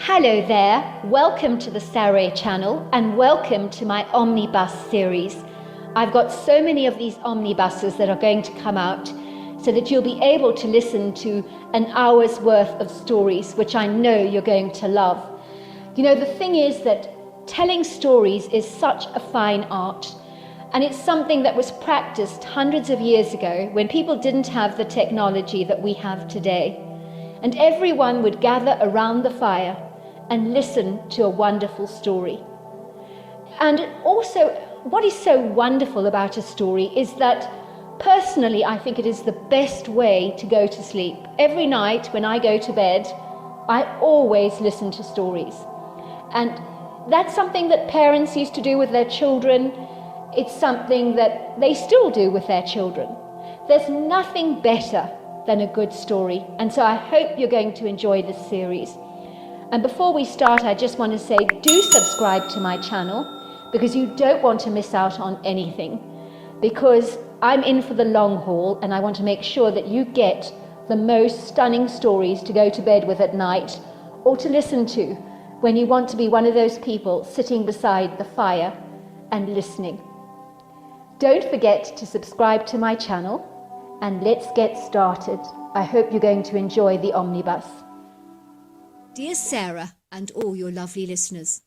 Hello there, welcome to the Saroy channel and welcome to my omnibus series. I've got so many of these omnibuses that are going to come out so that you'll be able to listen to an hour's worth of stories, which I know you're going to love. You know, the thing is that telling stories is such a fine art, and it's something that was practiced hundreds of years ago when people didn't have the technology that we have today. And everyone would gather around the fire and listen to a wonderful story. And also, what is so wonderful about a story is that personally, I think it is the best way to go to sleep. Every night when I go to bed, I always listen to stories. And that's something that parents used to do with their children. It's something that they still do with their children. There's nothing better than a good story. And so I hope you're going to enjoy this series. And before we start, I just want to say, do subscribe to my channel because you don't want to miss out on anything. Because I'm in for the long haul and I want to make sure that you get the most stunning stories to go to bed with at night or to listen to when you want to be one of those people sitting beside the fire and listening. Don't forget to subscribe to my channel and let's get started. I hope you're going to enjoy the omnibus. Dear Sarah and all your lovely listeners,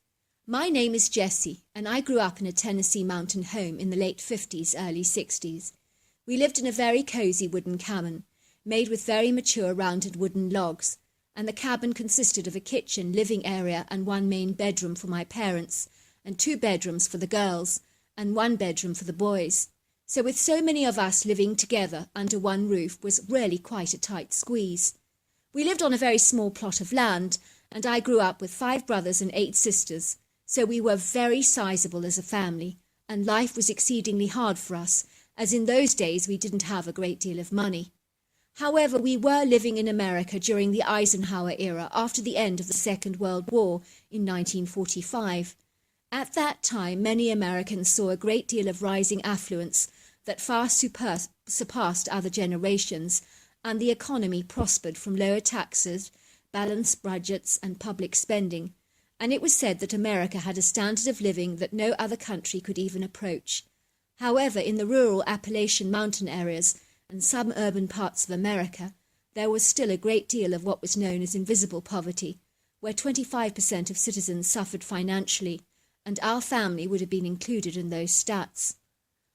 my name is Jessie and I grew up in a Tennessee mountain home in the late 50s, early 60s. We lived in a very cosy wooden cabin, made with very mature rounded wooden logs, and the cabin consisted of a kitchen, living area and one main bedroom for my parents, and 2 bedrooms for the girls, and 1 bedroom for the boys. So with so many of us living together under one roof was really quite a tight squeeze. We lived on a very small plot of land, and I grew up with 5 brothers and 8 sisters, so we were very sizable as a family, and life was exceedingly hard for us, as in those days we didn't have a great deal of money. However, we were living in America during the Eisenhower era after the end of the Second World War in 1945. At that time, many Americans saw a great deal of rising affluence that far surpassed other generations, and the economy prospered from lower taxes, balanced budgets and public spending, and it was said that America had a standard of living that no other country could even approach. However, in the rural Appalachian mountain areas and some urban parts of America, there was still a great deal of what was known as invisible poverty, where 25% of citizens suffered financially, and our family would have been included in those stats.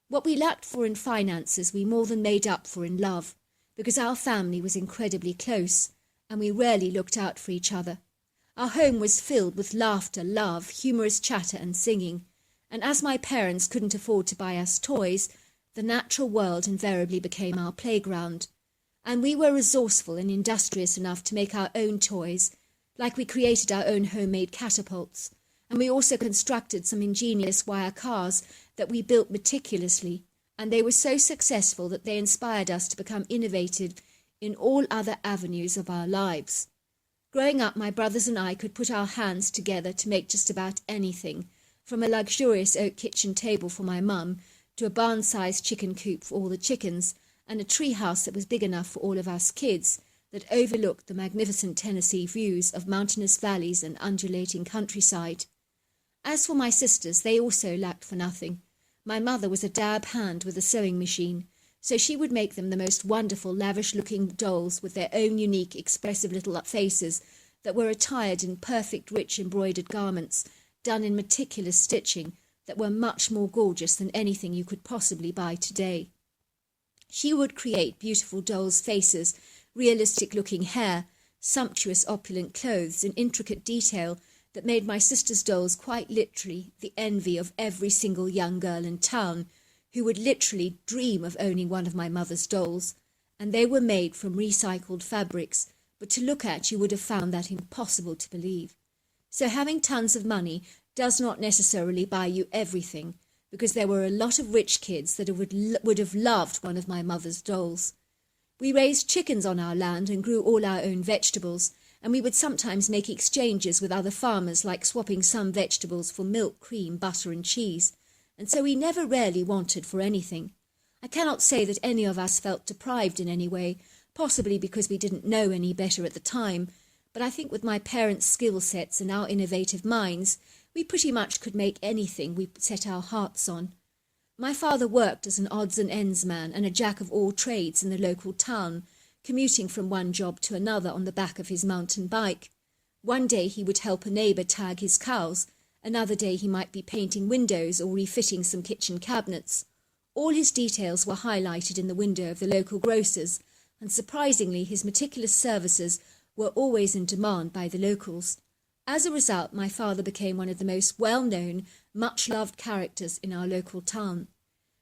What we lacked for in finances we more than made up for in love, because our family was incredibly close, and we rarely looked out for each other. Our home was filled with laughter, love, humorous chatter and singing, and as my parents couldn't afford to buy us toys, the natural world invariably became our playground. And we were resourceful and industrious enough to make our own toys, like we created our own homemade catapults, and we also constructed some ingenious wire cars that we built meticulously, and they were so successful that they inspired us to become innovative in all other avenues of our lives. Growing up, my brothers and I could put our hands together to make just about anything, from a luxurious oak kitchen table for my mum to a barn-sized chicken coop for all the chickens, and a tree house that was big enough for all of us kids that overlooked the magnificent Tennessee views of mountainous valleys and undulating countryside. As for my sisters, they also lacked for nothing. My mother was a dab hand with a sewing machine, so she would make them the most wonderful, lavish-looking dolls with their own unique, expressive little faces that were attired in perfect, rich embroidered garments, done in meticulous stitching, that were much more gorgeous than anything you could possibly buy today. She would create beautiful dolls' faces, realistic-looking hair, sumptuous, opulent clothes, and intricate detail that made my sister's dolls quite literally the envy of every single young girl in town, who would literally dream of owning one of my mother's dolls, and they were made from recycled fabrics, but to look at you would have found that impossible to believe. So having tons of money does not necessarily buy you everything, because there were a lot of rich kids that would have loved one of my mother's dolls. We raised chickens on our land and grew all our own vegetables, and we would sometimes make exchanges with other farmers, like swapping some vegetables for milk, cream, butter and cheese, and so we never really wanted for anything. I cannot say that any of us felt deprived in any way, possibly because we didn't know any better at the time, but I think with my parents' skill sets and our innovative minds, we pretty much could make anything we set our hearts on. My father worked as an odds and ends man and a jack of all trades in the local town, commuting from one job to another on the back of his mountain bike. One day he would help a neighbour tag his cows, another day he might be painting windows or refitting some kitchen cabinets. All his details were highlighted in the window of the local grocer's, and surprisingly his meticulous services were always in demand by the locals. As a result, my father became one of the most well-known, much-loved characters in our local town.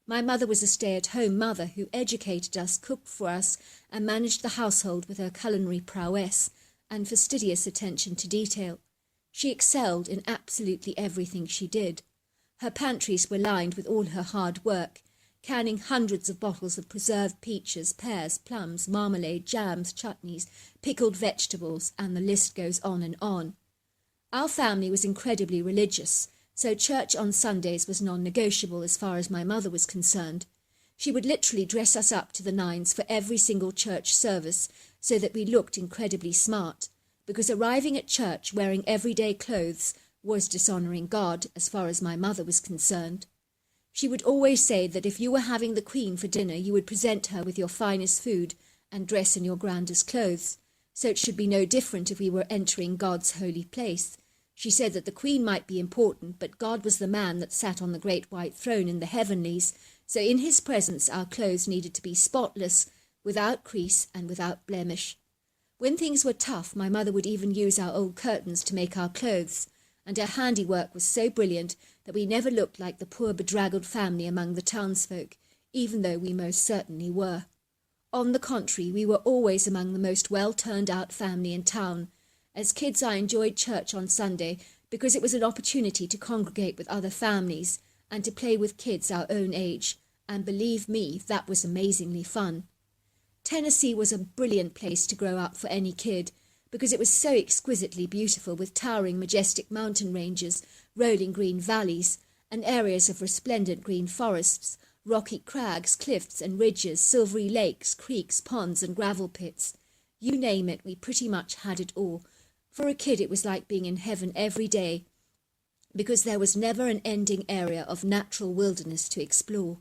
My mother was a stay-at-home mother who educated us, cooked for us, and managed the household with her culinary prowess and fastidious attention to detail. She excelled in absolutely everything she did. Her pantries were lined with all her hard work, canning hundreds of bottles of preserved peaches, pears, plums, marmalade, jams, chutneys, pickled vegetables, and the list goes on and on. Our family was incredibly religious, so church on Sundays was non-negotiable as far as my mother was concerned. She would literally dress us up to the nines for every single church service so that we looked incredibly smart, because arriving at church wearing everyday clothes was dishonouring God as far as my mother was concerned. She would always say that if you were having the Queen for dinner, you would present her with your finest food and dress in your grandest clothes, so it should be no different if we were entering God's holy place. She said that the Queen might be important, but God was the man that sat on the great white throne in the heavenlies, so in his presence our clothes needed to be spotless, without crease and without blemish. When things were tough, my mother would even use our old curtains to make our clothes, and her handiwork was so brilliant that we never looked like the poor bedraggled family among the townsfolk, even though we most certainly were. On the contrary, we were always among the most well-turned-out family in town. As kids, I enjoyed church on Sunday because it was an opportunity to congregate with other families and to play with kids our own age, and believe me, that was amazingly fun. Tennessee was a brilliant place to grow up for any kid, because it was so exquisitely beautiful with towering majestic mountain ranges, rolling green valleys, and areas of resplendent green forests, rocky crags, cliffs and ridges, silvery lakes, creeks, ponds and gravel pits. You name it, we pretty much had it all. For a kid it was like being in heaven every day, because there was never an ending area of natural wilderness to explore.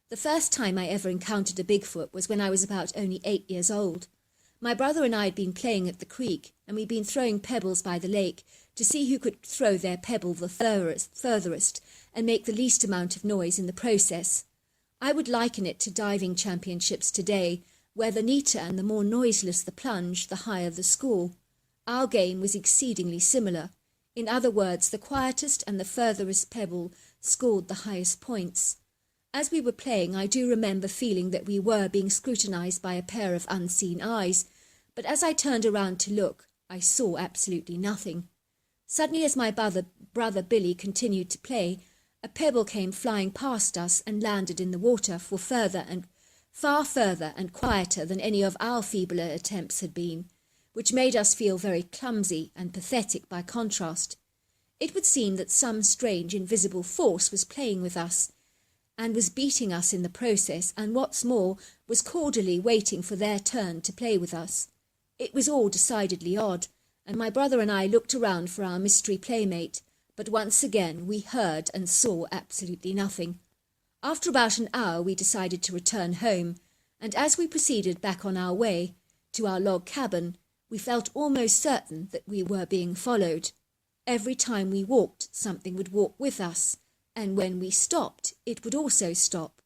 The first time I ever encountered a Bigfoot was when I was about only 8 years old. My brother and I had been playing at the creek, and we'd been throwing pebbles by the lake to see who could throw their pebble the furthest and make the least amount of noise in the process. I would liken it to diving championships today, where the neater and the more noiseless the plunge, the higher the score. Our game was exceedingly similar. In other words, the quietest and the furthest pebble scored the highest points. As we were playing, I do remember feeling that we were being scrutinized by a pair of unseen eyes, but as I turned around to look, I saw absolutely nothing. Suddenly, as my brother Billy continued to play, a pebble came flying past us and landed in the water far further and quieter than any of our feebler attempts had been, which made us feel very clumsy and pathetic by contrast. It would seem that some strange invisible force was playing with us, and was beating us in the process, and what's more, was cordially waiting for their turn to play with us. It was all decidedly odd, and my brother and I looked around for our mystery playmate, but once again we heard and saw absolutely nothing. After about an hour we decided to return home, and as we proceeded back on our way to our log cabin, we felt almost certain that we were being followed. Every time we walked, something would walk with us, and when we stopped, it would also stop.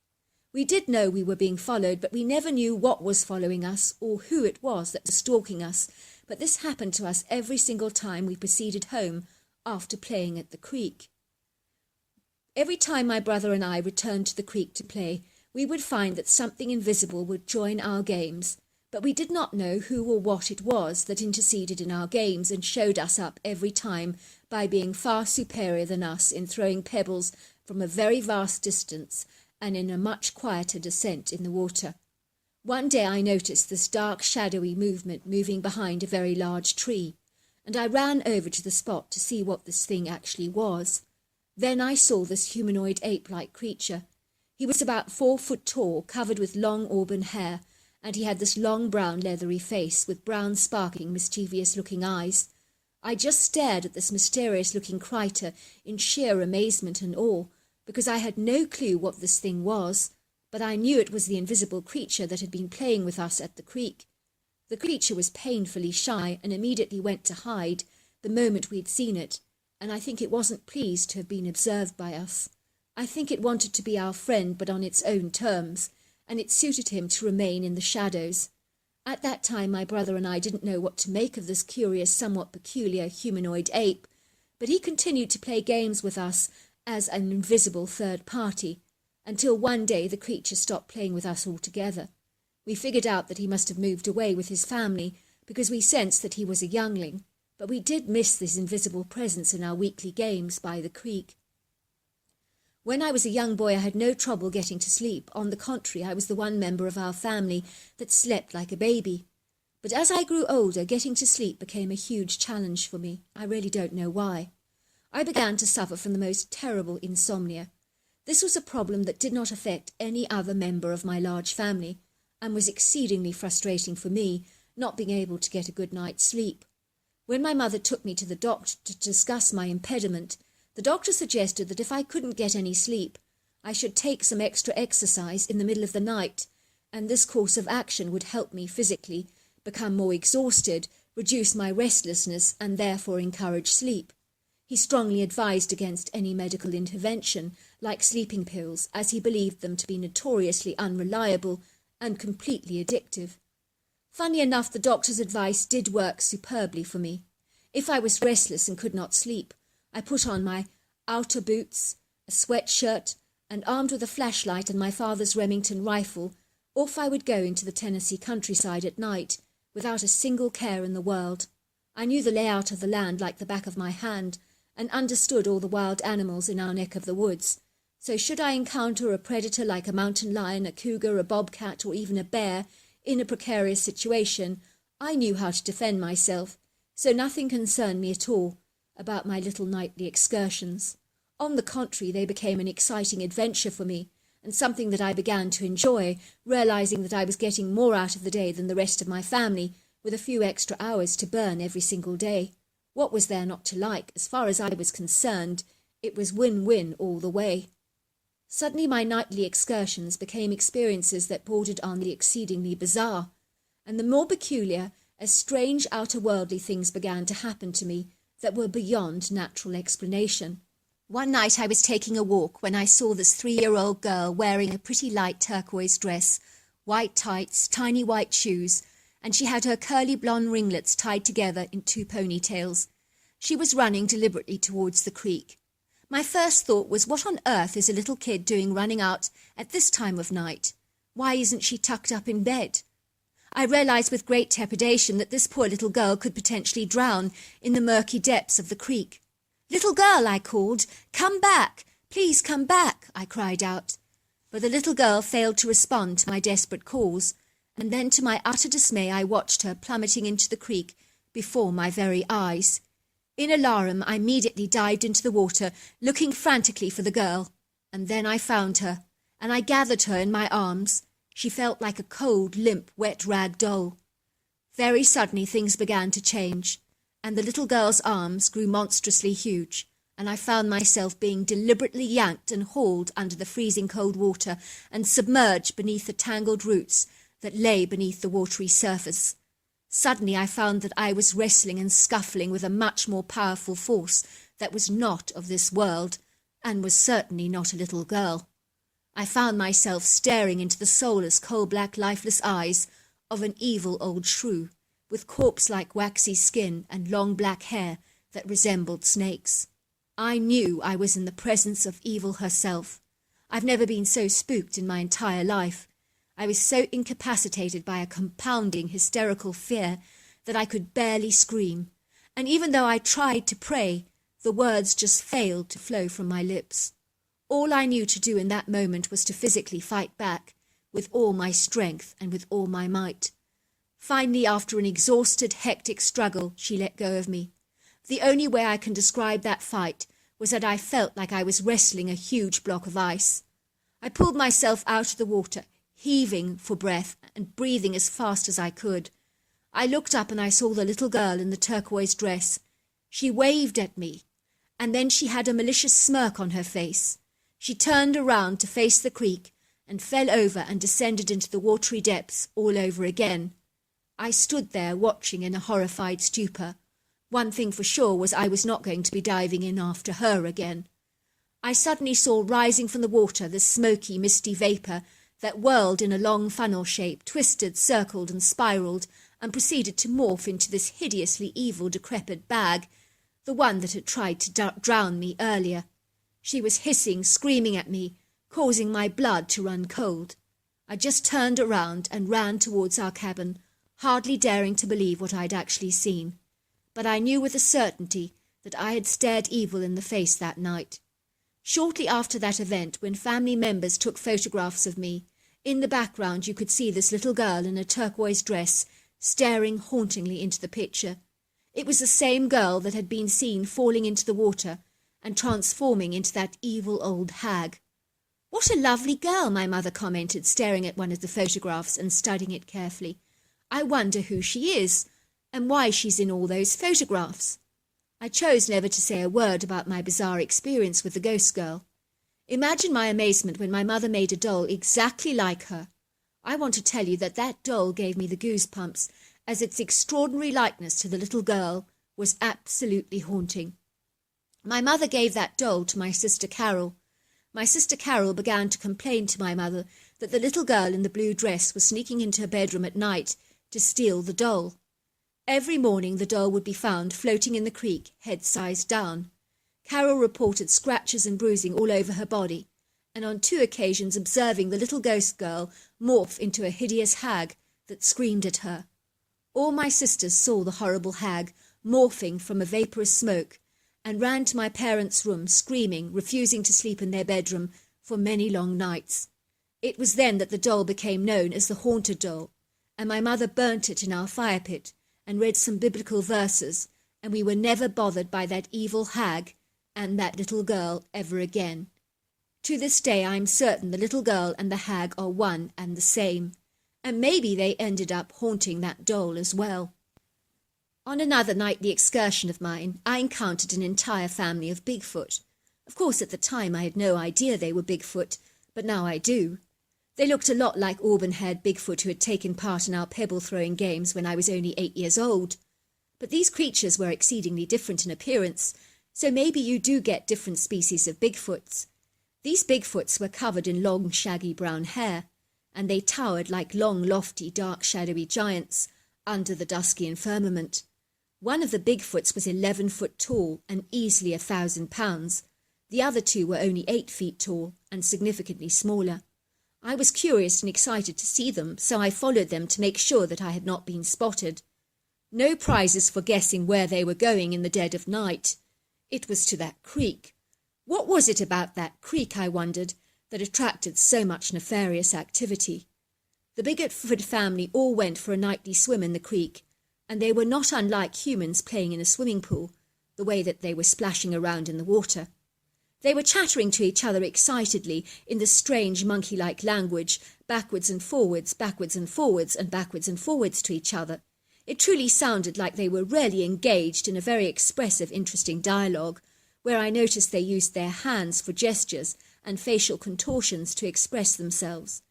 We did know we were being followed, but we never knew what was following us or who it was that was stalking us, but this happened to us every single time we proceeded home after playing at the creek. Every time my brother and I returned to the creek to play, we would find that something invisible would join our games, but we did not know who or what it was that interceded in our games and showed us up every time by being far superior than us in throwing pebbles from a very vast distance and in a much quieter descent in the water. One day I noticed this dark, shadowy movement moving behind a very large tree, and I ran over to the spot to see what this thing actually was. Then I saw this humanoid ape-like creature. He was about 4 foot tall, covered with long auburn hair, and he had this long brown leathery face with brown sparkling mischievous-looking eyes. I just stared at this mysterious-looking critter in sheer amazement and awe, because I had no clue what this thing was, but I knew it was the invisible creature that had been playing with us at the creek. The creature was painfully shy and immediately went to hide the moment we'd seen it, and I think it wasn't pleased to have been observed by us. I think it wanted to be our friend, but on its own terms, and it suited him to remain in the shadows. At that time my brother and I didn't know what to make of this curious, somewhat peculiar humanoid ape, but he continued to play games with us as an invisible third party, until one day the creature stopped playing with us altogether. We figured out that he must have moved away with his family, because we sensed that he was a youngling, but we did miss this invisible presence in our weekly games by the creek. When I was a young boy, I had no trouble getting to sleep. On the contrary, I was the one member of our family that slept like a baby. But as I grew older, getting to sleep became a huge challenge for me. I really don't know why. I began to suffer from the most terrible insomnia. This was a problem that did not affect any other member of my large family, and was exceedingly frustrating for me, not being able to get a good night's sleep. When my mother took me to the doctor to discuss my impediment, the doctor suggested that if I couldn't get any sleep, I should take some extra exercise in the middle of the night, and this course of action would help me physically become more exhausted, reduce my restlessness, and therefore encourage sleep. He strongly advised against any medical intervention, like sleeping pills, as he believed them to be notoriously unreliable and completely addictive. Funny enough, the doctor's advice did work superbly for me. If I was restless and could not sleep, I put on my outer boots, a sweatshirt, and armed with a flashlight and my father's Remington rifle, off I would go into the Tennessee countryside at night, without a single care in the world. I knew the layout of the land like the back of my hand, and understood all the wild animals in our neck of the woods. So should I encounter a predator like a mountain lion, a cougar, a bobcat, or even a bear in a precarious situation, I knew how to defend myself, so nothing concerned me at all about my little nightly excursions. On the contrary, they became an exciting adventure for me, and something that I began to enjoy, realizing that I was getting more out of the day than the rest of my family, with a few extra hours to burn every single day. What was there not to like? As far as I was concerned, it was win-win all the way. Suddenly my nightly excursions became experiences that bordered on the exceedingly bizarre, and the more peculiar as strange outer-worldly things began to happen to me that were beyond natural explanation. One night I was taking a walk when I saw this 3-year-old girl wearing a pretty light turquoise dress, white tights, tiny white shoes, and she had her curly blonde ringlets tied together in 2 ponytails. She was running deliberately towards the creek. My first thought was, what on earth is a little kid doing running out at this time of night? Why isn't she tucked up in bed? I realized with great trepidation that this poor little girl could potentially drown in the murky depths of the creek. "Little girl," I called, "come back! Please come back!" I cried out. But the little girl failed to respond to my desperate calls, and then to my utter dismay I watched her plummeting into the creek before my very eyes. In alarm, I immediately dived into the water, looking frantically for the girl. And then I found her, and I gathered her in my arms. She felt like a cold, limp, wet rag doll. Very suddenly things began to change, and the little girl's arms grew monstrously huge, and I found myself being deliberately yanked and hauled under the freezing cold water and submerged beneath the tangled roots that lay beneath the watery surface. Suddenly I found that I was wrestling and scuffling with a much more powerful force that was not of this world, and was certainly not a little girl. I found myself staring into the soulless, coal-black, lifeless eyes of an evil old shrew, with corpse-like waxy skin and long black hair that resembled snakes. I knew I was in the presence of evil herself. I've never been so spooked in my entire life. I was so incapacitated by a compounding hysterical fear that I could barely scream, and even though I tried to pray, the words just failed to flow from my lips. All I knew to do in that moment was to physically fight back, with all my strength and with all my might. Finally, after an exhausted, hectic struggle, she let go of me. The only way I can describe that fight was that I felt like I was wrestling a huge block of ice. I pulled myself out of the water, heaving for breath and breathing as fast as I could. I looked up and I saw the little girl in the turquoise dress. She waved at me, and then she had a malicious smirk on her face. She turned around to face the creek and fell over and descended into the watery depths all over again. I stood there watching in a horrified stupor. One thing for sure was I was not going to be diving in after her again. I suddenly saw rising from the water the smoky, misty vapour that whirled in a long funnel shape, twisted, circled and spiralled, and proceeded to morph into this hideously evil, decrepit bag, the one that had tried to drown me earlier. She was hissing, screaming at me, causing my blood to run cold. I just turned around and ran towards our cabin, hardly daring to believe what I'd actually seen. But I knew with a certainty that I had stared evil in the face that night. Shortly after that event, when family members took photographs of me, in the background you could see this little girl in a turquoise dress staring hauntingly into the picture. It was the same girl that had been seen falling into the water and transforming into that evil old hag. "What a lovely girl," my mother commented, staring at one of the photographs and studying it carefully. "I wonder who she is, and why she's in all those photographs." I chose never to say a word about my bizarre experience with the ghost girl. Imagine my amazement when my mother made a doll exactly like her. I want to tell you that that doll gave me the goosebumps, as its extraordinary likeness to the little girl was absolutely haunting. My mother gave that doll to my sister Carol. My sister Carol began to complain to my mother that the little girl in the blue dress was sneaking into her bedroom at night to steal the doll. Every morning the doll would be found floating in the creek, head size down. Carol reported scratches and bruising all over her body, and on 2 occasions observing the little ghost girl morph into a hideous hag that screamed at her. All my sisters saw the horrible hag morphing from a vaporous smoke and ran to my parents' room screaming, refusing to sleep in their bedroom for many long nights. It was then that the doll became known as the haunted doll, and my mother burnt it in our fire pit and read some biblical verses, and we were never bothered by that evil hag and that little girl ever again. To this day I am certain the little girl and the hag are one and the same, and maybe they ended up haunting that doll as well. On another nightly excursion of mine, I encountered an entire family of Bigfoot. Of course, at the time I had no idea they were Bigfoot, but now I do. They looked a lot like auburn-haired Bigfoot who had taken part in our pebble-throwing games when I was only 8 years old. But these creatures were exceedingly different in appearance, so maybe you do get different species of Bigfoots. These Bigfoots were covered in long, shaggy brown hair, and they towered like long, lofty, dark, shadowy giants under the dusky firmament. One of the Bigfoots was 11 foot tall and easily 1,000 pounds. The other 2 were only 8 feet tall and significantly smaller. I was curious and excited to see them, so I followed them to make sure that I had not been spotted. No prizes for guessing where they were going in the dead of night. It was to that creek. What was it about that creek, I wondered, that attracted so much nefarious activity? The Bigfoot family all went for a nightly swim in the creek, and they were not unlike humans playing in a swimming pool, the way that they were splashing around in the water. They were chattering to each other excitedly in the strange monkey-like language, backwards and forwards, backwards and forwards, and backwards and forwards to each other. It truly sounded like they were really engaged in a very expressive, interesting dialogue, where I noticed they used their hands for gestures and facial contortions to express themselves.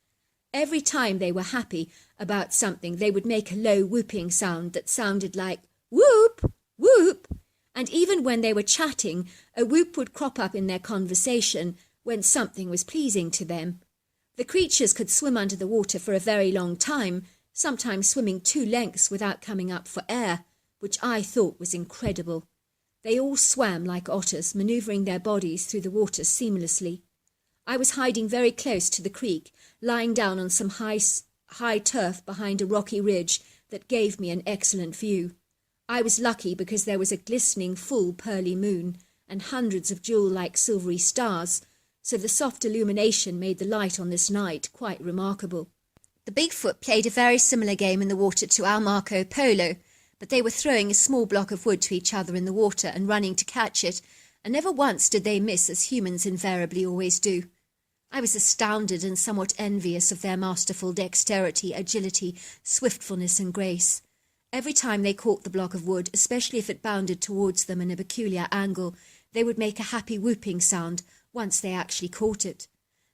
Every time they were happy about something, they would make a low whooping sound that sounded like whoop, whoop. And even when they were chatting, a whoop would crop up in their conversation when something was pleasing to them. The creatures could swim under the water for a very long time, sometimes swimming 2 lengths without coming up for air, which I thought was incredible. They all swam like otters, manoeuvring their bodies through the water seamlessly. I was hiding very close to the creek, lying down on some high turf behind a rocky ridge that gave me an excellent view. I was lucky because there was a glistening full pearly moon and hundreds of jewel-like silvery stars, so the soft illumination made the light on this night quite remarkable. The Bigfoot played a very similar game in the water to our Marco Polo, but they were throwing a small block of wood to each other in the water and running to catch it, and never once did they miss as humans invariably always do. I was astounded and somewhat envious of their masterful dexterity, agility, swiftfulness, and grace. Every time they caught the block of wood, especially if it bounded towards them in a peculiar angle, they would make a happy whooping sound once they actually caught it.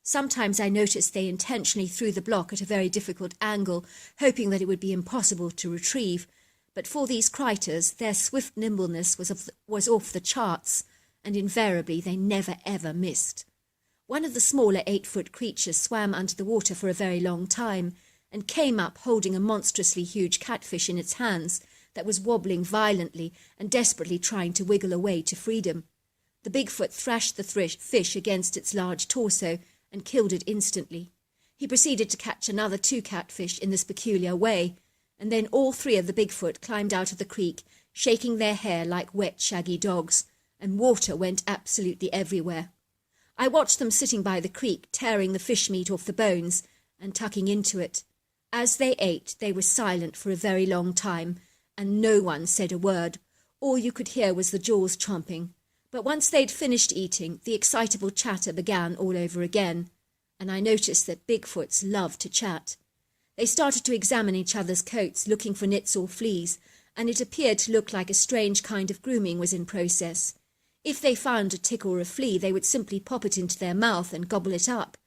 Sometimes I noticed they intentionally threw the block at a very difficult angle, hoping that it would be impossible to retrieve. But for these critters, their swift nimbleness was off the charts, and invariably they never ever missed. One of the smaller 8-foot creatures swam under the water for a very long time, and came up holding a monstrously huge catfish in its hands that was wobbling violently and desperately trying to wiggle away to freedom. The Bigfoot thrashed the fish against its large torso and killed it instantly. He proceeded to catch another 2 catfish in this peculiar way, and then all 3 of the Bigfoot climbed out of the creek, shaking their hair like wet, shaggy dogs, and water went absolutely everywhere. I watched them sitting by the creek, tearing the fish meat off the bones and tucking into it. As they ate, they were silent for a very long time, and no one said a word. All you could hear was the jaws chomping. But once they'd finished eating, the excitable chatter began all over again, and I noticed that Bigfoots love to chat. They started to examine each other's coats, looking for nits or fleas, and it appeared to look like a strange kind of grooming was in process. If they found a tick or a flea, they would simply pop it into their mouth and gobble it up.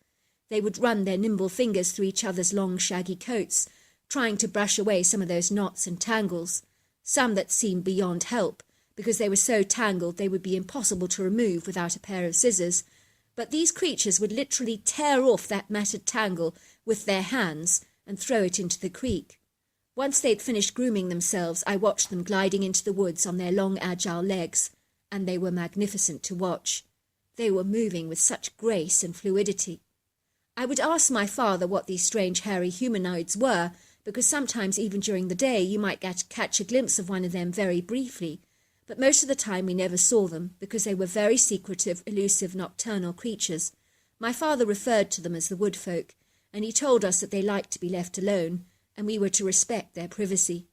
They would run their nimble fingers through each other's long, shaggy coats, trying to brush away some of those knots and tangles, some that seemed beyond help, because they were so tangled they would be impossible to remove without a pair of scissors. But these creatures would literally tear off that matted tangle with their hands and throw it into the creek. Once they'd finished grooming themselves, I watched them gliding into the woods on their long, agile legs, and they were magnificent to watch. They were moving with such grace and fluidity. I would ask my father what these strange hairy humanoids were, because sometimes even during the day you might catch a glimpse of one of them very briefly, but most of the time we never saw them, because they were very secretive, elusive, nocturnal creatures. My father referred to them as the woodfolk, and he told us that they liked to be left alone, and we were to respect their privacy.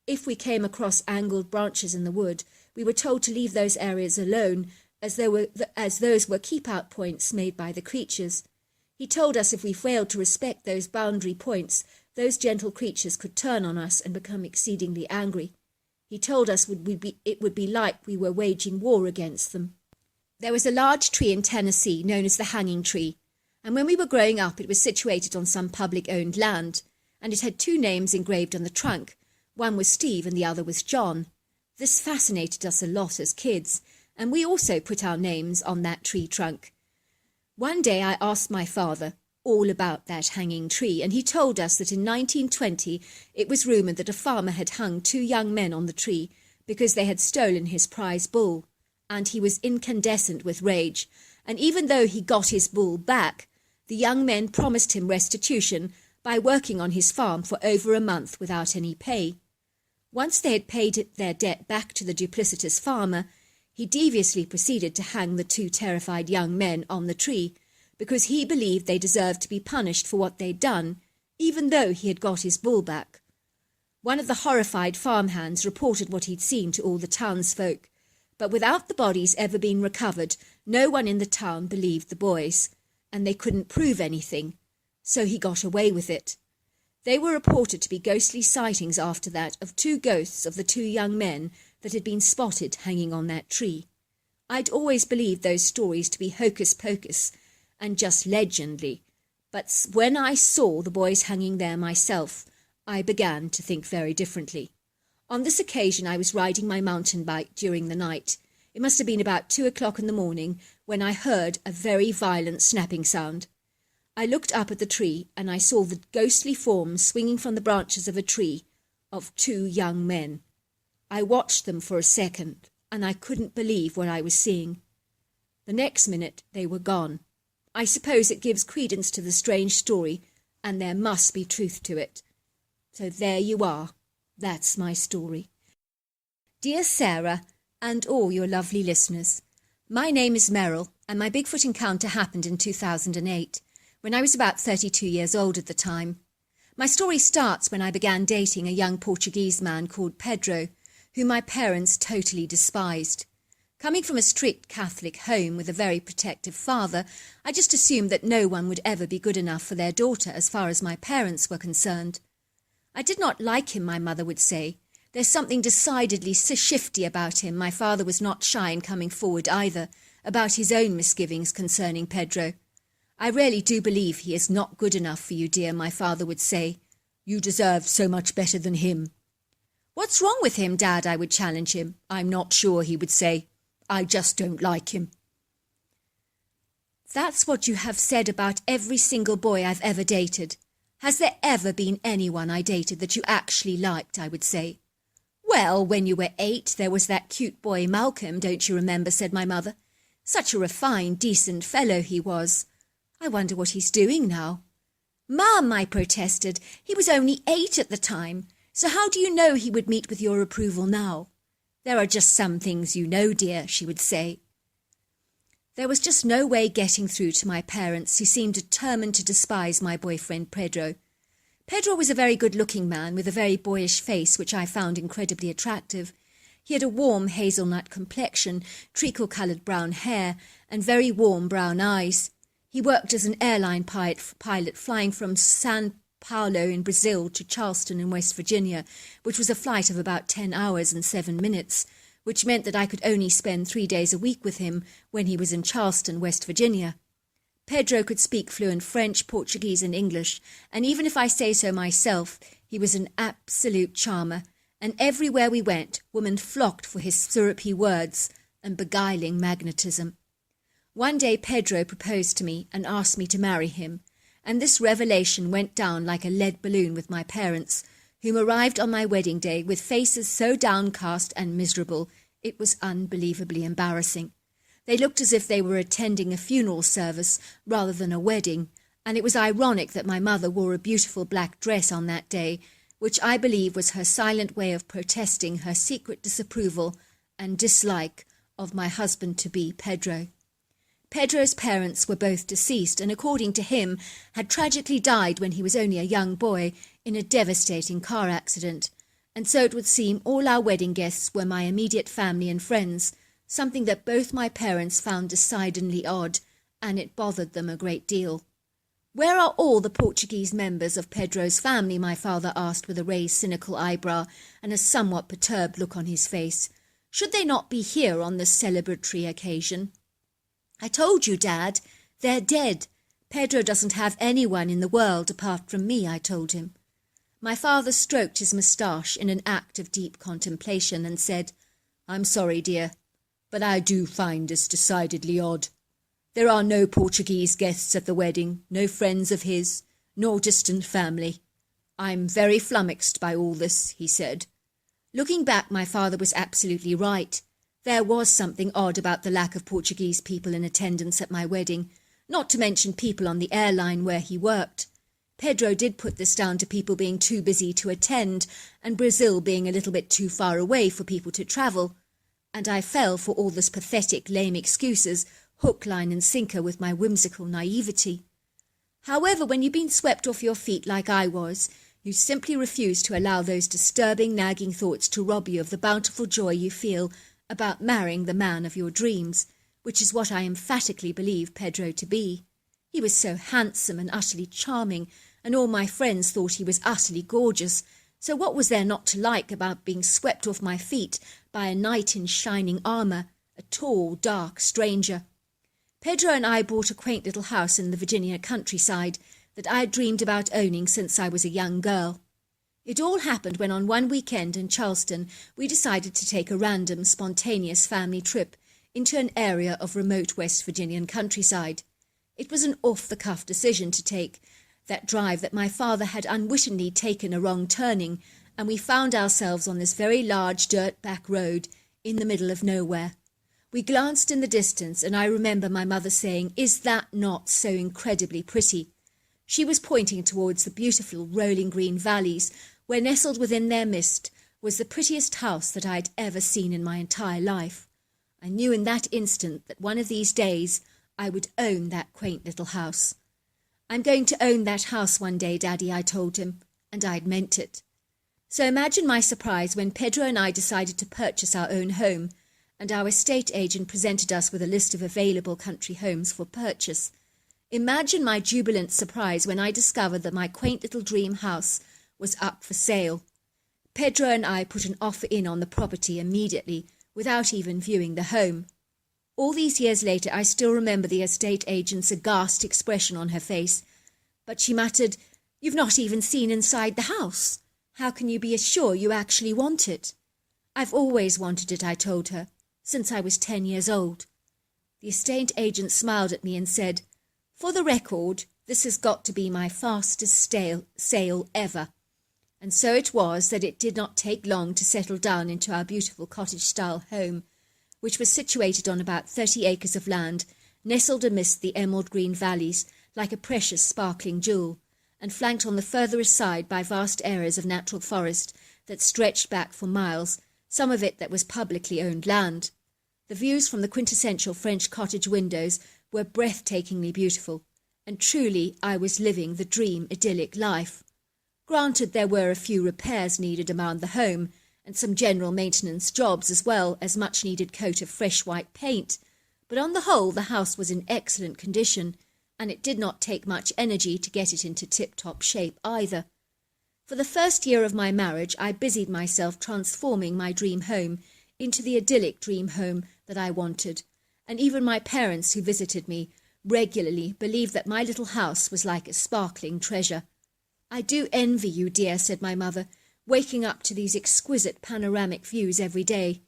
If we came across angled branches in the wood, we were told to leave those areas alone, as those were keep-out points made by the creatures. He told us if we failed to respect those boundary points, those gentle creatures could turn on us and become exceedingly angry. He told us it would be like we were waging war against them. There was a large tree in Tennessee known as the hanging tree, and when we were growing up it was situated on some public-owned land, and it had 2 names engraved on the trunk. One was Steve and the other was John. This fascinated us a lot as kids, and we also put our names on that tree trunk. One day I asked my father all about that hanging tree, and he told us that in 1920 it was rumoured that a farmer had hung 2 young men on the tree because they had stolen his prize bull, and he was incandescent with rage, and even though he got his bull back, the young men promised him restitution by working on his farm for over a month without any pay. Once they had paid their debt back to the duplicitous farmer, he deviously proceeded to hang the 2 terrified young men on the tree, because he believed they deserved to be punished for what they'd done, even though he had got his bull back. One of the horrified farmhands reported what he'd seen to all the townsfolk, but without the bodies ever being recovered, no one in the town believed the boys, and they couldn't prove anything, so he got away with it. They were reported to be ghostly sightings after that of 2 ghosts of the 2 young men that had been spotted hanging on that tree. I'd always believed those stories to be hocus-pocus and just legendly, but when I saw the boys hanging there myself, I began to think very differently. On this occasion I was riding my mountain bike during the night. It must have been about 2 o'clock in the morning when I heard a very violent snapping sound. I looked up at the tree and I saw the ghostly forms swinging from the branches of a tree of 2 young men. I watched them for a second and I couldn't believe what I was seeing. The next minute they were gone. I suppose it gives credence to the strange story, and there must be truth to it. So there you are. That's my story. Dear Sarah, and all your lovely listeners, my name is Meryl, and my Bigfoot encounter happened in 2008, when I was about 32 years old at the time. My story starts when I began dating a young Portuguese man called Pedro, whom my parents totally despised. Coming from a strict Catholic home with a very protective father, I just assumed that no one would ever be good enough for their daughter as far as my parents were concerned. I did not like him, my mother would say. There's something decidedly shifty about him. My father was not shy in coming forward either, about his own misgivings concerning Pedro. I really do believe he is not good enough for you, dear, my father would say. You deserve so much better than him. What's wrong with him, Dad? I would challenge him. I'm not sure, he would say. I just don't like him. That's what you have said about every single boy I've ever dated. Has there ever been anyone I dated that you actually liked, I would say. Well, when you were 8, there was that cute boy Malcolm, don't you remember, said my mother. Such a refined, decent fellow he was. I wonder what he's doing now. Mum, I protested, he was only 8 at the time, so how do you know he would meet with your approval now? There are just some things you know, dear, she would say. There was just no way getting through to my parents, who seemed determined to despise my boyfriend Pedro. Pedro was a very good-looking man with a very boyish face, which I found incredibly attractive. He had a warm hazelnut complexion, treacle-coloured brown hair, and very warm brown eyes. He worked as an airline pilot flying from São Paulo in Brazil to Charleston in West Virginia, which was a flight of about 10 hours and 7 minutes, which meant that I could only spend 3 days a week with him when he was in Charleston, West Virginia. Pedro could speak fluent French, Portuguese and English, and even if I say so myself, he was an absolute charmer, and everywhere we went, women flocked for his syrupy words and beguiling magnetism. One day Pedro proposed to me and asked me to marry him, and this revelation went down like a lead balloon with my parents, whom arrived on my wedding day with faces so downcast and miserable it was unbelievably embarrassing. They looked as if they were attending a funeral service rather than a wedding, and it was ironic that my mother wore a beautiful black dress on that day, which I believe was her silent way of protesting her secret disapproval and dislike of my husband-to-be, Pedro. Pedro's parents were both deceased and, according to him, had tragically died when he was only a young boy in a devastating car accident, and so it would seem all our wedding guests were my immediate family and friends, something that both my parents found decidedly odd, and it bothered them a great deal. Where are all the Portuguese members of Pedro's family? My father asked with a raised cynical eyebrow and a somewhat perturbed look on his face. Should they not be here on this celebratory occasion? I told you, Dad, they're dead. Pedro doesn't have anyone in the world apart from me, I told him. My father stroked his moustache in an act of deep contemplation and said, I'm sorry, dear, but I do find this decidedly odd. There are no Portuguese guests at the wedding, no friends of his, nor distant family. I'm very flummoxed by all this, he said. Looking back, my father was absolutely right. There was something odd about the lack of Portuguese people in attendance at my wedding, not to mention people on the airline where he worked. Pedro did put this down to people being too busy to attend, and Brazil being a little bit too far away for people to travel, and I fell for all this pathetic, lame excuses, hook, line and sinker with my whimsical naivety. However, when you've been swept off your feet like I was, you simply refuse to allow those disturbing, nagging thoughts to rob you of the bountiful joy you feel about marrying the man of your dreams, which is what I emphatically believe Pedro to be. He was so handsome and utterly charming, and all my friends thought he was utterly gorgeous, so what was there not to like about being swept off my feet by a knight in shining armour, a tall, dark stranger? Pedro and I bought a quaint little house in the Virginia countryside that I had dreamed about owning since I was a young girl. It all happened when on one weekend in Charleston we decided to take a random, spontaneous family trip into an area of remote West Virginian countryside. It was an off-the-cuff decision to take that drive that my father had unwittingly taken a wrong turning, and we found ourselves on this very large dirt-back road in the middle of nowhere. We glanced in the distance, and I remember my mother saying, "Is that not so incredibly pretty?" She was pointing towards the beautiful rolling green valleys, where nestled within their mist was the prettiest house that I had ever seen in my entire life. I knew in that instant that one of these days I would own that quaint little house. "I'm going to own that house one day, Daddy," I told him, and I'd meant it. So imagine my surprise when Pedro and I decided to purchase our own home, and our estate agent presented us with a list of available country homes for purchase. Imagine my jubilant surprise when I discovered that my quaint little dream house was up for sale. Pedro and I put an offer in on the property immediately, without even viewing the home. All these years later, I still remember the estate agent's aghast expression on her face, but she muttered, "You've not even seen inside the house. How can you be sure you actually want it?" "I've always wanted it," I told her, "since I was 10 years old." The estate agent smiled at me and said, "For the record, this has got to be my fastest sale ever." And so it was that it did not take long to settle down into our beautiful cottage-style home, which was situated on about 30 acres of land, nestled amidst the emerald green valleys like a precious sparkling jewel, and flanked on the furthest side by vast areas of natural forest that stretched back for miles, some of it that was publicly owned land. The views from the quintessential French cottage windows were breathtakingly beautiful, and truly I was living the dream idyllic life. Granted, there were a few repairs needed around the home, and some general maintenance jobs as well as much-needed coat of fresh white paint, but on the whole the house was in excellent condition, and it did not take much energy to get it into tip-top shape either. For the first year of my marriage, I busied myself transforming my dream home into the idyllic dream home that I wanted, and even my parents, who visited me regularly, believed that my little house was like a sparkling treasure. "I do envy you, dear," said my mother, "waking up to these exquisite panoramic views every day.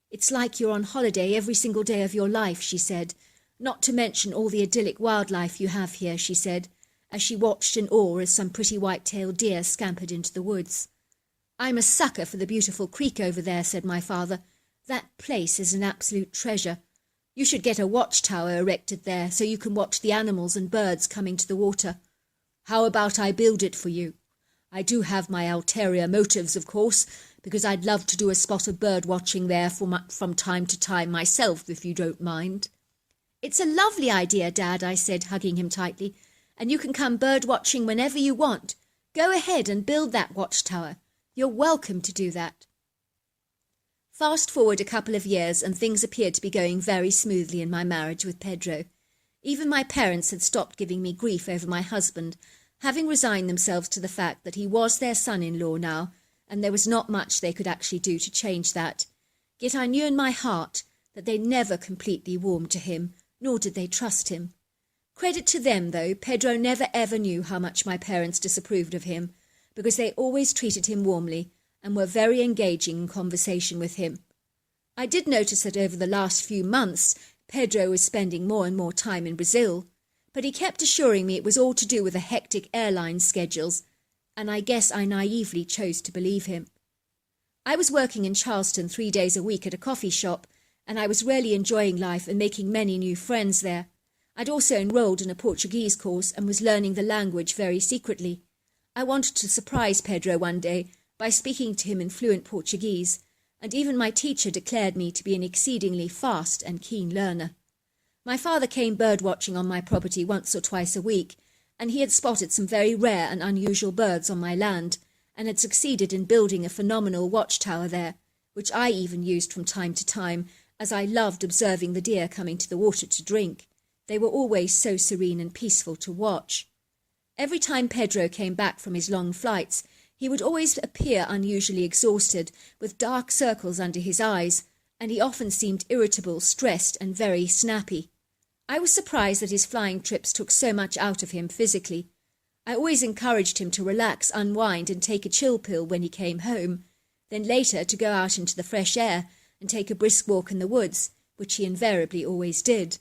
It's like you're on holiday every single day of your life," she said. "Not to mention all the idyllic wildlife you have here," she said, as she watched in awe as some pretty white-tailed deer scampered into the woods. "I'm a sucker for the beautiful creek over there," said my father. "That place is an absolute treasure. You should get a watchtower erected there so you can watch the animals and birds coming to the water." "How about I build it for you? I do have my ulterior motives, of course, because I'd love to do a spot of bird watching there from time to time myself, if you don't mind." "It's a lovely idea, Dad," I said, hugging him tightly, "and you can come bird watching whenever you want. Go ahead and build that watchtower. You're welcome to do that." Fast forward a couple of years, and things appeared to be going very smoothly in my marriage with Pedro. Even my parents had stopped giving me grief over my husband, having resigned themselves to the fact that he was their son-in-law now, and there was not much they could actually do to change that. Yet I knew in my heart that they never completely warmed to him, nor did they trust him. Credit to them, though, Pedro never ever knew how much my parents disapproved of him, because they always treated him warmly and were very engaging in conversation with him. I did notice that over the last few months Pedro was spending more and more time in Brazil, but he kept assuring me it was all to do with the hectic airline schedules, and I guess I naively chose to believe him. I was working in Charleston 3 days a week at a coffee shop, and I was really enjoying life and making many new friends there. I'd also enrolled in a Portuguese course and was learning the language very secretly. I wanted to surprise Pedro one day by speaking to him in fluent Portuguese, and even my teacher declared me to be an exceedingly fast and keen learner. My father came bird-watching on my property once or twice a week, and he had spotted some very rare and unusual birds on my land, and had succeeded in building a phenomenal watchtower there, which I even used from time to time, as I loved observing the deer coming to the water to drink. They were always so serene and peaceful to watch. Every time Pedro came back from his long flights, he would always appear unusually exhausted, with dark circles under his eyes, and he often seemed irritable, stressed, and very snappy. I was surprised that his flying trips took so much out of him physically. I always encouraged him to relax, unwind, and take a chill pill when he came home, then later to go out into the fresh air and take a brisk walk in the woods, which he invariably always did.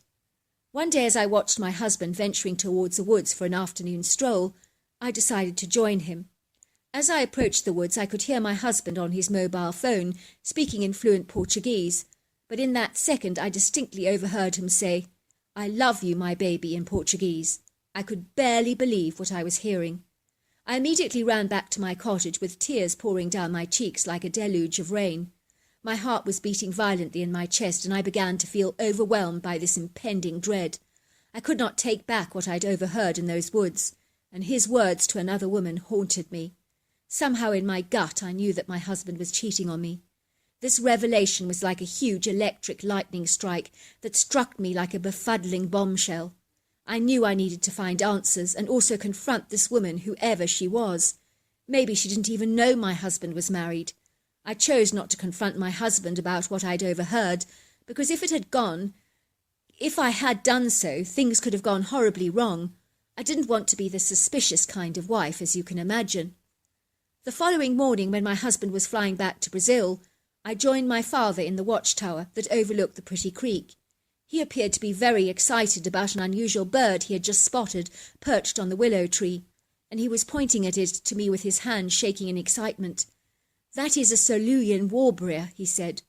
One day, as I watched my husband venturing towards the woods for an afternoon stroll, I decided to join him. As I approached the woods, I could hear my husband on his mobile phone, speaking in fluent Portuguese, but in that second I distinctly overheard him say, "I love you, my baby," in Portuguese. I could barely believe what I was hearing. I immediately ran back to my cottage with tears pouring down my cheeks like a deluge of rain. My heart was beating violently in my chest, and I began to feel overwhelmed by this impending dread. I could not take back what I'd overheard in those woods, and his words to another woman haunted me. Somehow in my gut I knew that my husband was cheating on me. This revelation was like a huge electric lightning strike that struck me like a befuddling bombshell. I knew I needed to find answers and also confront this woman, whoever she was. Maybe she didn't even know my husband was married. I chose not to confront my husband about what I'd overheard, because if I had done so, things could have gone horribly wrong. I didn't want to be the suspicious kind of wife, as you can imagine. The following morning, when my husband was flying back to Brazil, I joined my father in the watchtower that overlooked the pretty creek. He appeared to be very excited about an unusual bird he had just spotted perched on the willow tree, and he was pointing at it to me with his hand shaking in excitement. "That is a Saroyan warbler," he said.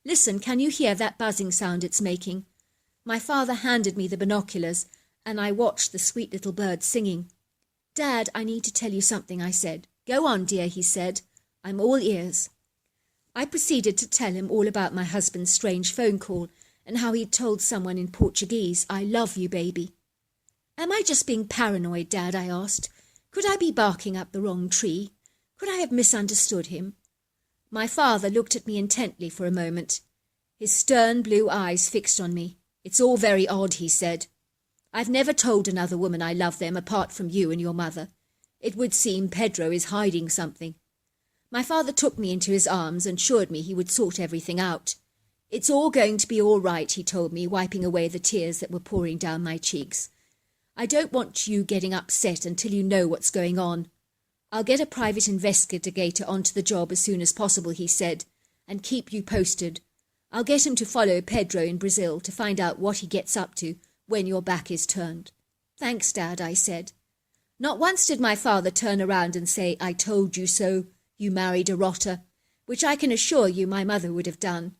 "Listen, can you hear that buzzing sound it's making?" My father handed me the binoculars, and I watched the sweet little bird singing. "Dad, I need to tell you something," I said. "Go on, dear," he said. "I'm all ears." I proceeded to tell him all about my husband's strange phone call and how he'd told someone in Portuguese, "I love you, baby." "Am I just being paranoid, Dad?" I asked. "Could I be barking up the wrong tree? Could I have misunderstood him?" My father looked at me intently for a moment, his stern blue eyes fixed on me. "It's all very odd," he said. "I've never told another woman I love them apart from you and your mother. It would seem Pedro is hiding something." My father took me into his arms and assured me he would sort everything out. "It's all going to be all right," he told me, wiping away the tears that were pouring down my cheeks. "I don't want you getting upset until you know what's going on. I'll get a private investigator onto the job as soon as possible," he said, "and keep you posted. I'll get him to follow Pedro in Brazil to find out what he gets up to when your back is turned." "Thanks, Dad," I said. Not once did my father turn around and say, "I told you so, you married a rotter," which I can assure you my mother would have done.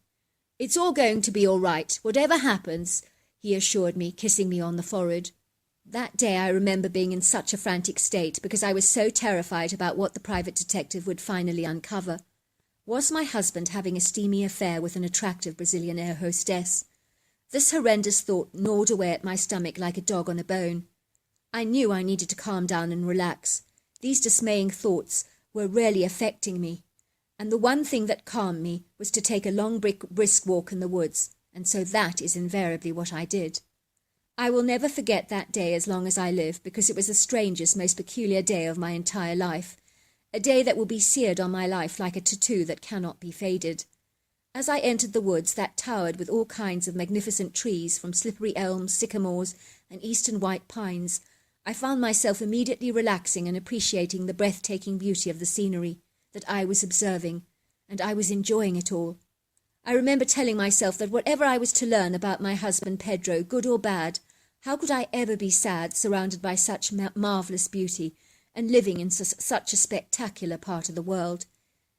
"It's all going to be all right, whatever happens," he assured me, kissing me on the forehead. That day I remember being in such a frantic state because I was so terrified about what the private detective would finally uncover. Was my husband having a steamy affair with an attractive Brazilian air hostess? This horrendous thought gnawed away at my stomach like a dog on a bone. I knew I needed to calm down and relax. These dismaying thoughts were really affecting me, and the one thing that calmed me was to take a long brisk walk in the woods, and so that is invariably what I did. I will never forget that day as long as I live, because it was the strangest, most peculiar day of my entire life, a day that will be seared on my life like a tattoo that cannot be faded. As I entered the woods that towered with all kinds of magnificent trees, from slippery elms, sycamores, and eastern white pines, I found myself immediately relaxing and appreciating the breathtaking beauty of the scenery that I was observing, and I was enjoying it all. I remember telling myself that whatever I was to learn about my husband Pedro, good or bad, how could I ever be sad, surrounded by such marvellous beauty, and living in such a spectacular part of the world?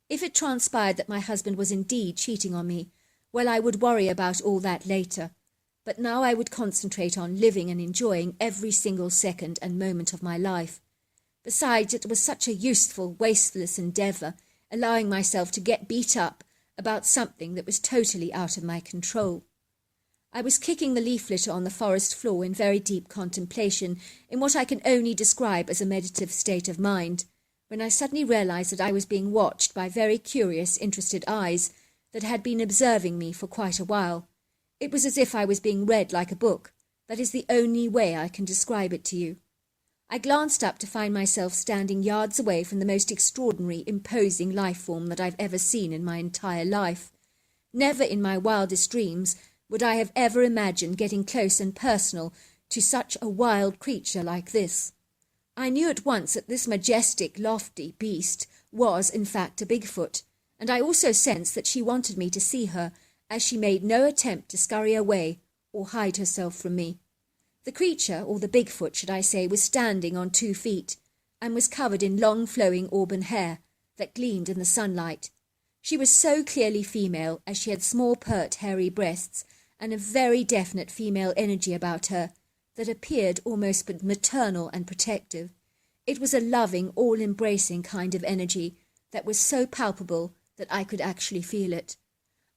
If it transpired that my husband was indeed cheating on me, well, I would worry about all that later. But now I would concentrate on living and enjoying every single second and moment of my life. Besides, it was such a useful, wasteless endeavour, allowing myself to get beat up about something that was totally out of my control. I was kicking the leaf litter on the forest floor in very deep contemplation, in what I can only describe as a meditative state of mind, when I suddenly realised that I was being watched by very curious, interested eyes that had been observing me for quite a while. It was as if I was being read like a book. That is the only way I can describe it to you. I glanced up to find myself standing yards away from the most extraordinary, imposing life form that I've ever seen in my entire life. Never in my wildest dreams would I have ever imagined getting close and personal to such a wild creature like this. I knew at once that this majestic, lofty beast was, in fact, a Bigfoot, and I also sensed that she wanted me to see her, as she made no attempt to scurry away or hide herself from me. The creature, or the Bigfoot, should I say, was standing on 2 feet, and was covered in long flowing auburn hair that gleamed in the sunlight. She was so clearly female, as she had small, pert, hairy breasts, and a very definite female energy about her that appeared almost maternal and protective. It was a loving, all-embracing kind of energy that was so palpable that I could actually feel it.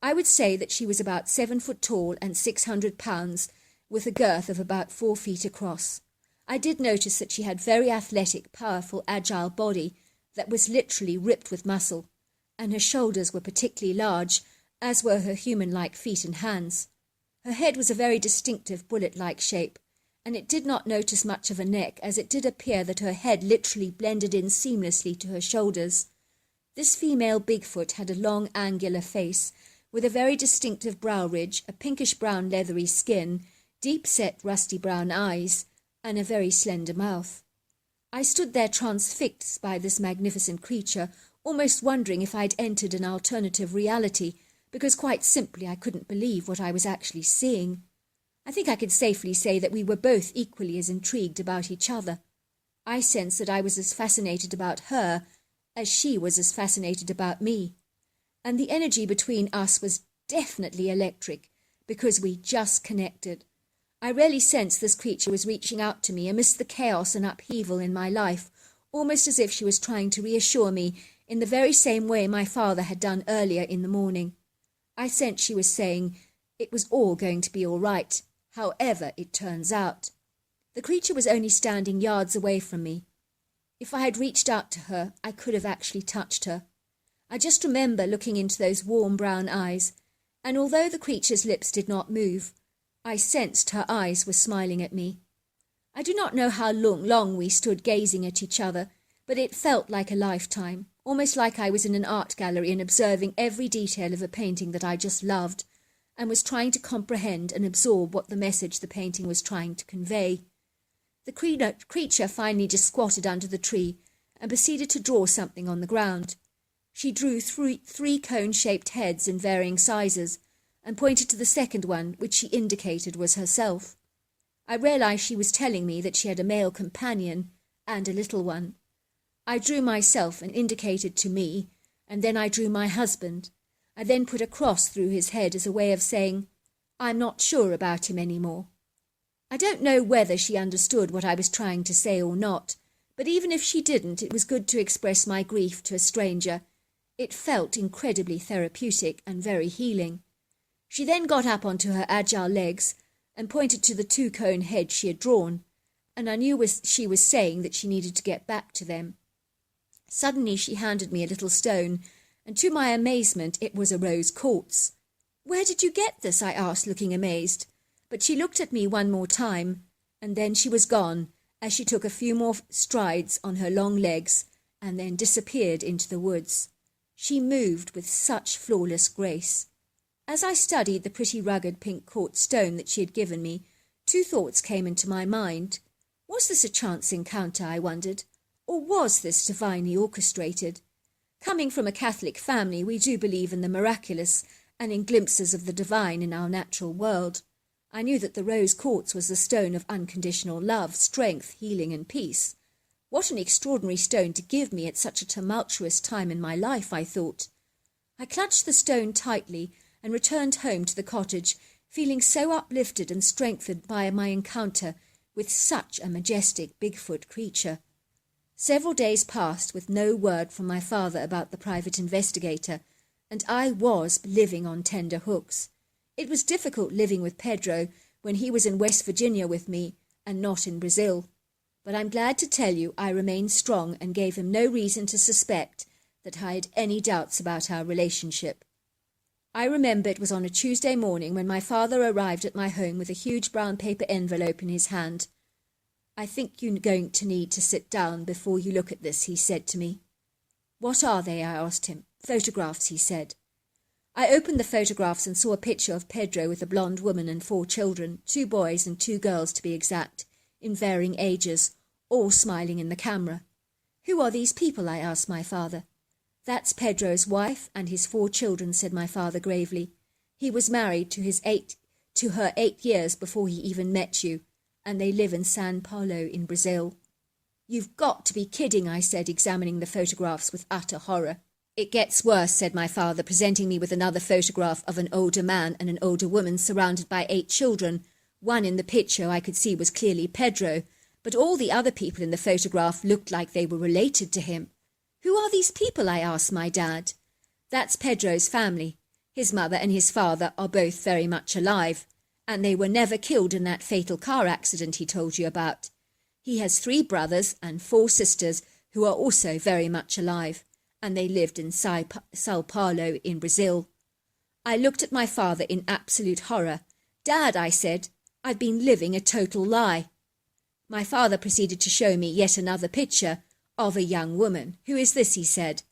I would say that she was about 7 foot tall and 600 pounds, with a girth of about 4 feet across. I did notice that she had very athletic, powerful, agile body that was literally ripped with muscle. and her shoulders were particularly large, as were her human-like feet and hands. Her head was a very distinctive bullet-like shape, and it did not notice much of a neck, as it did appear that her head literally blended in seamlessly to her shoulders. This female Bigfoot had a long, angular face, with a very distinctive brow ridge, a pinkish-brown leathery skin, deep-set rusty brown eyes, and a very slender mouth. I stood there transfixed by this magnificent creature, almost wondering if I'd entered an alternative reality, because quite simply I couldn't believe what I was actually seeing. I think I could safely say that we were both equally as intrigued about each other. I sensed that I was as fascinated about her as she was as fascinated about me. And the energy between us was definitely electric, because we just connected. I really sensed this creature was reaching out to me amidst the chaos and upheaval in my life, almost as if she was trying to reassure me in the very same way my father had done earlier in the morning. I sensed she was saying it was all going to be all right, however it turns out. The creature was only standing yards away from me. If I had reached out to her, I could have actually touched her. I just remember looking into those warm brown eyes, and although the creature's lips did not move, I sensed her eyes were smiling at me. I do not know how long we stood gazing at each other, but it felt like a lifetime, almost like I was in an art gallery and observing every detail of a painting that I just loved, and was trying to comprehend and absorb what the message the painting was trying to convey. The creature finally just squatted under the tree and proceeded to draw something on the ground. She drew three cone-shaped heads in varying sizes and pointed to the second one, which she indicated was herself. I realized she was telling me that she had a male companion and a little one. I drew myself and indicated to me, and then I drew my husband. I then put a cross through his head as a way of saying, I'm not sure about him anymore. I don't know whether she understood what I was trying to say or not, but even if she didn't, it was good to express my grief to a stranger. It felt incredibly therapeutic and very healing. She then got up onto her agile legs and pointed to the two-cone heads she had drawn, and I knew she was saying that she needed to get back to them. Suddenly she handed me a little stone, and to my amazement it was a rose quartz. "Where did you get this?" I asked, looking amazed. But she looked at me one more time, and then she was gone, as she took a few more strides on her long legs, and then disappeared into the woods. She moved with such flawless grace. As I studied the pretty rugged pink quartz stone that she had given me, two thoughts came into my mind. Was this a chance encounter, I wondered, or was this divinely orchestrated? Coming from a Catholic family, we do believe in the miraculous and in glimpses of the divine in our natural world. I knew that the rose quartz was the stone of unconditional love, strength, healing, and peace. What an extraordinary stone to give me at such a tumultuous time in my life, I thought. I clutched the stone tightly and returned home to the cottage, feeling so uplifted and strengthened by my encounter with such a majestic Bigfoot creature. Several days passed with no word from my father about the private investigator, and I was living on tender hooks. It was difficult living with Pedro when he was in West Virginia with me and not in Brazil. But I'm glad to tell you I remained strong and gave him no reason to suspect that I had any doubts about our relationship. I remember it was on a Tuesday morning when my father arrived at my home with a huge brown paper envelope in his hand. "I think you're going to need to sit down before you look at this," he said to me. "What are they?" I asked him. "Photographs," he said. I opened the photographs and saw a picture of Pedro with a blonde woman and 4 children, 2 boys and 2 girls to be exact, in varying ages, all smiling in the camera. "Who are these people?" I asked my father. "That's Pedro's wife and his 4 children," said my father gravely. "He was married to her 8 years before he even met you, and they live in São Paulo in Brazil." "You've got to be kidding," I said, examining the photographs with utter horror. "It gets worse," said my father, presenting me with another photograph of an older man and an older woman surrounded by 8 children. One in the picture I could see was clearly Pedro, but all the other people in the photograph looked like they were related to him. "Who are these people?" I asked my dad. "That's Pedro's family. His mother and his father are both very much alive, and they were never killed in that fatal car accident he told you about. He has 3 brothers and 4 sisters who are also very much alive, and they lived in Sao Paulo in Brazil. I looked at my father in absolute horror. "Dad," I said, "I've been living a total lie." My father proceeded to show me yet another picture of a young woman. "Who is this?" he said.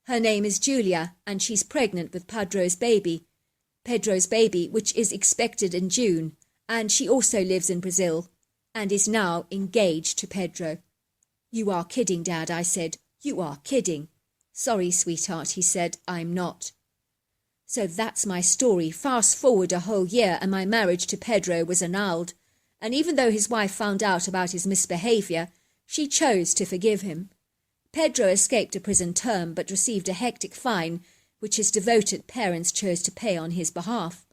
"Her name is Julia, and she's pregnant with Pedro's baby, which is expected in June, and she also lives in Brazil, and is now engaged to Pedro." "You are kidding, Dad," I said. "You are kidding." "Sorry, sweetheart," he said, "I'm not." So that's my story. Fast forward a whole year and my marriage to Pedro was annulled, and even though his wife found out about his misbehaviour, she chose to forgive him. Pedro escaped a prison term but received a hectic fine which his devoted parents chose to pay on his behalf.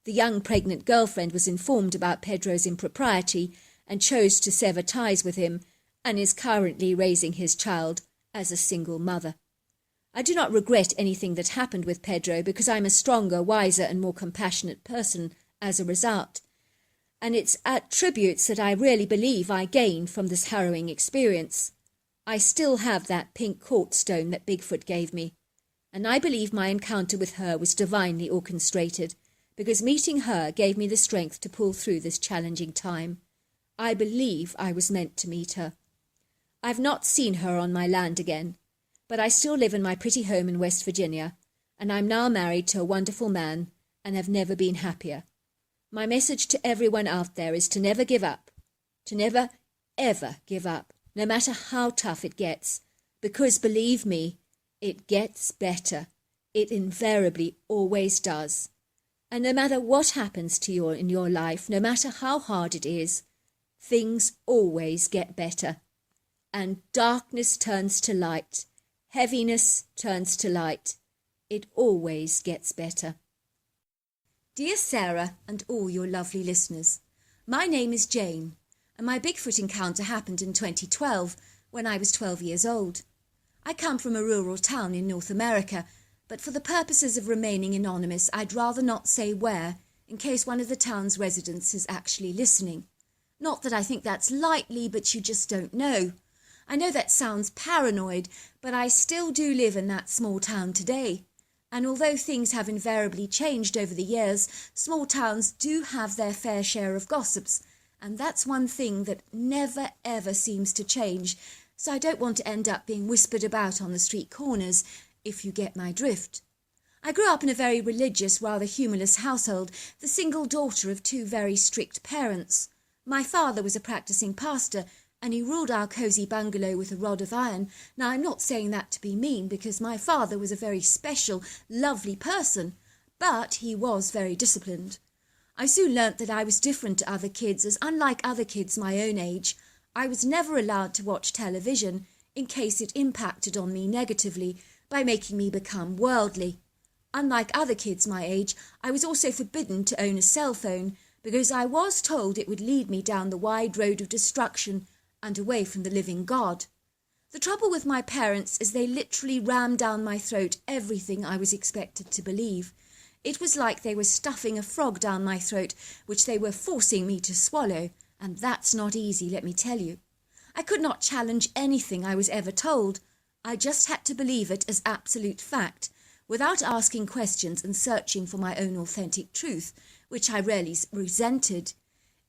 The young pregnant girlfriend was informed about Pedro's impropriety and chose to sever ties with him, and is currently raising his child as a single mother. I do not regret anything that happened with Pedro because I'm a stronger, wiser and more compassionate person as a result, and it's attributes that I really believe I gained from this harrowing experience. I still have that pink quartz stone that Bigfoot gave me, and I believe my encounter with her was divinely orchestrated because meeting her gave me the strength to pull through this challenging time. I believe I was meant to meet her. I've not seen her on my land again, but I still live in my pretty home in West Virginia, and I'm now married to a wonderful man and have never been happier. My message to everyone out there is to never give up, to never, ever give up, no matter how tough it gets, because believe me, it gets better. It invariably always does. And no matter what happens to you in your life, no matter how hard it is, things always get better. And darkness turns to light. Heaviness turns to light. It always gets better. Dear Sarah and all your lovely listeners, my name is Jane, and my Bigfoot encounter happened in 2012 when I was 12 years old. I come from a rural town in North America, but for the purposes of remaining anonymous, I'd rather not say where, in case one of the town's residents is actually listening. Not that I think that's likely, but you just don't know. I know that sounds paranoid, but I still do live in that small town today. And although things have invariably changed over the years, small towns do have their fair share of gossips, and that's one thing that never ever seems to change, so I don't want to end up being whispered about on the street corners, if you get my drift. I grew up in a very religious, rather humorless household, the single daughter of two very strict parents. My father was a practicing pastor, and he ruled our cosy bungalow with a rod of iron. Now, I'm not saying that to be mean, because my father was a very special, lovely person, but he was very disciplined. I soon learnt that I was different to other kids, as unlike other kids my own age, I was never allowed to watch television, in case it impacted on me negatively by making me become worldly. Unlike other kids my age, I was also forbidden to own a cell phone, because I was told it would lead me down the wide road of destruction and away from the living God. The trouble with my parents is they literally rammed down my throat everything I was expected to believe. It was like they were stuffing a frog down my throat, which they were forcing me to swallow, and that's not easy, let me tell you. I could not challenge anything I was ever told. I just had to believe it as absolute fact, without asking questions and searching for my own authentic truth, which I rarely resented.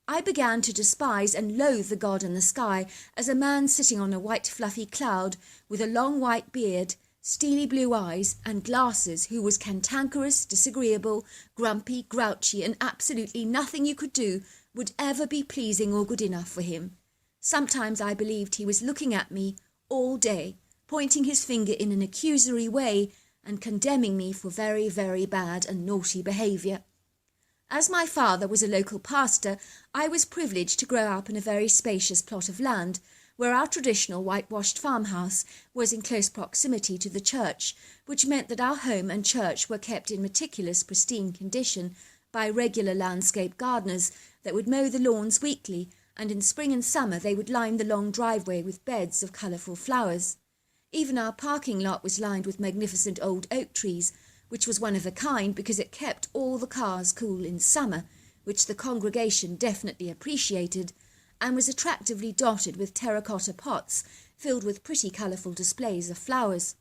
I began to despise and loathe the God in the sky as a man sitting on a white fluffy cloud with a long white beard, steely blue eyes and glasses, who was cantankerous, disagreeable, grumpy, grouchy, and absolutely nothing you could do would ever be pleasing or good enough for him. Sometimes I believed he was looking at me all day, pointing his finger in an accusory way and condemning me for very, very bad and naughty behaviour. As my father was a local pastor, I was privileged to grow up in a very spacious plot of land, where our traditional whitewashed farmhouse was in close proximity to the church, which meant that our home and church were kept in meticulous, pristine condition by regular landscape gardeners that would mow the lawns weekly, and in spring and summer they would line the long driveway with beds of colourful flowers. Even our parking lot was lined with magnificent old oak trees, which was one of a kind because it kept all the cars cool in summer, which the congregation definitely appreciated, and was attractively dotted with terracotta pots filled with pretty colourful displays of flowers.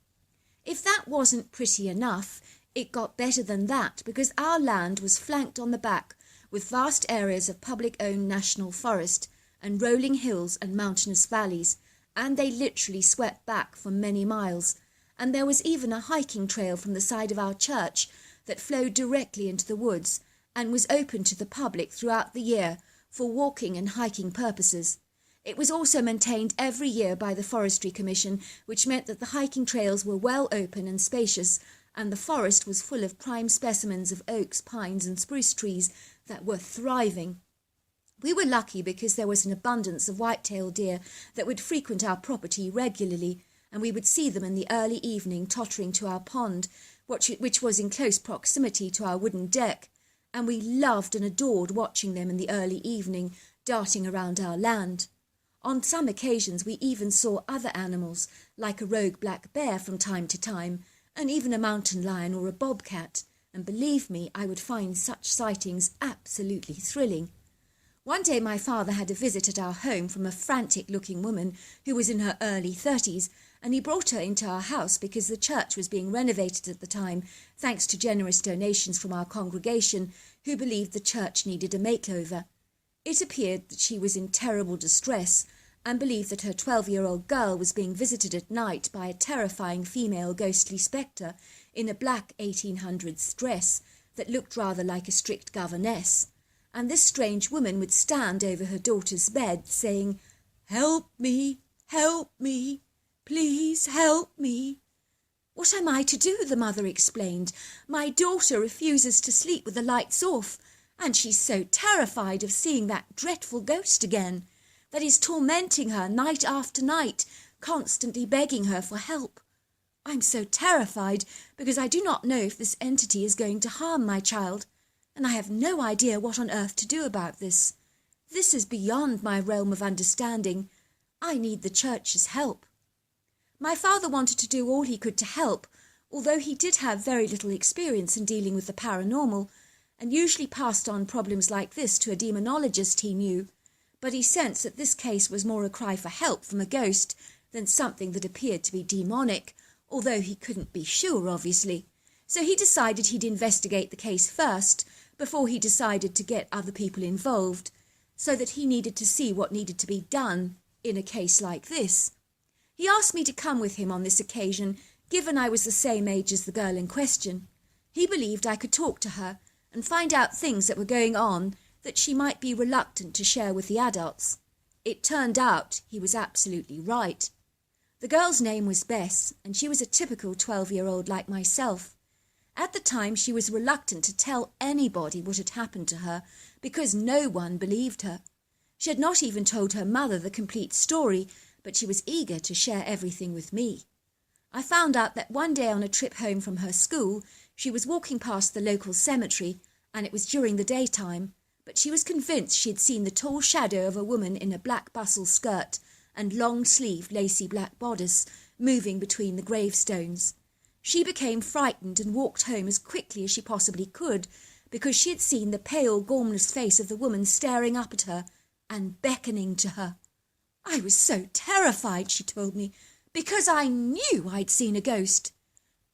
If that wasn't pretty enough, it got better than that, because our land was flanked on the back with vast areas of public-owned national forest and rolling hills and mountainous valleys, and they literally swept back for many miles. And there was even a hiking trail from the side of our church that flowed directly into the woods and was open to the public throughout the year for walking and hiking purposes. It was also maintained every year by the Forestry Commission, which meant that the hiking trails were well open and spacious, and the forest was full of prime specimens of oaks, pines and spruce trees that were thriving. We were lucky because there was an abundance of white-tailed deer that would frequent our property regularly, and we would see them in the early evening tottering to our pond, which was in close proximity to our wooden deck, and we loved and adored watching them in the early evening darting around our land. On some occasions we even saw other animals, like a rogue black bear from time to time, and even a mountain lion or a bobcat, and believe me, I would find such sightings absolutely thrilling. One day my father had a visit at our home from a frantic-looking woman who was in her early 30s, and he brought her into our house because the church was being renovated at the time, thanks to generous donations from our congregation, who believed the church needed a makeover. It appeared that she was in terrible distress and believed that her 12-year-old girl was being visited at night by a terrifying female ghostly spectre in a black 1800s dress that looked rather like a strict governess. And this strange woman would stand over her daughter's bed saying, "Help me, please help me." "What am I to do?" the mother explained. "My daughter refuses to sleep with the lights off, and she's so terrified of seeing that dreadful ghost again, that is tormenting her night after night, constantly begging her for help. I'm so terrified because I do not know if this entity is going to harm my child, and I have no idea what on earth to do about this. This is beyond my realm of understanding. I need the church's help." My father wanted to do all he could to help, although he did have very little experience in dealing with the paranormal, and usually passed on problems like this to a demonologist he knew, but he sensed that this case was more a cry for help from a ghost than something that appeared to be demonic, although he couldn't be sure, obviously. So he decided he'd investigate the case first, before he decided to get other people involved, so that he needed to see what needed to be done in a case like this. He asked me to come with him on this occasion, given I was the same age as the girl in question. He believed I could talk to her and find out things that were going on that she might be reluctant to share with the adults. It turned out he was absolutely right. The girl's name was Bess, and she was a typical 12-year-old like myself. At the time, she was reluctant to tell anybody what had happened to her because no one believed her. She had not even told her mother the complete story, but she was eager to share everything with me. I found out that one day on a trip home from her school, she was walking past the local cemetery, and it was during the daytime, but she was convinced she had seen the tall shadow of a woman in a black bustle skirt and long-sleeved lacy black bodice moving between the gravestones. She became frightened and walked home as quickly as she possibly could, because she had seen the pale, gormless face of the woman staring up at her and beckoning to her. I was so terrified, she told me, because I knew I'd seen a ghost.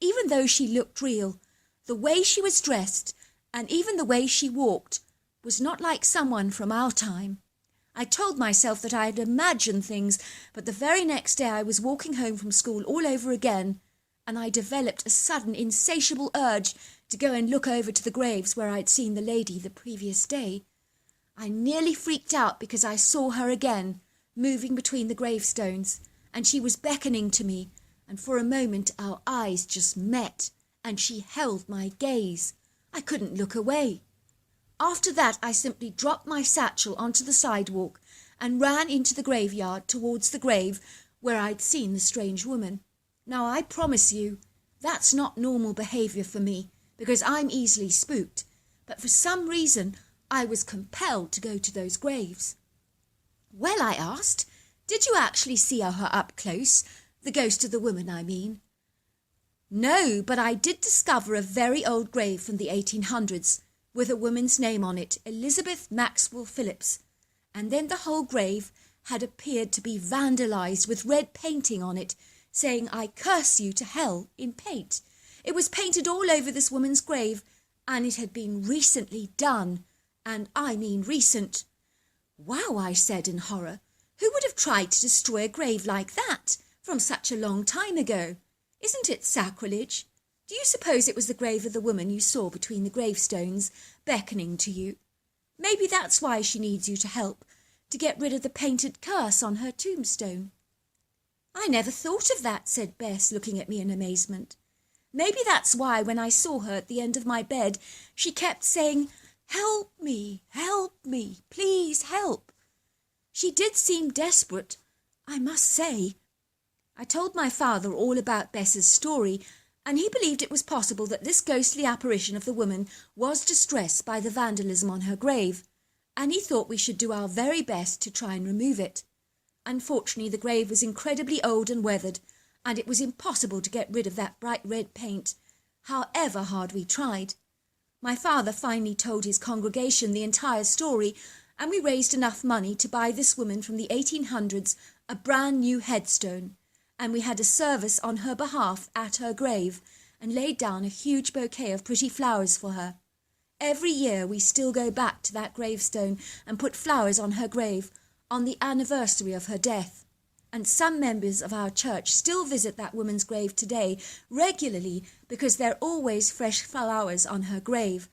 Even though she looked real, the way she was dressed, and even the way she walked, was not like someone from our time. I told myself that I had imagined things, but the very next day I was walking home from school all over again, and I developed a sudden, insatiable urge to go and look over to the graves where I'd seen the lady the previous day. I nearly freaked out because I saw her again, moving between the gravestones, and she was beckoning to me, and for a moment our eyes just met, and she held my gaze. I couldn't look away. After that, I simply dropped my satchel onto the sidewalk and ran into the graveyard towards the grave where I'd seen the strange woman. Now, I promise you, that's not normal behaviour for me, because I'm easily spooked, but for some reason I was compelled to go to those graves. Well, I asked, did you actually see her up close? The ghost of the woman, I mean. No, but I did discover a very old grave from the 1800s, with a woman's name on it, Elizabeth Maxwell Phillips, and then the whole grave had appeared to be vandalised with red painting on it, saying, "I curse you to hell," in paint. It was painted all over this woman's grave, and it had been recently done, and I mean recent. "Wow," I said in horror. "Who would have tried to destroy a grave like that from such a long time ago? Isn't it sacrilege? Do you suppose it was the grave of the woman you saw between the gravestones, beckoning to you? Maybe that's why she needs you to help, to get rid of the painted curse on her tombstone." "I never thought of that," said Bess, looking at me in amazement. "Maybe that's why when I saw her at the end of my bed, she kept saying, 'Help me, please help.' She did seem desperate, I must say." I told my father all about Bess's story, and he believed it was possible that this ghostly apparition of the woman was distressed by the vandalism on her grave, and he thought we should do our very best to try and remove it. Unfortunately, the grave was incredibly old and weathered, and it was impossible to get rid of that bright red paint, however hard we tried. My father finally told his congregation the entire story, and we raised enough money to buy this woman from the 1800s a brand new headstone, and we had a service on her behalf at her grave and laid down a huge bouquet of pretty flowers for her. Every year we still go back to that gravestone and put flowers on her grave on the anniversary of her death. And some members of our church still visit that woman's grave today regularly because there are always fresh flowers on her grave.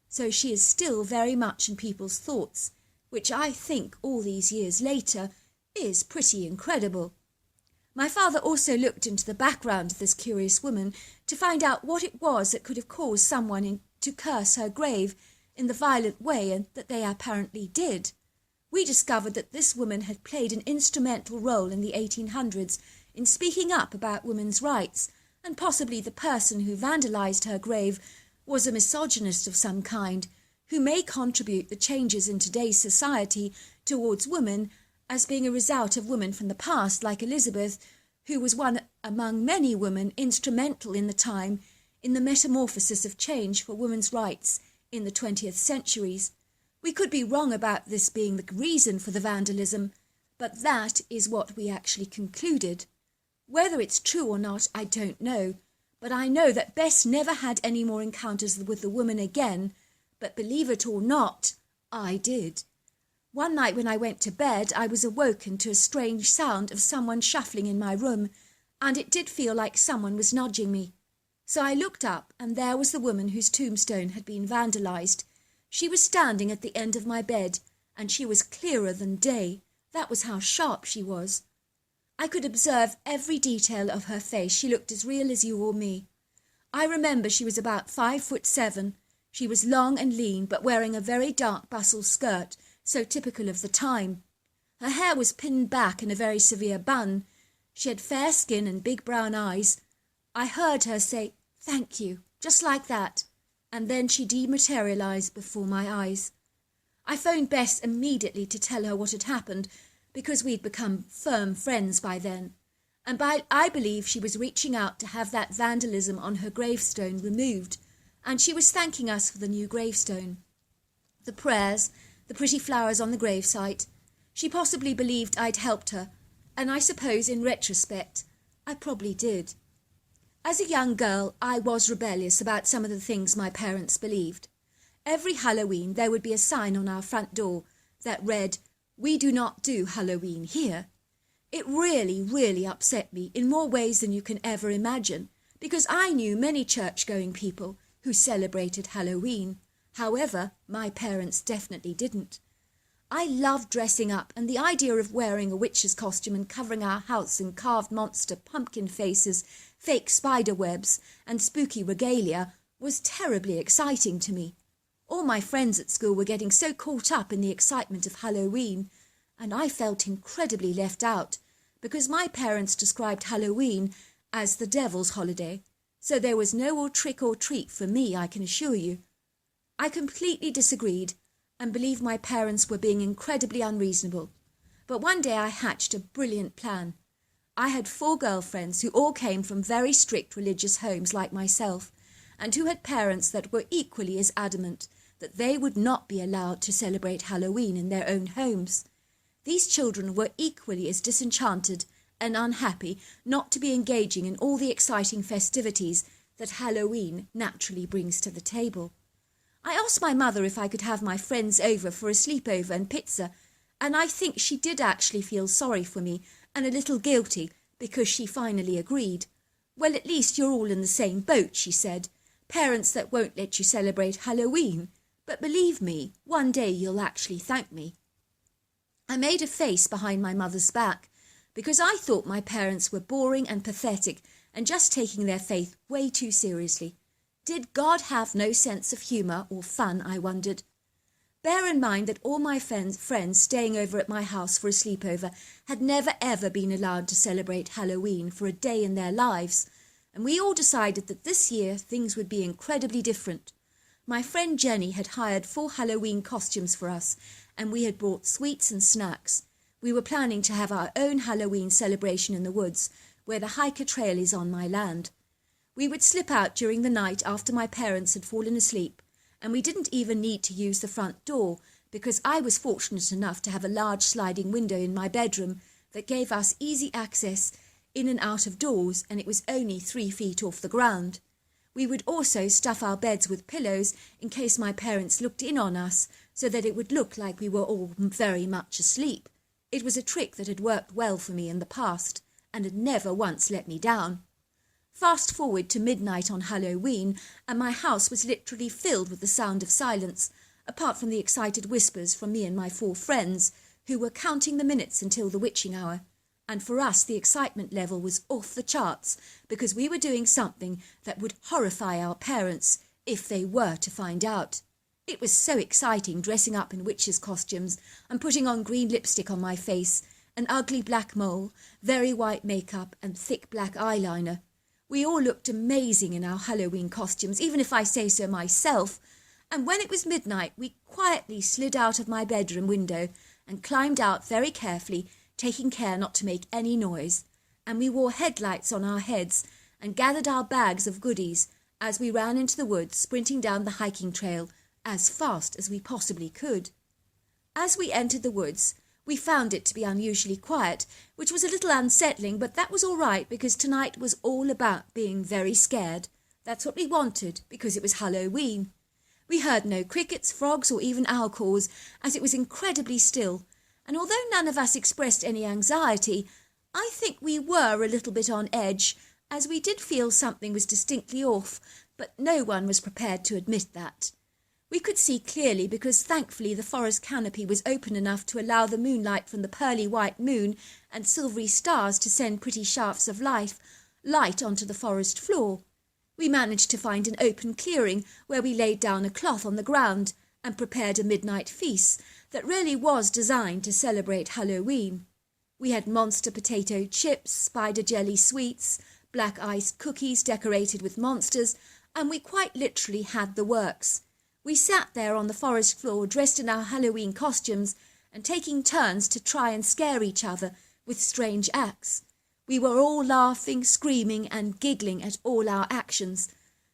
So she is still very much in people's thoughts, which I think all these years later is pretty incredible. My father also looked into the background of this curious woman to find out what it was that could have caused someone to curse her grave in the violent way and that they apparently did. We discovered that this woman had played an instrumental role in the 1800s in speaking up about women's rights, and possibly the person who vandalized her grave was a misogynist of some kind, who may contribute the changes in today's society towards women as being a result of women from the past, like Elizabeth, who was one among many women instrumental in the time in the metamorphosis of change for women's rights in the 20th centuries. We could be wrong about this being the reason for the vandalism, but that is what we actually concluded. Whether it's true or not, I don't know, but I know that Bess never had any more encounters with the woman again, but believe it or not, I did. One night when I went to bed, I was awoken to a strange sound of someone shuffling in my room, and it did feel like someone was nudging me. So I looked up, and there was the woman whose tombstone had been vandalized. She was standing at the end of my bed, and she was clearer than day. That was how sharp she was. I could observe every detail of her face. She looked as real as you or me. I remember she was about 5'7". She was long and lean, but wearing a very dark bustle skirt, so typical of the time. Her hair was pinned back in a very severe bun. She had fair skin and big brown eyes. I heard her say, "Thank you," just like that, and then she dematerialized before my eyes. I phoned Bess immediately to tell her what had happened, because we'd become firm friends by then, and I believe she was reaching out to have that vandalism on her gravestone removed, and she was thanking us for the new gravestone. The prayers, the pretty flowers on the gravesite. She possibly believed I'd helped her, and I suppose in retrospect, I probably did. As a young girl, I was rebellious about some of the things my parents believed. Every Halloween, there would be a sign on our front door that read, "We do not do Halloween here." It really, really upset me in more ways than you can ever imagine, because I knew many church-going people who celebrated Halloween. However, my parents definitely didn't. I loved dressing up, and the idea of wearing a witch's costume and covering our house in carved monster pumpkin faces, fake spider webs, and spooky regalia was terribly exciting to me. All my friends at school were getting so caught up in the excitement of Halloween, and I felt incredibly left out, because my parents described Halloween as the devil's holiday, so there was no trick or treat for me, I can assure you. I completely disagreed, and believed my parents were being incredibly unreasonable. But one day I hatched a brilliant plan. I had 4 girlfriends who all came from very strict religious homes like myself, and who had parents that were equally as adamant that they would not be allowed to celebrate Halloween in their own homes. These children were equally as disenchanted and unhappy not to be engaging in all the exciting festivities that Halloween naturally brings to the table. I asked my mother if I could have my friends over for a sleepover and pizza, and I think she did actually feel sorry for me and a little guilty because she finally agreed. "Well, at least you're all in the same boat," she said. "Parents that won't let you celebrate Halloween. But believe me, one day you'll actually thank me." I made a face behind my mother's back because I thought my parents were boring and pathetic and just taking their faith way too seriously. Did God have no sense of humour or fun, I wondered? Bear in mind that all my friends staying over at my house for a sleepover had never ever been allowed to celebrate Halloween for a day in their lives, and we all decided that this year things would be incredibly different. My friend Jenny had hired 4 Halloween costumes for us, and we had brought sweets and snacks. We were planning to have our own Halloween celebration in the woods, where the hiker trail is on my land. We would slip out during the night after my parents had fallen asleep, and we didn't even need to use the front door because I was fortunate enough to have a large sliding window in my bedroom that gave us easy access in and out of doors, and it was only 3 feet off the ground. We would also stuff our beds with pillows in case my parents looked in on us so that it would look like we were all very much asleep. It was a trick that had worked well for me in the past and had never once let me down. Fast forward to midnight on Halloween, and my house was literally filled with the sound of silence, apart from the excited whispers from me and my 4 friends, who were counting the minutes until the witching hour. And for us, the excitement level was off the charts because we were doing something that would horrify our parents if they were to find out. It was so exciting dressing up in witches' costumes and putting on green lipstick on my face, an ugly black mole, very white makeup and thick black eyeliner. We all looked amazing in our Halloween costumes, even if I say so myself, and when it was midnight we quietly slid out of my bedroom window and climbed out very carefully, taking care not to make any noise, and we wore headlights on our heads and gathered our bags of goodies as we ran into the woods, sprinting down the hiking trail as fast as we possibly could. As we entered the woods, we found it to be unusually quiet, which was a little unsettling, but that was all right because tonight was all about being very scared. That's what we wanted because it was Halloween. We heard no crickets, frogs, or even owl calls, as it was incredibly still, and although none of us expressed any anxiety, I think we were a little bit on edge, as we did feel something was distinctly off, but no one was prepared to admit that. We could see clearly because thankfully the forest canopy was open enough to allow the moonlight from the pearly white moon and silvery stars to send pretty shafts of light onto the forest floor. We managed to find an open clearing where we laid down a cloth on the ground and prepared a midnight feast that really was designed to celebrate Halloween. We had monster potato chips, spider jelly sweets, black iced cookies decorated with monsters, and we quite literally had the works. We sat there on the forest floor dressed in our Halloween costumes and taking turns to try and scare each other with strange acts. We were all laughing, screaming and giggling at all our actions,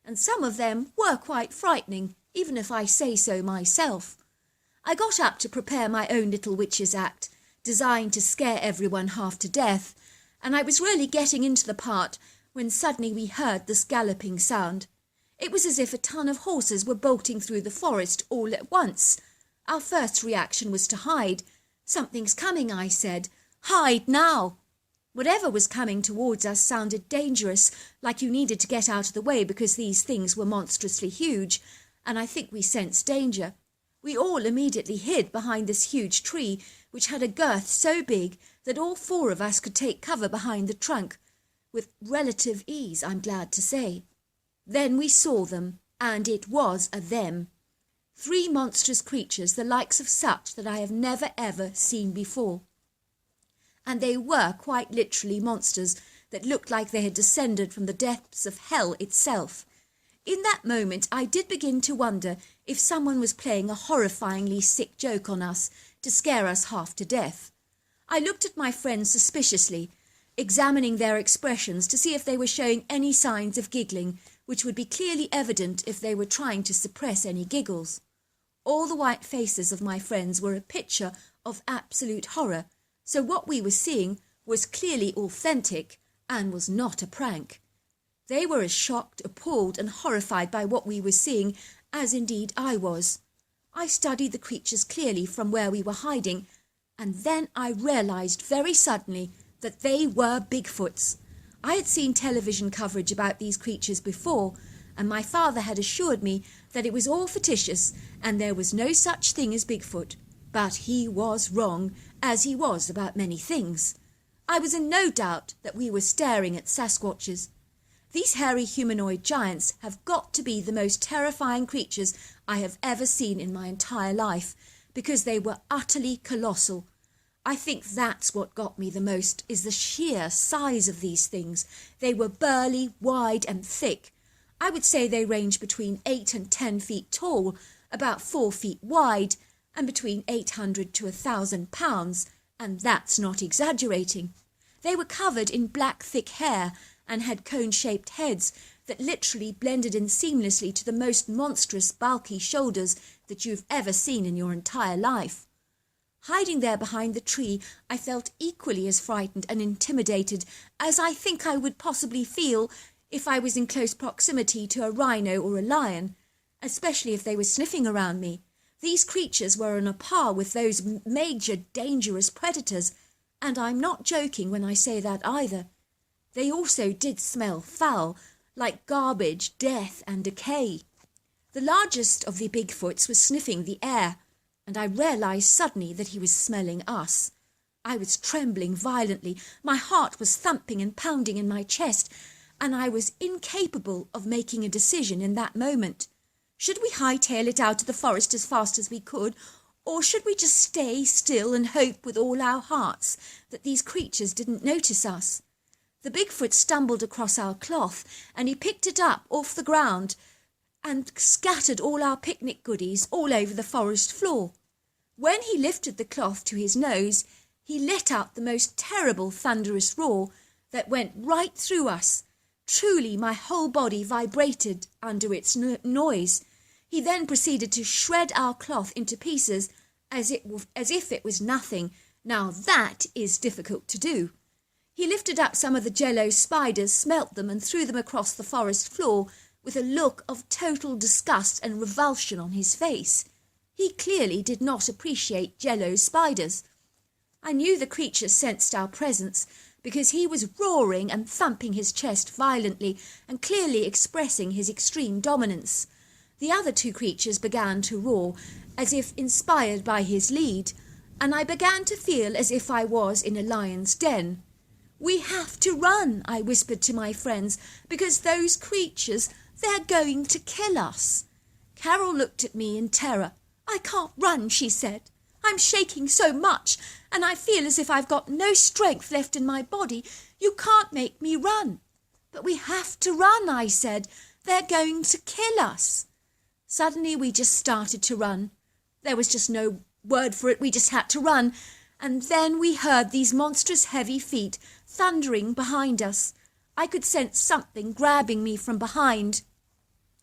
and some of them were quite frightening, even if I say so myself. I got up to prepare my own little witch's act, designed to scare everyone half to death, and I was really getting into the part when suddenly we heard this galloping sound. It was as if a ton of horses were bolting through the forest all at once. Our first reaction was to hide. "Something's coming," I said. "Hide now!" Whatever was coming towards us sounded dangerous, like you needed to get out of the way because these things were monstrously huge, and I think we sensed danger. We all immediately hid behind this huge tree, which had a girth so big that all 4 of us could take cover behind the trunk, with relative ease, I'm glad to say. Then we saw them, and it was a them. 3 monstrous creatures, the likes of such that I have never ever seen before. And they were quite literally monsters that looked like they had descended from the depths of hell itself. In that moment I did begin to wonder if someone was playing a horrifyingly sick joke on us to scare us half to death. I looked at my friends suspiciously, examining their expressions to see if they were showing any signs of giggling, which would be clearly evident if they were trying to suppress any giggles. All the white faces of my friends were a picture of absolute horror, so what we were seeing was clearly authentic and was not a prank. They were as shocked, appalled and horrified by what we were seeing as indeed I was. I studied the creatures clearly from where we were hiding, and then I realized very suddenly that they were Bigfoots. I had seen television coverage about these creatures before, and my father had assured me that it was all fictitious and there was no such thing as Bigfoot. But he was wrong, as he was about many things. I was in no doubt that we were staring at Sasquatches. These hairy humanoid giants have got to be the most terrifying creatures I have ever seen in my entire life, because they were utterly colossal. I think that's what got me the most, is the sheer size of these things. They were burly, wide and thick. I would say they range between 8 and 10 feet tall, about 4 feet wide, and between 800 to 1,000 pounds, and that's not exaggerating. They were covered in black thick hair and had cone-shaped heads that literally blended in seamlessly to the most monstrous bulky shoulders that you've ever seen in your entire life. Hiding there behind the tree, I felt equally as frightened and intimidated as I think I would possibly feel if I was in close proximity to a rhino or a lion, especially if they were sniffing around me. These creatures were on a par with those major dangerous predators, and I'm not joking when I say that either. They also did smell foul, like garbage, death and decay. The largest of the Bigfoots was sniffing the air, and I realized suddenly that he was smelling us. I was trembling violently, my heart was thumping and pounding in my chest, and I was incapable of making a decision in that moment. Should we hightail it out of the forest as fast as we could, or should we just stay still and hope with all our hearts that these creatures didn't notice us? The Bigfoot stumbled across our cloth, and he picked it up off the ground and scattered all our picnic goodies all over the forest floor. When he lifted the cloth to his nose, he let out the most terrible thunderous roar that went right through us. Truly, my whole body vibrated under its noise. He then proceeded to shred our cloth into pieces as if it was nothing. Now that is difficult to do. He lifted up some of the jello spiders, smelt them and threw them across the forest floor with a look of total disgust and revulsion on his face. He clearly did not appreciate jello spiders. I knew the creature sensed our presence because he was roaring and thumping his chest violently and clearly expressing his extreme dominance. The other two creatures began to roar, as if inspired by his lead, and I began to feel as if I was in a lion's den. "We have to run," I whispered to my friends, "because those creatures, they're going to kill us." Carol looked at me in terror. "I can't run," she said. "I'm shaking so much, and I feel as if I've got no strength left in my body. You can't make me run." "But we have to run," I said. "They're going to kill us." Suddenly we just started to run. There was just no word for it, we just had to run. And then we heard these monstrous heavy feet thundering behind us. I could sense something grabbing me from behind.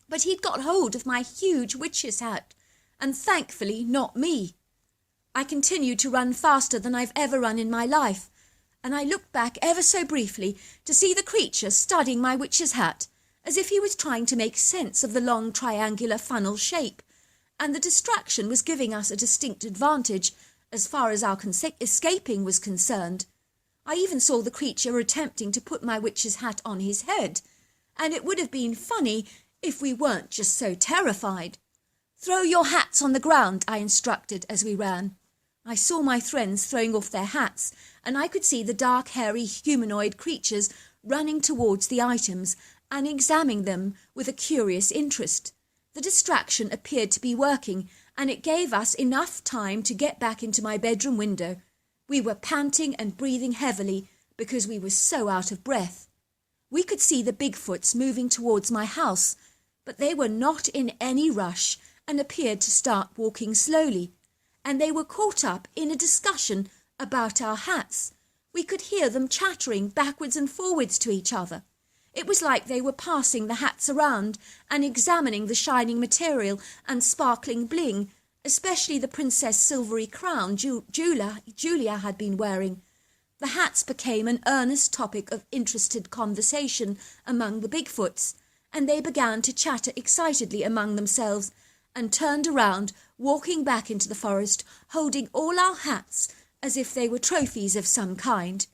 But he'd got hold of my huge witch's hat, and thankfully not me. I continued to run faster than I've ever run in my life, and I looked back ever so briefly to see the creature studying my witch's hat, as if he was trying to make sense of the long triangular funnel shape, and the distraction was giving us a distinct advantage as far as our escaping was concerned. I even saw the creature attempting to put my witch's hat on his head, and it would have been funny if we weren't just so terrified. "Throw your hats on the ground," I instructed as we ran. I saw my friends throwing off their hats, and I could see the dark, hairy, humanoid creatures running towards the items and examining them with a curious interest. The distraction appeared to be working, and it gave us enough time to get back into my bedroom window. We were panting and breathing heavily because we were so out of breath. We could see the Bigfoots moving towards my house, but they were not in any rush and appeared to start walking slowly, and they were caught up in a discussion about our hats. We could hear them chattering backwards and forwards to each other. It was like they were passing the hats around and examining the shining material and sparkling bling, especially the princess silvery crown Julia had been wearing. The hats became an earnest topic of interested conversation among the Bigfoots, and they began to chatter excitedly among themselves and turned around, walking back into the forest, holding all our hats as if they were trophies of some kind.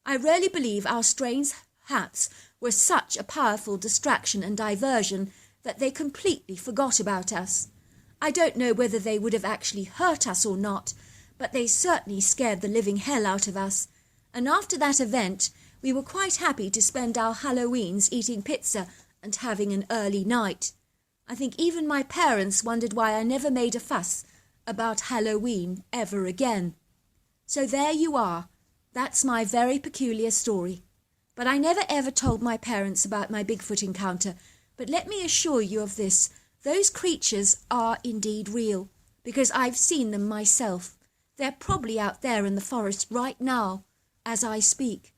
I really believe our strange hats were such a powerful distraction and diversion that they completely forgot about us. I don't know whether they would have actually hurt us or not, but they certainly scared the living hell out of us. And after that event, we were quite happy to spend our Halloweens eating pizza and having an early night. I think even my parents wondered why I never made a fuss about Halloween ever again. So there you are. That's my very peculiar story. But I never ever told my parents about my Bigfoot encounter. But let me assure you of this. Those creatures are indeed real, because I've seen them myself. They're probably out there in the forest right now, as I speak.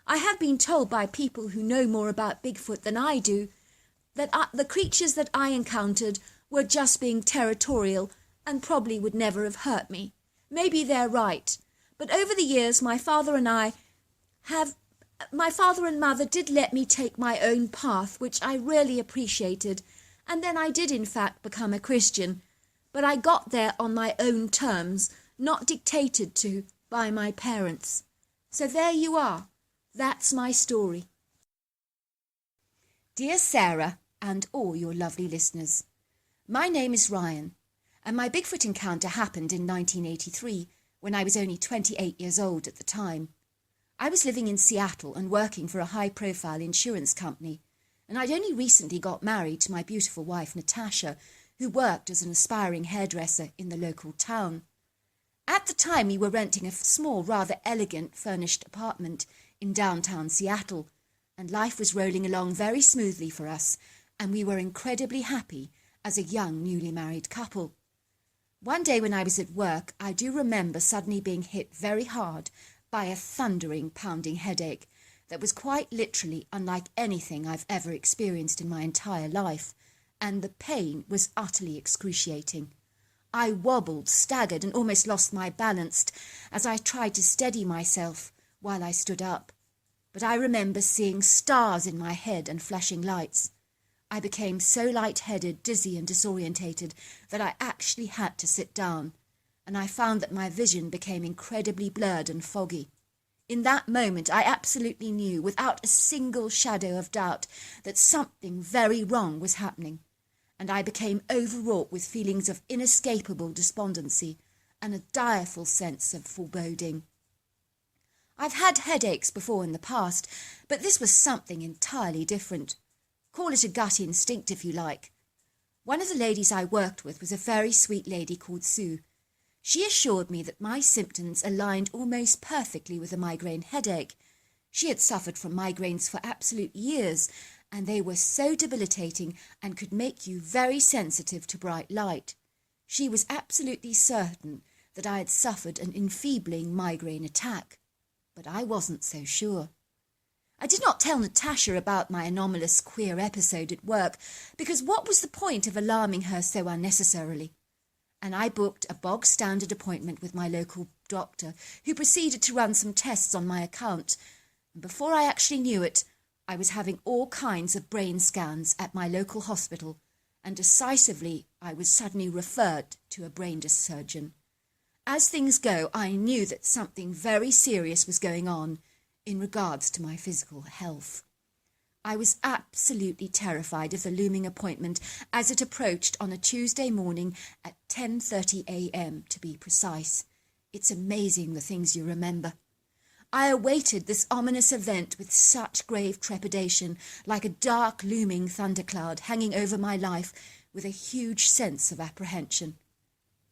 I have been told by people who know more about Bigfoot than I do that the creatures that I encountered were just being territorial and probably would never have hurt me. Maybe they're right. But over the years, my father and mother did let me take my own path, which I really appreciated. And then I did, in fact, become a Christian. But I got there on my own terms, not dictated to by my parents. So there you are. That's my story. Dear Sarah and all your lovely listeners, my name is Ryan, and my Bigfoot encounter happened in 1983 when I was only 28 years old at the time. I was living in Seattle and working for a high-profile insurance company, and I'd only recently got married to my beautiful wife Natasha, who worked as an aspiring hairdresser in the local town. At the time, we were renting a small, rather elegant, furnished apartment in downtown Seattle, and life was rolling along very smoothly for us, and we were incredibly happy as a young, newly married couple. One day when I was at work, I do remember suddenly being hit very hard by a thundering, pounding headache that was quite literally unlike anything I've ever experienced in my entire life, and the pain was utterly excruciating. I wobbled, staggered, and almost lost my balance as I tried to steady myself while I stood up. But I remember seeing stars in my head and flashing lights. I became so lightheaded, dizzy, and disorientated that I actually had to sit down, and I found that my vision became incredibly blurred and foggy. In that moment, I absolutely knew, without a single shadow of doubt, that something very wrong was happening, and I became overwrought with feelings of inescapable despondency and a direful sense of foreboding. I've had headaches before in the past, but this was something entirely different. Call it a gut instinct if you like. One of the ladies I worked with was a very sweet lady called Sue. She assured me that my symptoms aligned almost perfectly with a migraine headache. She had suffered from migraines for absolute years, and they were so debilitating and could make you very sensitive to bright light. She was absolutely certain that I had suffered an enfeebling migraine attack, but I wasn't so sure. I did not tell Natasha about my anomalous queer episode at work, because what was the point of alarming her so unnecessarily? And I booked a bog-standard appointment with my local doctor, who proceeded to run some tests on my account. And before I actually knew it, I was having all kinds of brain scans at my local hospital, and decisively I was suddenly referred to a brain surgeon. As things go, I knew that something very serious was going on in regards to my physical health. I was absolutely terrified of the looming appointment as it approached on a Tuesday morning at 10:30 a.m. to be precise. It's amazing the things you remember. I awaited this ominous event with such grave trepidation, like a dark looming thundercloud hanging over my life, with a huge sense of apprehension.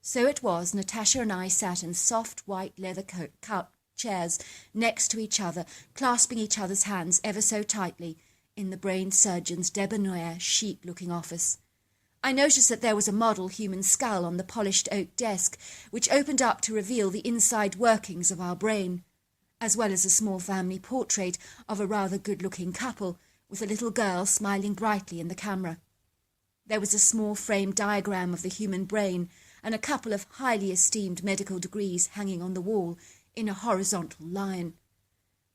So it was, Natasha and I sat in soft white leather chairs next to each other, clasping each other's hands ever so tightly in the brain surgeon's debonair, chic-looking office. I noticed that there was a model human skull on the polished oak desk, which opened up to reveal the inside workings of our brain, as well as a small family portrait of a rather good-looking couple with a little girl smiling brightly in the camera. There was a small frame diagram of the human brain and a couple of highly esteemed medical degrees hanging on the wall in a horizontal line.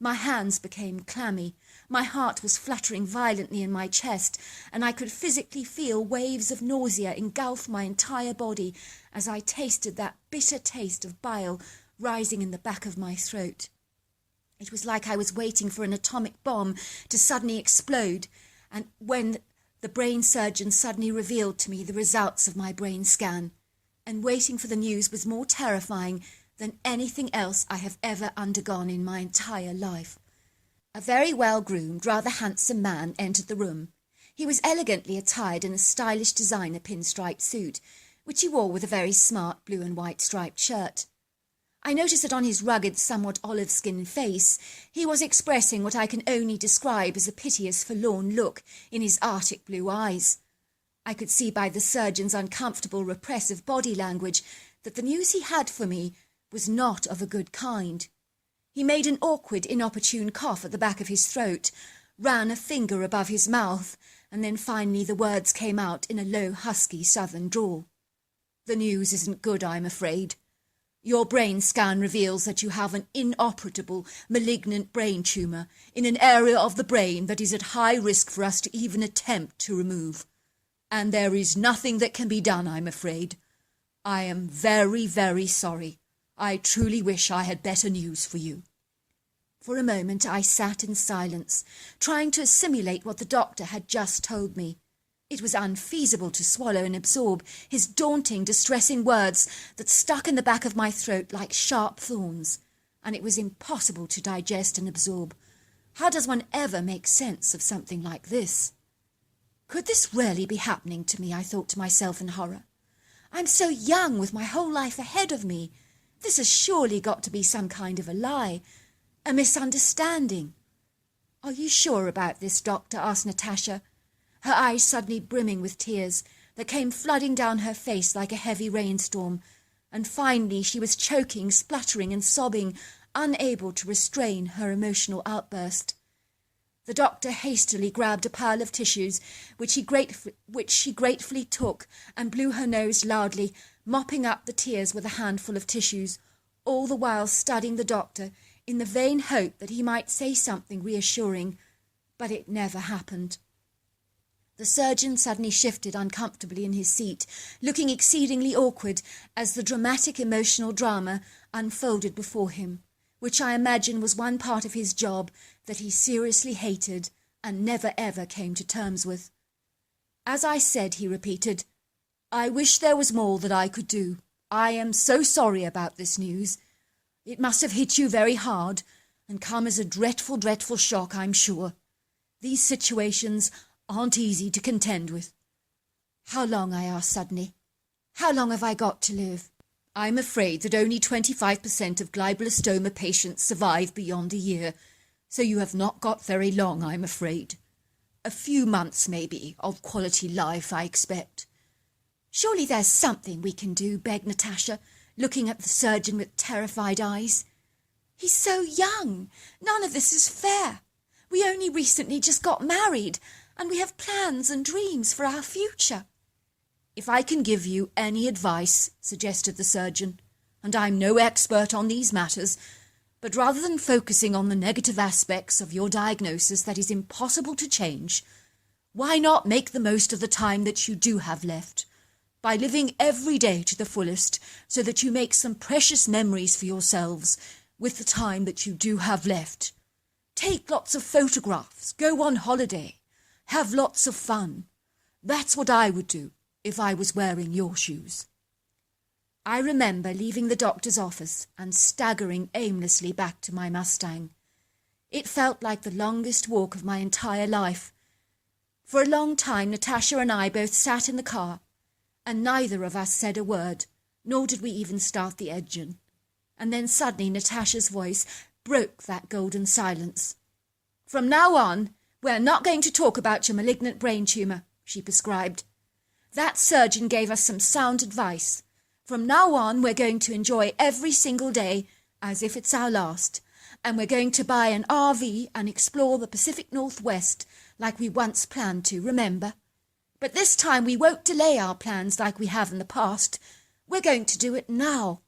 My hands became clammy, my heart was fluttering violently in my chest, and I could physically feel waves of nausea engulf my entire body as I tasted that bitter taste of bile rising in the back of my throat. It was like I was waiting for an atomic bomb to suddenly explode, and when the brain surgeon suddenly revealed to me the results of my brain scan, and waiting for the news was more terrifying than anything else I have ever undergone in my entire life. A very well-groomed, rather handsome man entered the room. He was elegantly attired in a stylish designer pinstripe suit, which he wore with a very smart blue and white striped shirt. I noticed that on his rugged, somewhat olive-skinned face, he was expressing what I can only describe as a piteous, forlorn look in his arctic blue eyes. I could see by the surgeon's uncomfortable, repressive body language that the news he had for me was not of a good kind. He made an awkward, inopportune cough at the back of his throat, ran a finger above his mouth, and then finally the words came out in a low, husky southern drawl. "The news isn't good, I'm afraid. Your brain scan reveals that you have an inoperable, malignant brain tumour in an area of the brain that is at high risk for us to even attempt to remove. And there is nothing that can be done, I'm afraid. I am very, very sorry. I truly wish I had better news for you." For a moment I sat in silence, trying to assimilate what the doctor had just told me. It was unfeasible to swallow and absorb his daunting, distressing words that stuck in the back of my throat like sharp thorns, and it was impossible to digest and absorb. How does one ever make sense of something like this? Could this really be happening to me, I thought to myself in horror. I'm so young with my whole life ahead of me. This has surely got to be some kind of a lie, a misunderstanding. "Are you sure about this, Doctor?" asked Natasha, her eyes suddenly brimming with tears that came flooding down her face like a heavy rainstorm, and finally she was choking, spluttering and sobbing, unable to restrain her emotional outburst. The doctor hastily grabbed a pile of tissues, which she gratefully took, and blew her nose loudly, mopping up the tears with a handful of tissues, all the while studying the doctor in the vain hope that he might say something reassuring, but it never happened. The surgeon suddenly shifted uncomfortably in his seat, looking exceedingly awkward as the dramatic emotional drama unfolded before him, which I imagine was one part of his job that he seriously hated and never ever came to terms with. "As I said," he repeated, "I wish there was more that I could do. I am so sorry about this news. It must have hit you very hard and come as a dreadful, dreadful shock, I'm sure. These situations aren't easy to contend with." "How long?" I asked suddenly. "How long have I got to live?" "I'm afraid that only 25% of glioblastoma patients survive beyond a year, so you have not got very long, I'm afraid. A few months, maybe, of quality life, I expect." "Surely there's something we can do," begged Natasha, looking at the surgeon with terrified eyes. "He's so young. None of this is fair. We only recently just got married, and we have plans and dreams for our future." "If I can give you any advice," suggested the surgeon, "and I'm no expert on these matters, but rather than focusing on the negative aspects of your diagnosis that is impossible to change, why not make the most of the time that you do have left, by living every day to the fullest, so that you make some precious memories for yourselves with the time that you do have left. Take lots of photographs, go on holiday, have lots of fun. That's what I would do if I was wearing your shoes." I remember leaving the doctor's office and staggering aimlessly back to my Mustang. It felt like the longest walk of my entire life. For a long time Natasha and I both sat in the car, and neither of us said a word, nor did we even start the engine. And then suddenly Natasha's voice broke that golden silence. "From now on, we're not going to talk about your malignant brain tumour," she prescribed. "That surgeon gave us some sound advice. From now on, we're going to enjoy every single day as if it's our last, and we're going to buy an RV and explore the Pacific Northwest like we once planned to, remember? But this time we won't delay our plans like we have in the past. We're going to do it now.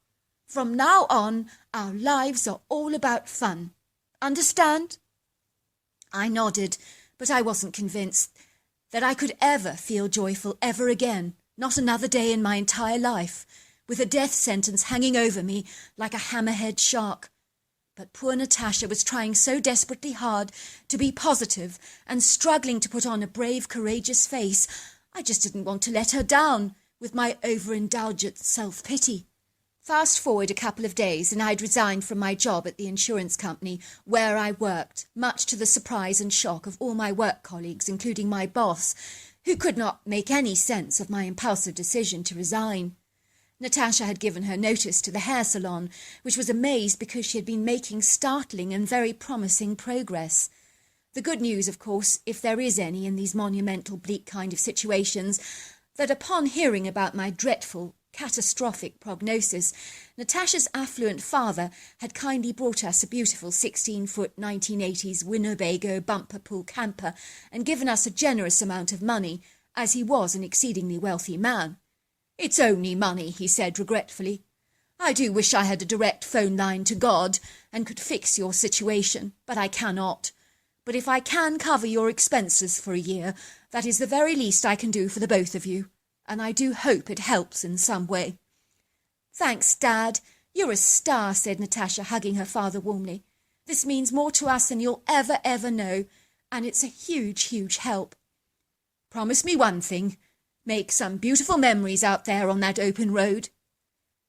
From now on, our lives are all about fun. Understand?" I nodded, but I wasn't convinced that I could ever feel joyful ever again, not another day in my entire life, with a death sentence hanging over me like a hammerhead shark. But poor Natasha was trying so desperately hard to be positive and struggling to put on a brave, courageous face. I just didn't want to let her down with my overindulgent self-pity. Fast forward a couple of days and I'd resigned from my job at the insurance company where I worked, much to the surprise and shock of all my work colleagues, including my boss, who could not make any sense of my impulsive decision to resign. Natasha had given her notice to the hair salon, which was amazed because she had been making startling and very promising progress. The good news, of course, if there is any in these monumental, bleak kind of situations, that upon hearing about my dreadful, catastrophic prognosis, Natasha's affluent father had kindly brought us a beautiful 16-foot 1980s Winnebago bumper pool camper and given us a generous amount of money, as he was an exceedingly wealthy man. "It's only money," he said regretfully. "I do wish I had a direct phone line to God and could fix your situation, but I cannot. But if I can cover your expenses for a year, that is the very least I can do for the both of you, and I do hope it helps in some way." "Thanks, Dad. You're a star," said Natasha, hugging her father warmly. "This means more to us than you'll ever know, and it's a huge, huge help." "Promise me one thing. Make some beautiful memories out there on that open road."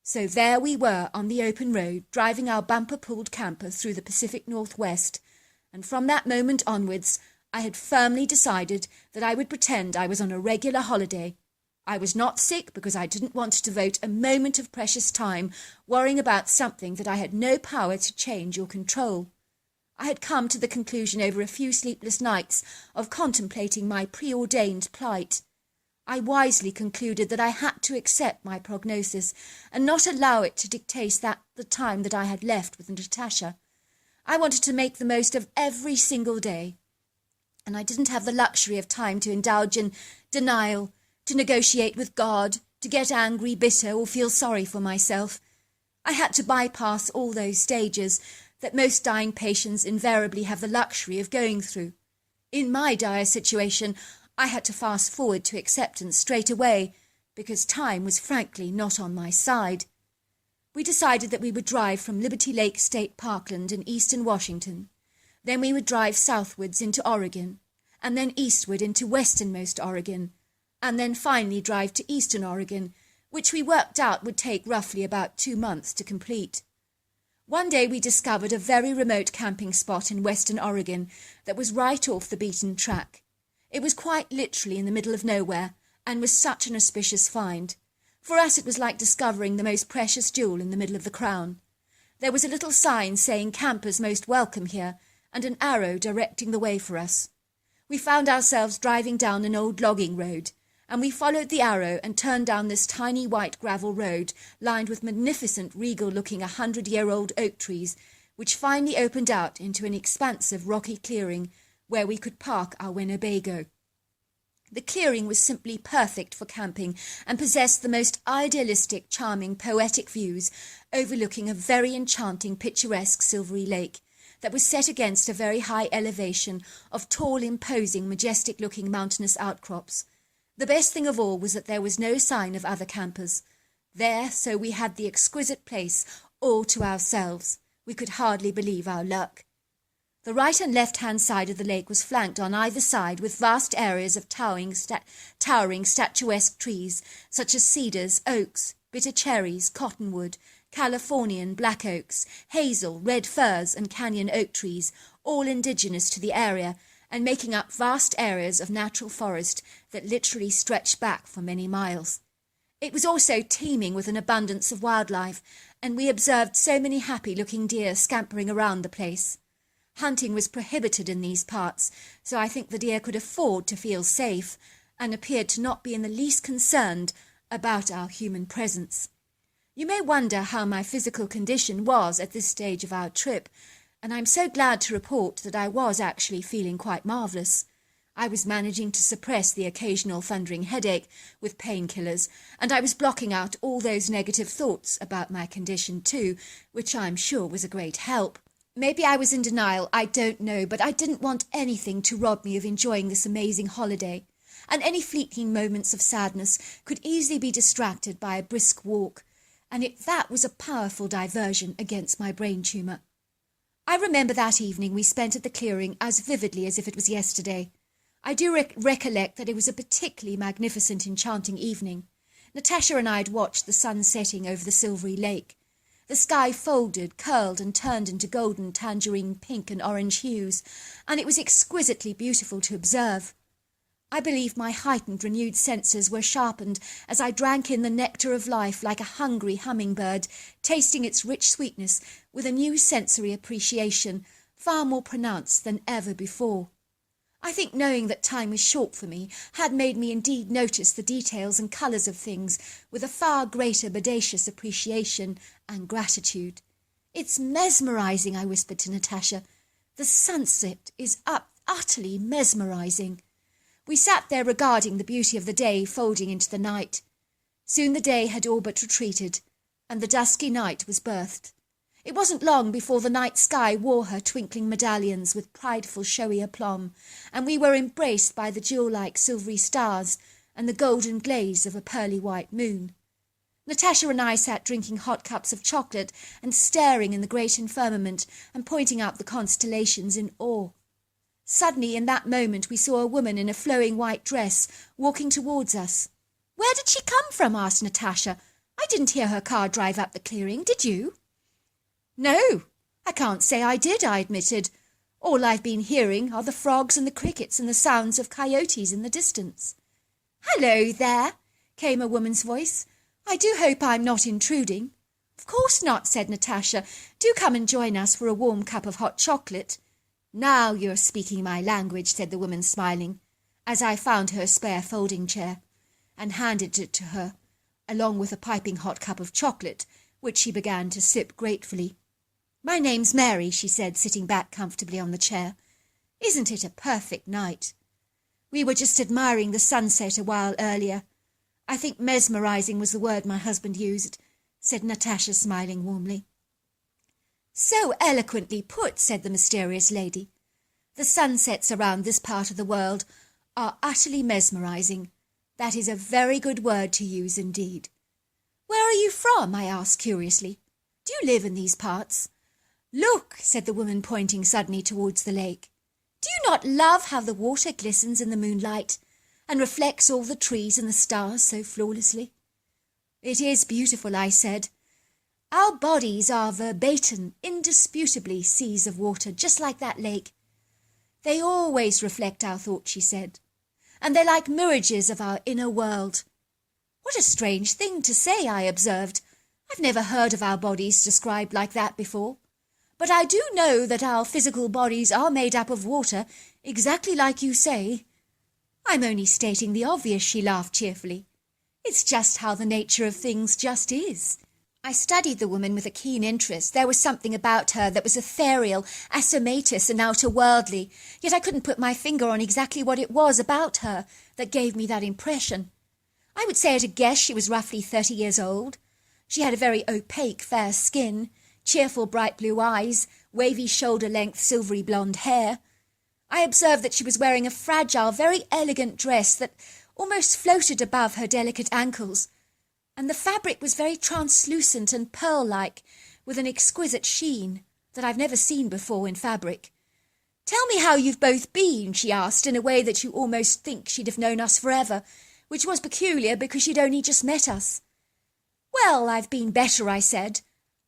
So there we were on the open road, driving our bumper-pulled camper through the Pacific Northwest, and from that moment onwards I had firmly decided that I would pretend I was on a regular holiday. I was not sick because I didn't want to devote a moment of precious time worrying about something that I had no power to change or control. I had come to the conclusion over a few sleepless nights of contemplating my preordained plight. I wisely concluded that I had to accept my prognosis and not allow it to dictate the time that I had left with Natasha. I wanted to make the most of every single day, and I didn't have the luxury of time to indulge in denial, to negotiate with God, to get angry, bitter, or feel sorry for myself. I had to bypass all those stages that most dying patients invariably have the luxury of going through. In my dire situation, I had to fast forward to acceptance straight away, because time was frankly not on my side. We decided that we would drive from Liberty Lake State Parkland in eastern Washington. Then we would drive southwards into Oregon, and then eastward into westernmost Oregon, and then finally drive to eastern Oregon, which we worked out would take roughly about 2 months to complete. One day we discovered a very remote camping spot in western Oregon that was right off the beaten track. It was quite literally in the middle of nowhere, and was such an auspicious find. For us it was like discovering the most precious jewel in the middle of the crown. There was a little sign saying "Campers most welcome here," and an arrow directing the way for us. We found ourselves driving down an old logging road, and we followed the arrow and turned down this tiny white gravel road lined with magnificent regal-looking 100-year-old oak trees, which finally opened out into an expansive rocky clearing where we could park our Winnebago. The clearing was simply perfect for camping and possessed the most idealistic, charming, poetic views overlooking a very enchanting, picturesque silvery lake that was set against a very high elevation of tall, imposing, majestic-looking mountainous outcrops. The best thing of all was that there was no sign of other campers. There, so we had the exquisite place all to ourselves. We could hardly believe our luck. The right and left-hand side of the lake was flanked on either side with vast areas of towering statuesque trees, such as cedars, oaks, bitter cherries, cottonwood, Californian black oaks, hazel, red firs, and canyon oak trees, all indigenous to the area, and making up vast areas of natural forest that literally stretched back for many miles. It was also teeming with an abundance of wildlife, and we observed so many happy-looking deer scampering around the place. Hunting was prohibited in these parts, so I think the deer could afford to feel safe, and appeared to not be in the least concerned about our human presence. You may wonder how my physical condition was at this stage of our trip, and I'm so glad to report that I was actually feeling quite marvellous. I was managing to suppress the occasional thundering headache with painkillers, and I was blocking out all those negative thoughts about my condition too, which I'm sure was a great help. Maybe I was in denial, I don't know, but I didn't want anything to rob me of enjoying this amazing holiday, and any fleeting moments of sadness could easily be distracted by a brisk walk, and that was a powerful diversion against my brain tumour. I remember that evening we spent at the clearing as vividly as if it was yesterday. I do recollect that it was a particularly magnificent, enchanting evening. Natasha and I had watched the sun setting over the silvery lake. The sky folded, curled, and turned into golden, tangerine, pink, and orange hues, and it was exquisitely beautiful to observe. I believe my heightened, renewed senses were sharpened as I drank in the nectar of life like a hungry hummingbird, tasting its rich sweetness with a new sensory appreciation far more pronounced than ever before. I think knowing that time was short for me had made me indeed notice the details and colours of things with a far greater bodacious appreciation and gratitude. "It's mesmerising," I whispered to Natasha. "The sunset is utterly mesmerising." We sat there regarding the beauty of the day folding into the night. Soon the day had all but retreated, and the dusky night was birthed. It wasn't long before the night sky wore her twinkling medallions with prideful showy aplomb, and we were embraced by the jewel-like silvery stars and the golden glaze of a pearly-white moon. Natasha and I sat drinking hot cups of chocolate and staring in the great firmament and pointing out the constellations in awe. Suddenly, in that moment, we saw a woman in a flowing white dress walking towards us. "Where did she come from?" asked Natasha. "I didn't hear her car drive up the clearing, did you?" "No, I can't say I did," I admitted. "All I've been hearing are the frogs and the crickets and the sounds of coyotes in the distance." "Hello there," came a woman's voice. "I do hope I'm not intruding." "Of course not," said Natasha. "Do come and join us for a warm cup of hot chocolate." "Now you're speaking my language," said the woman, smiling, as I found her a spare folding chair and handed it to her, along with a piping hot cup of chocolate, which she began to sip gratefully. "My name's Mary," she said, sitting back comfortably on the chair. "Isn't it a perfect night? We were just admiring the sunset a while earlier. I think mesmerising was the word my husband used," said Natasha, smiling warmly. "So eloquently put," said the mysterious lady. "The sunsets around this part of the world are utterly mesmerising. That is a very good word to use indeed." "Where are you from?" I asked curiously. "Do you live in these parts?" "Look," said the woman, pointing suddenly towards the lake. "Do you not love how the water glistens in the moonlight and reflects all the trees and the stars so flawlessly?" "It is beautiful," I said. "Our bodies are verbatim, indisputably seas of water, just like that lake. They always reflect our thoughts," she said, "and they're like mirages of our inner world." "What a strange thing to say," I observed. "I've never heard of our bodies described like that before. But I do know that our physical bodies are made up of water, exactly like you say." "I'm only stating the obvious," she laughed cheerfully. "It's just how the nature of things just is." I studied the woman with a keen interest. There was something about her that was ethereal, assomatous, and outer-worldly, yet I couldn't put my finger on exactly what it was about her that gave me that impression. I would say at a guess she was roughly 30 years old. She had a very opaque, fair skin, cheerful bright blue eyes, wavy shoulder-length silvery blonde hair. I observed that she was wearing a fragile, very elegant dress that almost floated above her delicate ankles, and the fabric was very translucent and pearl-like, with an exquisite sheen that I've never seen before in fabric. "Tell me how you've both been," she asked, in a way that you almost think she'd have known us forever, which was peculiar because she'd only just met us. "Well, I've been better," I said,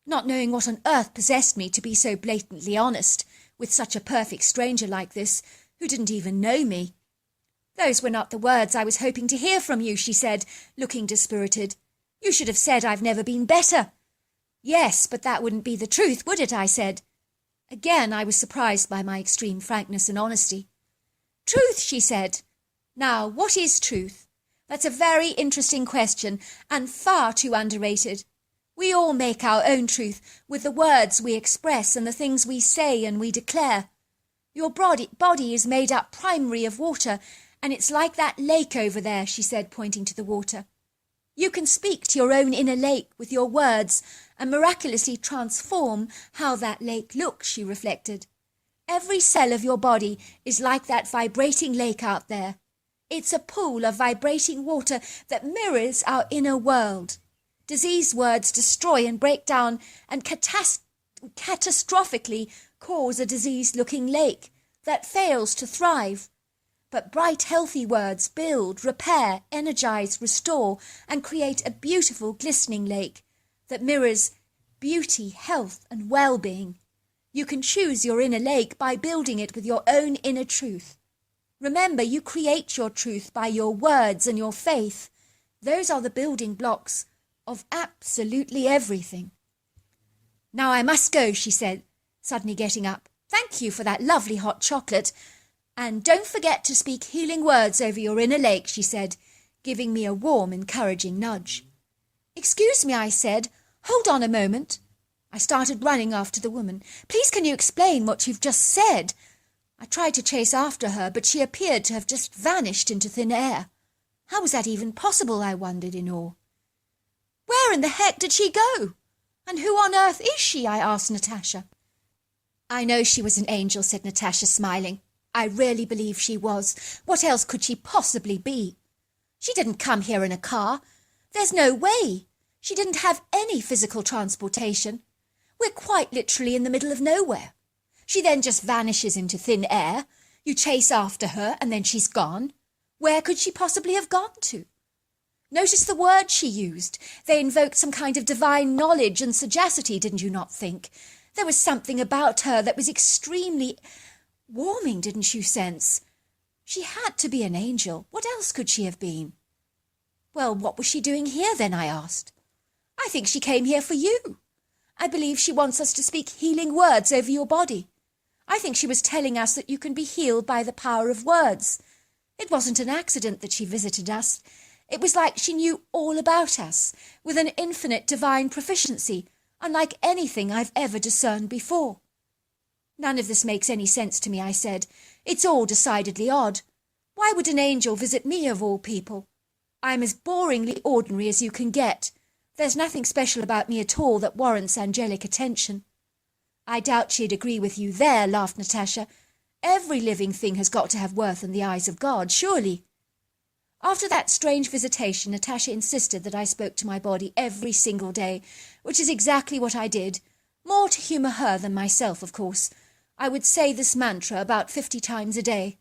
not knowing what on earth possessed me to be so blatantly honest with such a perfect stranger like this, who didn't even know me. "Those were not the words I was hoping to hear from you," she said, looking dispirited. "You should have said I've never been better." "Yes, but that wouldn't be the truth, would it?" I said. Again I was surprised by my extreme frankness and honesty. "Truth," she said. "Now, what is truth? That's a very interesting question, and far too underrated. We all make our own truth with the words we express and the things we say and we declare. Your body is made up primarily of water, and it's like that lake over there," she said, pointing to the water. You can speak to your own inner lake with your words and miraculously transform how that lake looks, she reflected. Every cell of your body is like that vibrating lake out there. It's a pool of vibrating water that mirrors our inner world. Disease words destroy and break down and catastrophically cause a diseased-looking lake that fails to thrive. But bright, healthy words build, repair, energize, restore, and create a beautiful, glistening lake that mirrors beauty, health, and well-being. You can choose your inner lake by building it with your own inner truth. Remember, you create your truth by your words and your faith. Those are the building blocks of absolutely everything. Now I must go, she said, suddenly getting up. Thank you for that lovely hot chocolate. And don't forget to speak healing words over your inner lake, she said, giving me a warm, encouraging nudge. Excuse me, I said. Hold on a moment. I started running after the woman. Please, can you explain what you've just said? I tried to chase after her, but she appeared to have just vanished into thin air. How was that even possible, I wondered in awe. Where in the heck did she go? And who on earth is she? I asked Natasha. I know she was an angel, said Natasha, smiling. I really believe she was. What else could she possibly be? She didn't come here in a car. There's no way. She didn't have any physical transportation. We're quite literally in the middle of nowhere. She then just vanishes into thin air. You chase after her and then she's gone. Where could she possibly have gone to? Notice the words she used. They invoked some kind of divine knowledge and sagacity, didn't you not think? There was something about her that was extremely warming, didn't you sense? She had to be an angel. What else could she have been? Well, what was she doing here then, I asked. I think she came here for you. I believe she wants us to speak healing words over your body. I think she was telling us that you can be healed by the power of words. It wasn't an accident that she visited us. It was like she knew all about us, with an infinite divine proficiency, unlike anything I've ever discerned before. None of this makes any sense to me, I said. It's all decidedly odd. Why would an angel visit me of all people? I'm as boringly ordinary as you can get. There's nothing special about me at all that warrants angelic attention. I doubt she'd agree with you there, laughed Natasha. Every living thing has got to have worth in the eyes of God, surely. After that strange visitation, Natasha insisted that I spoke to my body every single day, which is exactly what I did. More to humour her than myself, of course. I would say this mantra about 50 times a day.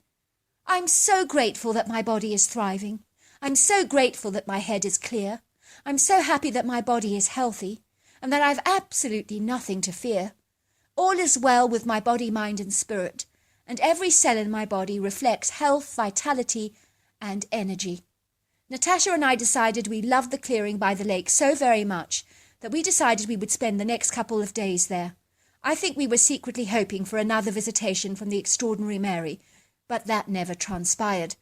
I'm so grateful that my body is thriving. I'm so grateful that my head is clear. I'm so happy that my body is healthy, and that I've absolutely nothing to fear. All is well with my body, mind, and spirit, and every cell in my body reflects health, vitality, and energy. Natasha and I decided we loved the clearing by the lake so very much that we decided we would spend the next couple of days there. I think we were secretly hoping for another visitation from the extraordinary Mary, but that never transpired.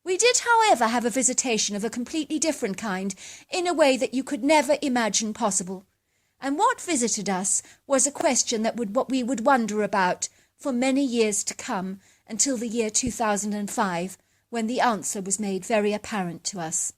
We did, however, have a visitation of a completely different kind, in a way that you could never imagine possible. And what visited us was a question that we would wonder about for many years to come, until the year 2005, when the answer was made very apparent to us.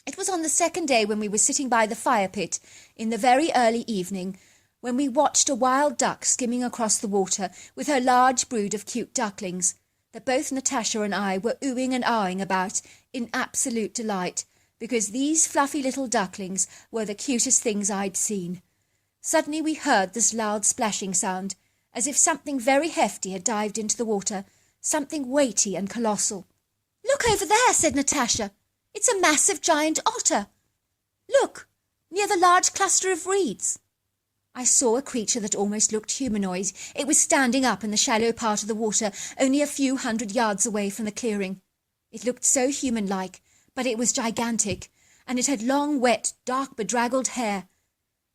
It was on the second day, when we were sitting by the fire pit in the very early evening, when we watched a wild duck skimming across the water with her large brood of cute ducklings, that both Natasha and I were oohing and ahhing about in absolute delight, because these fluffy little ducklings were the cutest things I'd seen. Suddenly we heard this loud splashing sound, as if something very hefty had dived into the water, something weighty and colossal. "Look over there," said Natasha. "It's a massive giant otter. Look, near the large cluster of reeds." I saw a creature that almost looked humanoid. It was standing up in the shallow part of the water, only a few 100 yards away from the clearing. It looked so human-like, but it was gigantic, and it had long, wet, dark, bedraggled hair.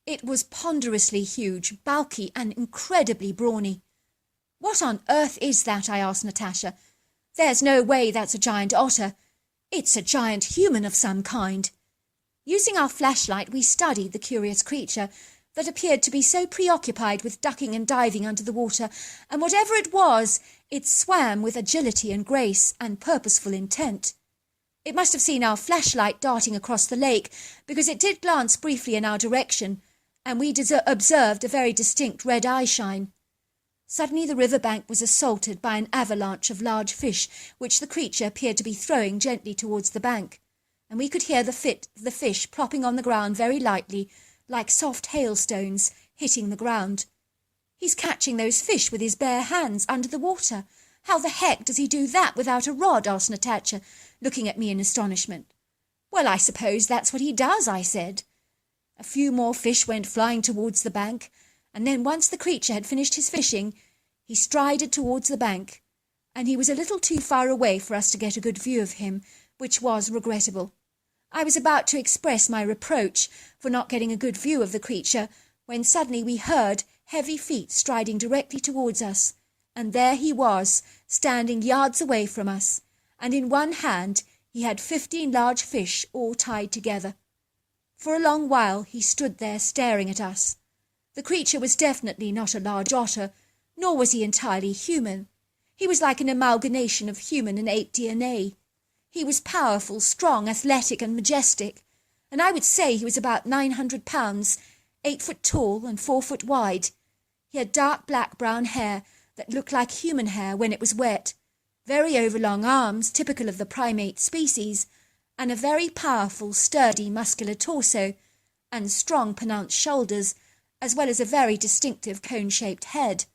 It was ponderously huge, bulky, and incredibly brawny. "What on earth is that?" I asked Natasha. "There's no way that's a giant otter. It's a giant human of some kind." Using our flashlight, we studied the curious creature that appeared to be so preoccupied with ducking and diving under the water, and whatever it was, it swam with agility and grace and purposeful intent. It must have seen our flashlight darting across the lake, because it did glance briefly in our direction, and we observed a very distinct red eye shine. Suddenly the river bank was assaulted by an avalanche of large fish, which the creature appeared to be throwing gently towards the bank, and we could hear the fish plopping on the ground very lightly, like soft hailstones hitting the ground. "He's catching those fish with his bare hands under the water. How the heck does he do that without a rod?" asked Natasha, looking at me in astonishment. "Well, I suppose that's what he does," I said. A few more fish went flying towards the bank, and then once the creature had finished his fishing, he strided towards the bank, and he was a little too far away for us to get a good view of him, which was regrettable. I was about to express my reproach for not getting a good view of the creature, when suddenly we heard heavy feet striding directly towards us, and there he was, standing yards away from us, and in one hand he had 15 large fish all tied together. For a long while he stood there staring at us. The creature was definitely not a large otter, nor was he entirely human. He was like an amalgamation of human and ape DNA. He was powerful, strong, athletic, and majestic, and I would say he was about 900 pounds, 8 foot tall and 4 foot wide. He had dark black-brown hair that looked like human hair when it was wet, very overlong arms, typical of the primate species, and a very powerful, sturdy, muscular torso, and strong, pronounced shoulders, as well as a very distinctive cone-shaped head.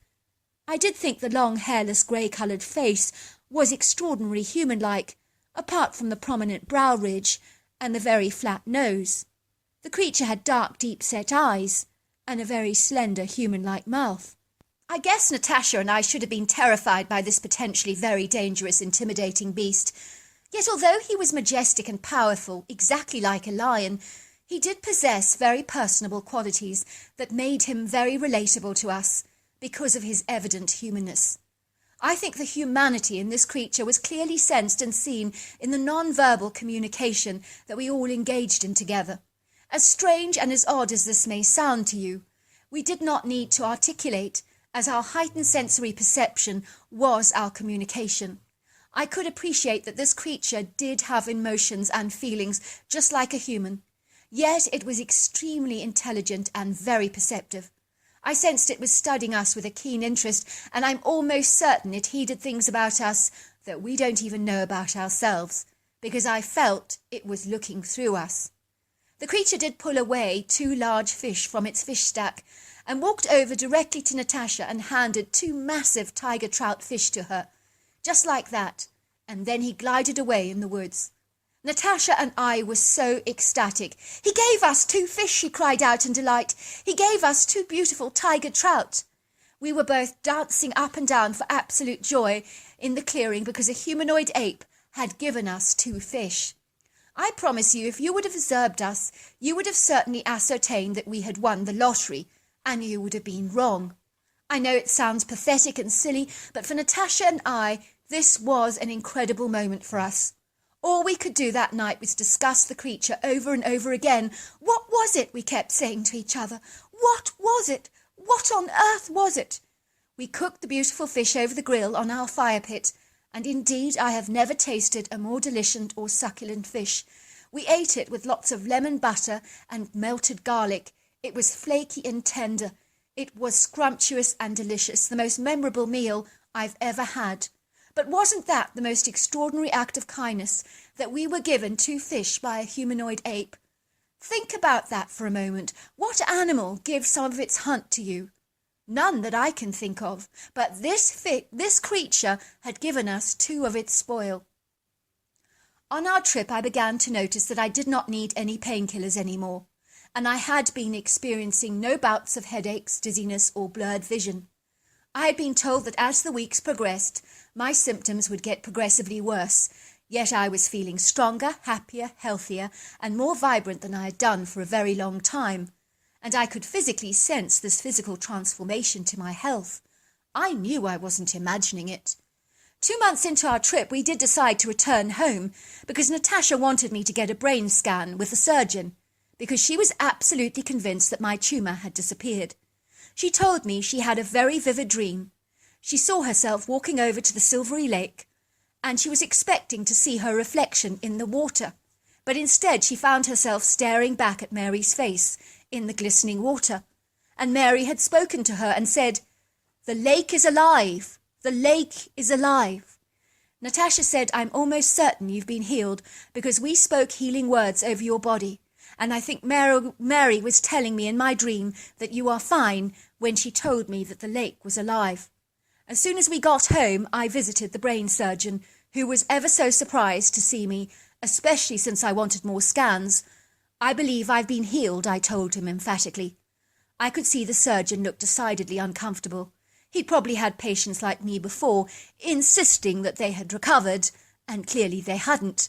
I did think the long, hairless, grey-coloured face was extraordinarily human-like, apart from the prominent brow ridge and the very flat nose. The creature had dark, deep-set eyes, and a very slender, human-like mouth. I guess Natasha and I should have been terrified by this potentially very dangerous, intimidating beast. Yet although he was majestic and powerful, exactly like a lion, he did possess very personable qualities that made him very relatable to us because of his evident humanness. I think the humanity in this creature was clearly sensed and seen in the non-verbal communication that we all engaged in together. As strange and as odd as this may sound to you, we did not need to articulate, as our heightened sensory perception was our communication. I could appreciate that this creature did have emotions and feelings just like a human, yet it was extremely intelligent and very perceptive. I sensed it was studying us with a keen interest, and I'm almost certain it heeded things about us that we don't even know about ourselves, because I felt it was looking through us. The creature did pull away 2 large fish from its fish stack, and walked over directly to Natasha and handed 2 massive tiger trout fish to her, just like that, and then he glided away in the woods. Natasha and I were so ecstatic. "He gave us 2 fish," she cried out in delight. "He gave us 2 beautiful tiger trout." We were both dancing up and down for absolute joy in the clearing because a humanoid ape had given us 2 fish. I promise you, if you would have observed us, you would have certainly ascertained that we had won the lottery, and you would have been wrong. I know it sounds pathetic and silly, but for Natasha and I, this was an incredible moment for us. All we could do that night was discuss the creature over and over again. "What was it?" we kept saying to each other. "What was it? What on earth was it?" We cooked the beautiful fish over the grill on our fire pit, and indeed I have never tasted a more delicious or succulent fish. We ate it with lots of lemon butter and melted garlic. It was flaky and tender. It was scrumptious and delicious, the most memorable meal I've ever had. But wasn't that the most extraordinary act of kindness, that we were given 2 fish by a humanoid ape? Think about that for a moment. What animal gives some of its hunt to you? None that I can think of, but this creature had given us 2 of its spoil. On our trip I began to notice that I did not need any painkillers anymore, and I had been experiencing no bouts of headaches, dizziness, or blurred vision. I had been told that as the weeks progressed, my symptoms would get progressively worse, yet I was feeling stronger, happier, healthier, and more vibrant than I had done for a very long time, and I could physically sense this physical transformation to my health. I knew I wasn't imagining it. 2 months into our trip, we did decide to return home, because Natasha wanted me to get a brain scan with a surgeon, because she was absolutely convinced that my tumour had disappeared. She told me she had a very vivid dream. She saw herself walking over to the silvery lake, and she was expecting to see her reflection in the water. But instead she found herself staring back at Mary's face in the glistening water. And Mary had spoken to her and said, "The lake is alive! The lake is alive!" Natasha said, "I'm almost certain you've been healed because we spoke healing words over your body. And I think Mary was telling me in my dream that you are fine when she told me that the lake was alive." As soon as we got home, I visited the brain surgeon, who was ever so surprised to see me, especially since I wanted more scans. "I believe I've been healed," I told him emphatically. I could see the surgeon looked decidedly uncomfortable. He'd probably had patients like me before, insisting that they had recovered, and clearly they hadn't.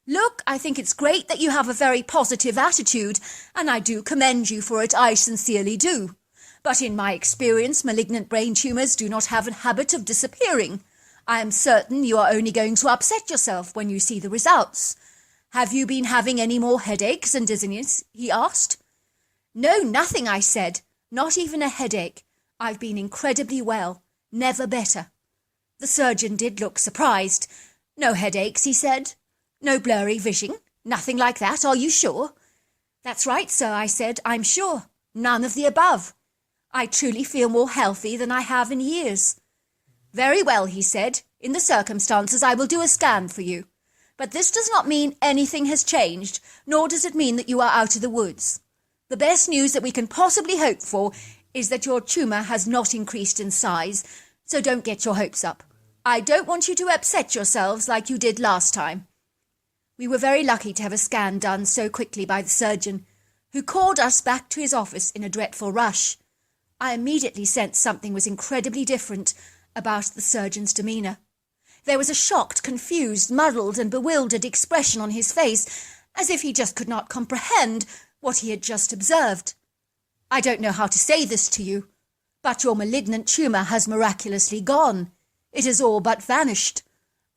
"Look, I think it's great that you have a very positive attitude, and I do commend you for it, I sincerely do. But in my experience, malignant brain tumours do not have a habit of disappearing. I am certain you are only going to upset yourself when you see the results. Have you been having any more headaches and dizziness?" he asked. "No, nothing," I said. "Not even a headache. I've been incredibly well. Never better." The surgeon did look surprised. "No headaches," he said. "No blurry vision? Nothing like that, are you sure?" "That's right, sir," I said. "I'm sure. None of the above. I truly feel more healthy than I have in years." "Very well," he said. "In the circumstances, I will do a scan for you. But this does not mean anything has changed, nor does it mean that you are out of the woods. The best news that we can possibly hope for is that your tumour has not increased in size, so don't get your hopes up. I don't want you to upset yourselves like you did last time." We were very lucky to have a scan done so quickly by the surgeon, who called us back to his office in a dreadful rush. I immediately sensed something was incredibly different about the surgeon's demeanour. There was a shocked, confused, muddled and bewildered expression on his face, as if he just could not comprehend what he had just observed. "I don't know how to say this to you, but your malignant tumour has miraculously gone. It has all but vanished.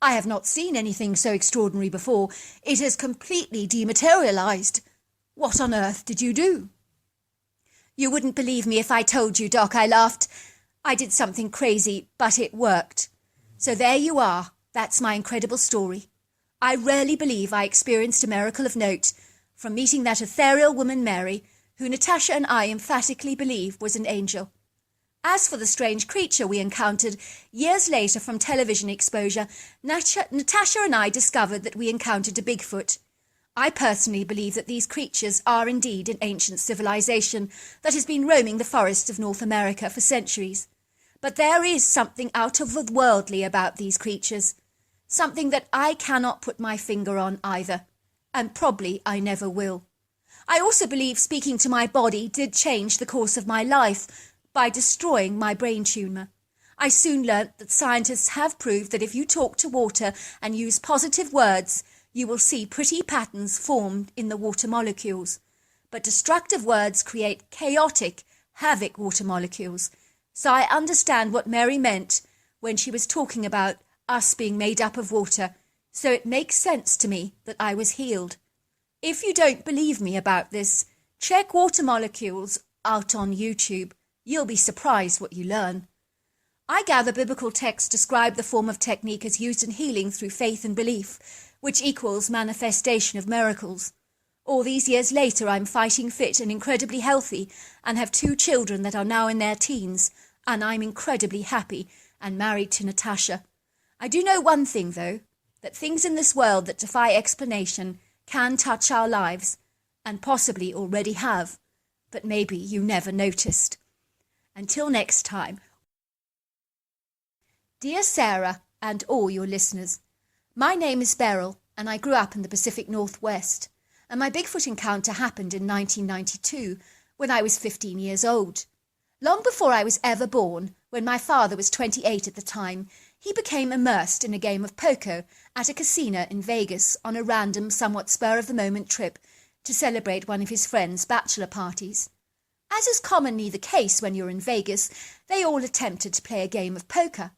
I have not seen anything so extraordinary before. It has completely dematerialised. What on earth did you do?" "You wouldn't believe me if I told you, Doc," I laughed. "I did something crazy, but it worked. So there you are. That's my incredible story. I rarely believe I experienced a miracle of note, from meeting that ethereal woman Mary, who Natasha and I emphatically believe was an angel. As for the strange creature we encountered, years later from television exposure, Natasha and I discovered that we encountered a Bigfoot. I personally believe that these creatures are indeed an ancient civilization that has been roaming the forests of North America for centuries. But there is something out of the worldly about these creatures, something that I cannot put my finger on either, and probably I never will. I also believe speaking to my body did change the course of my life by destroying my brain tumour. I soon learnt that scientists have proved that if you talk to water and use positive words, you will see pretty patterns formed in the water molecules. But destructive words create chaotic, havoc water molecules. So I understand what Mary meant when she was talking about us being made up of water, so it makes sense to me that I was healed. If you don't believe me about this, check water molecules out on YouTube. You'll be surprised what you learn. I gather biblical texts describe the form of technique as used in healing through faith and belief, which equals manifestation of miracles. All these years later, I'm fighting fit and incredibly healthy and have 2 children that are now in their teens, and I'm incredibly happy and married to Natasha. I do know one thing, though, that things in this world that defy explanation can touch our lives, and possibly already have, but maybe you never noticed. Until next time. Dear Sarah and all your listeners, my name is Beryl, and I grew up in the Pacific Northwest, and my Bigfoot encounter happened in 1992 when I was 15 years old. Long before I was ever born, when my father was 28 at the time, he became immersed in a game of poker at a casino in Vegas on a random, somewhat spur-of-the-moment trip to celebrate one of his friends' bachelor parties. As is commonly the case when you're in Vegas, they all attempted to play a game of poker.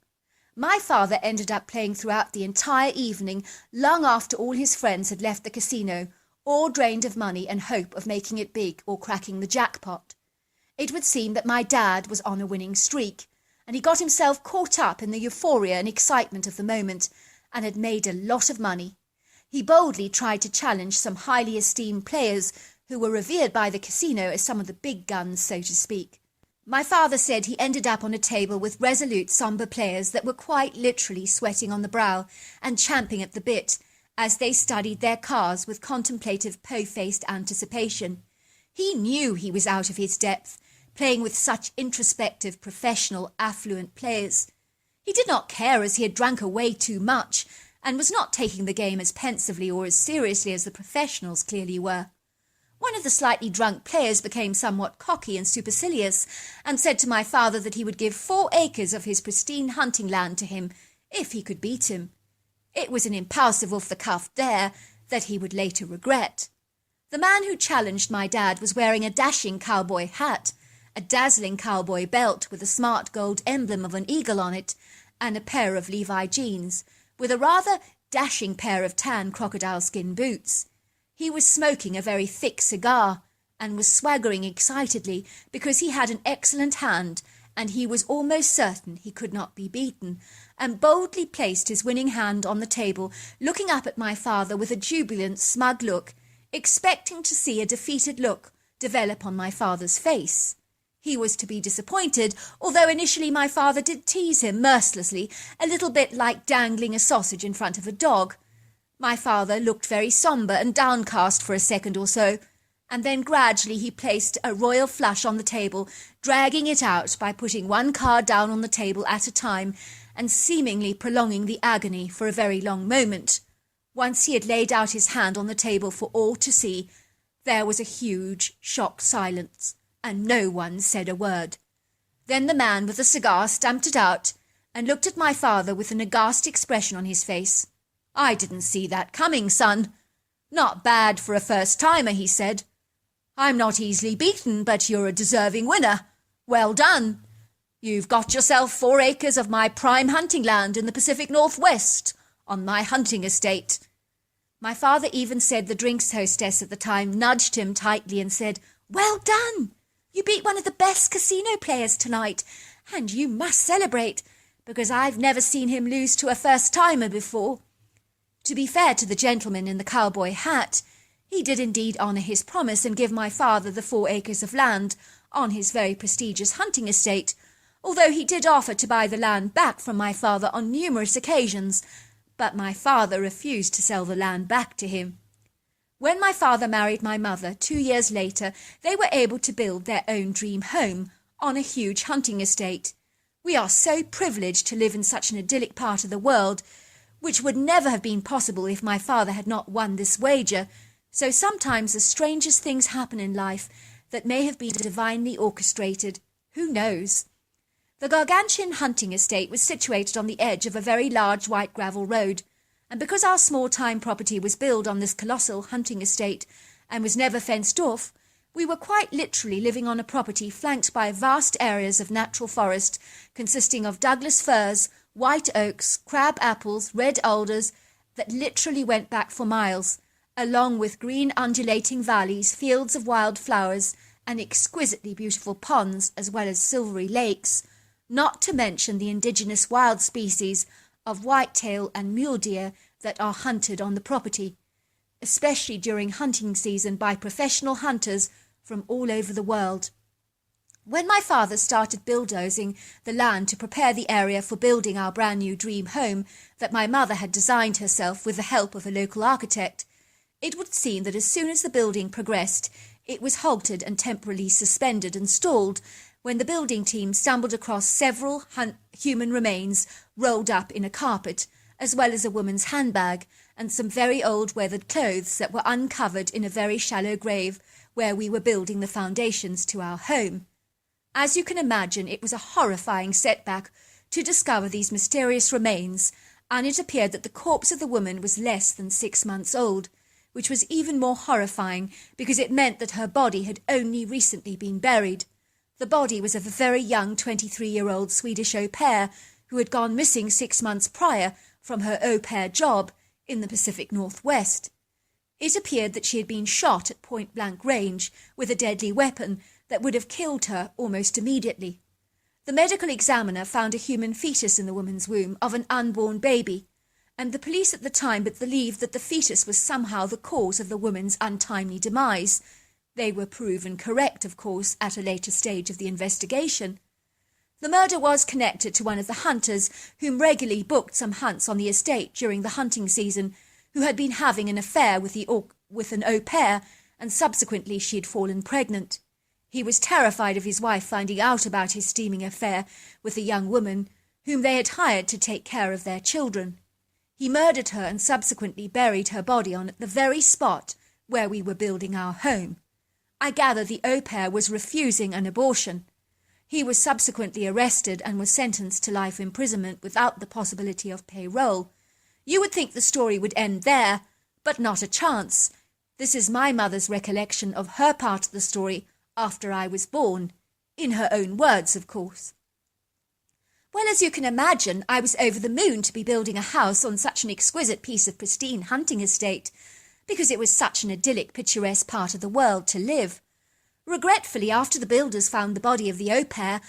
My father ended up playing throughout the entire evening, long after all his friends had left the casino, all drained of money and hope of making it big or cracking the jackpot. It would seem that my dad was on a winning streak, and he got himself caught up in the euphoria and excitement of the moment, and had made a lot of money. He boldly tried to challenge some highly esteemed players who were revered by the casino as some of the big guns, so to speak. My father said he ended up on a table with resolute, sombre players that were quite literally sweating on the brow and champing at the bit as they studied their cards with contemplative, po-faced anticipation. He knew he was out of his depth, playing with such introspective, professional, affluent players. He did not care, as he had drunk away too much and was not taking the game as pensively or as seriously as the professionals clearly were. One of the slightly drunk players became somewhat cocky and supercilious and said to my father that he would give 4 acres of his pristine hunting land to him if he could beat him. It was an impulsive off-the-cuff dare that he would later regret. The man who challenged my dad was wearing a dashing cowboy hat, a dazzling cowboy belt with a smart gold emblem of an eagle on it, and a pair of Levi jeans, with a rather dashing pair of tan crocodile skin boots. He was smoking a very thick cigar, and was swaggering excitedly because he had an excellent hand, and he was almost certain he could not be beaten, and boldly placed his winning hand on the table, looking up at my father with a jubilant, smug look, expecting to see a defeated look develop on my father's face. He was to be disappointed, although initially my father did tease him mercilessly, a little bit like dangling a sausage in front of a dog. My father looked very sombre and downcast for a second or so, and then gradually he placed a royal flush on the table, dragging it out by putting one card down on the table at a time and seemingly prolonging the agony for a very long moment. Once he had laid out his hand on the table for all to see, there was a huge, shocked silence, and no one said a word. Then the man with the cigar stamped it out and looked at my father with an aghast expression on his face. "I didn't see that coming, son. Not bad for a first-timer," he said. "I'm not easily beaten, but you're a deserving winner. Well done. You've got yourself 4 acres of my prime hunting land in the Pacific Northwest, on my hunting estate." My father even said the drinks hostess at the time nudged him tightly and said, "Well done. You beat one of the best casino players tonight, and you must celebrate, because I've never seen him lose to a first-timer before." To be fair to the gentleman in the cowboy hat, he did indeed honour his promise and give my father the 4 acres of land on his very prestigious hunting estate, although he did offer to buy the land back from my father on numerous occasions, but my father refused to sell the land back to him. When my father married my mother 2 years later, they were able to build their own dream home on a huge hunting estate. We are so privileged to live in such an idyllic part of the world, which would never have been possible if my father had not won this wager, so sometimes the strangest things happen in life that may have been divinely orchestrated. Who knows? The gargantuan hunting estate was situated on the edge of a very large white gravel road, and because our small-time property was built on this colossal hunting estate and was never fenced off, we were quite literally living on a property flanked by vast areas of natural forest consisting of Douglas firs, white oaks, crab apples, red alders that literally went back for miles, along with green undulating valleys, fields of wild flowers, and exquisitely beautiful ponds, as well as silvery lakes, not to mention the indigenous wild species of whitetail and mule deer that are hunted on the property, especially during hunting season by professional hunters from all over the world. When my father started bulldozing the land to prepare the area for building our brand new dream home that my mother had designed herself with the help of a local architect, it would seem that as soon as the building progressed, it was halted and temporarily suspended and stalled when the building team stumbled across several human remains rolled up in a carpet, as well as a woman's handbag and some very old weathered clothes that were uncovered in a very shallow grave where we were building the foundations to our home. As you can imagine, it was a horrifying setback to discover these mysterious remains, and it appeared that the corpse of the woman was less than 6 months old, which was even more horrifying because it meant that her body had only recently been buried. The body was of a very young 23-year-old Swedish au pair who had gone missing 6 months prior from her au pair job in the Pacific Northwest. It appeared that she had been shot at point-blank range with a deadly weapon that would have killed her almost immediately. The medical examiner found a human fetus in the woman's womb of an unborn baby, and the police at the time believed that the fetus was somehow the cause of the woman's untimely demise. They were proven correct, of course, at a later stage of the investigation. The murder was connected to one of the hunters whom regularly booked some hunts on the estate during the hunting season, who had been having an affair with an au pair, and subsequently she had fallen pregnant. He was terrified of his wife finding out about his steaming affair with a young woman whom they had hired to take care of their children. He murdered her and subsequently buried her body on the very spot where we were building our home. I gather the au pair was refusing an abortion. He was subsequently arrested and was sentenced to life imprisonment without the possibility of parole. You would think the story would end there, but not a chance. This is my mother's recollection of her part of the story after I was born, in her own words, of course. Well, as you can imagine, I was over the moon to be building a house on such an exquisite piece of pristine hunting estate, because it was such an idyllic, picturesque part of the world to live. Regretfully, after the builders found the body of the au pair,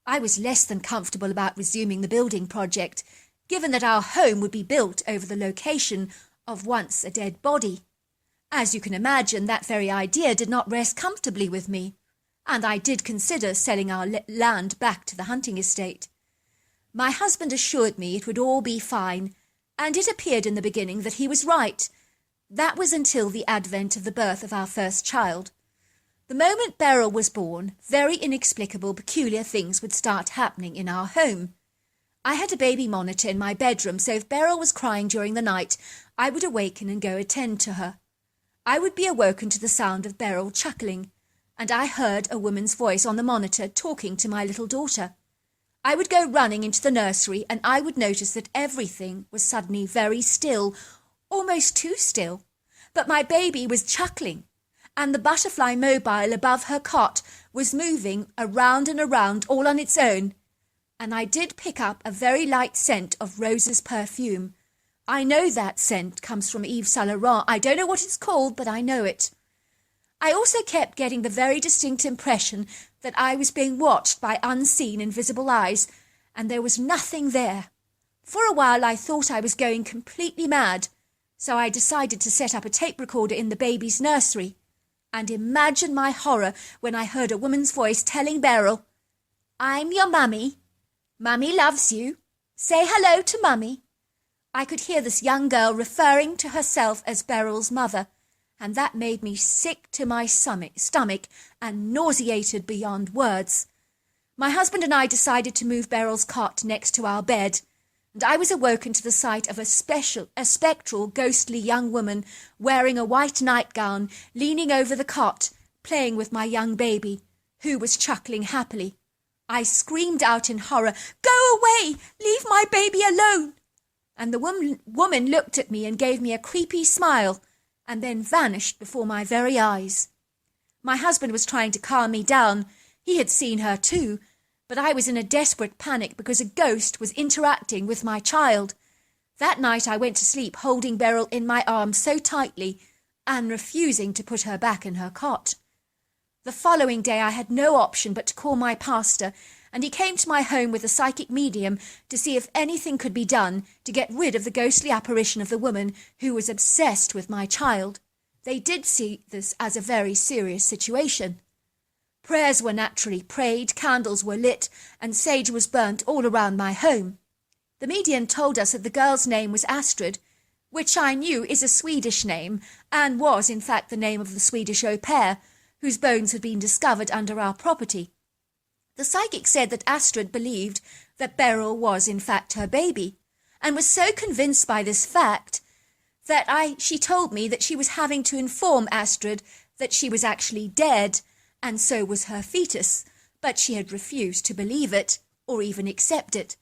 I was less than comfortable about resuming the building project, given that our home would be built over the location of once a dead body. As you can imagine, that very idea did not rest comfortably with me, and I did consider selling our land back to the hunting estate. My husband assured me it would all be fine, and it appeared in the beginning that he was right. That was until the advent of the birth of our first child. The moment Beryl was born, very inexplicable, peculiar things would start happening in our home. I had a baby monitor in my bedroom, so if Beryl was crying during the night, I would awaken and go attend to her. I would be awoken to the sound of Beryl chuckling, and I heard a woman's voice on the monitor talking to my little daughter. I would go running into the nursery, and I would notice that everything was suddenly very still, almost too still. But my baby was chuckling, and the butterfly mobile above her cot was moving around and around all on its own. And I did pick up a very light scent of Rose's perfume. I know that scent comes from Yves Saint Laurent. I don't know what it's called, but I know it. I also kept getting the very distinct impression that I was being watched by unseen, invisible eyes, and there was nothing there. For a while I thought I was going completely mad, so I decided to set up a tape recorder in the baby's nursery. And imagine my horror when I heard a woman's voice telling Beryl, "I'm your mummy. Mummy loves you. Say hello to Mummy." I could hear this young girl referring to herself as Beryl's mother, and that made me sick to my stomach and nauseated beyond words. My husband and I decided to move Beryl's cot next to our bed, and I was awoken to the sight of a spectral, ghostly young woman wearing a white nightgown, leaning over the cot, playing with my young baby, who was chuckling happily. I screamed out in horror, "Go away! Leave my baby alone!" And the woman looked at me and gave me a creepy smile, and then vanished before my very eyes. My husband was trying to calm me down. He had seen her too, but I was in a desperate panic because a ghost was interacting with my child. That night I went to sleep holding Beryl in my arms so tightly and refusing to put her back in her cot. The following day I had no option but to call my pastor, and he came to my home with a psychic medium to see if anything could be done to get rid of the ghostly apparition of the woman who was obsessed with my child. They did see this as a very serious situation. Prayers were naturally prayed, candles were lit, and sage was burnt all around my home. The medium told us that the girl's name was Astrid, which I knew is a Swedish name, and was in fact the name of the Swedish au pair, whose bones had been discovered under our property. The psychic said that Astrid believed that Beryl was in fact her baby, and was so convinced by this fact that she told me that she was having to inform Astrid that she was actually dead, and so was her fetus, but she had refused to believe it, or even accept it.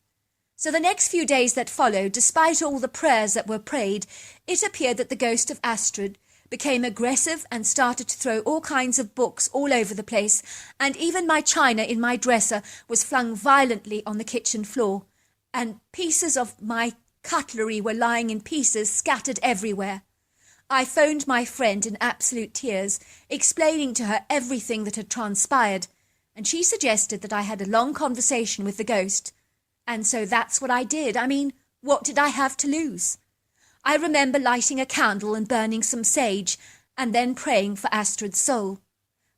So the next few days that followed, despite all the prayers that were prayed, it appeared that the ghost of Astrid became aggressive and started to throw all kinds of books all over the place, and even my china in my dresser was flung violently on the kitchen floor, and pieces of my cutlery were lying in pieces scattered everywhere. I phoned my friend in absolute tears, explaining to her everything that had transpired, and she suggested that I had a long conversation with the ghost. And so that's what I did. I mean, what did I have to lose? I remember lighting a candle and burning some sage, and then praying for Astrid's soul.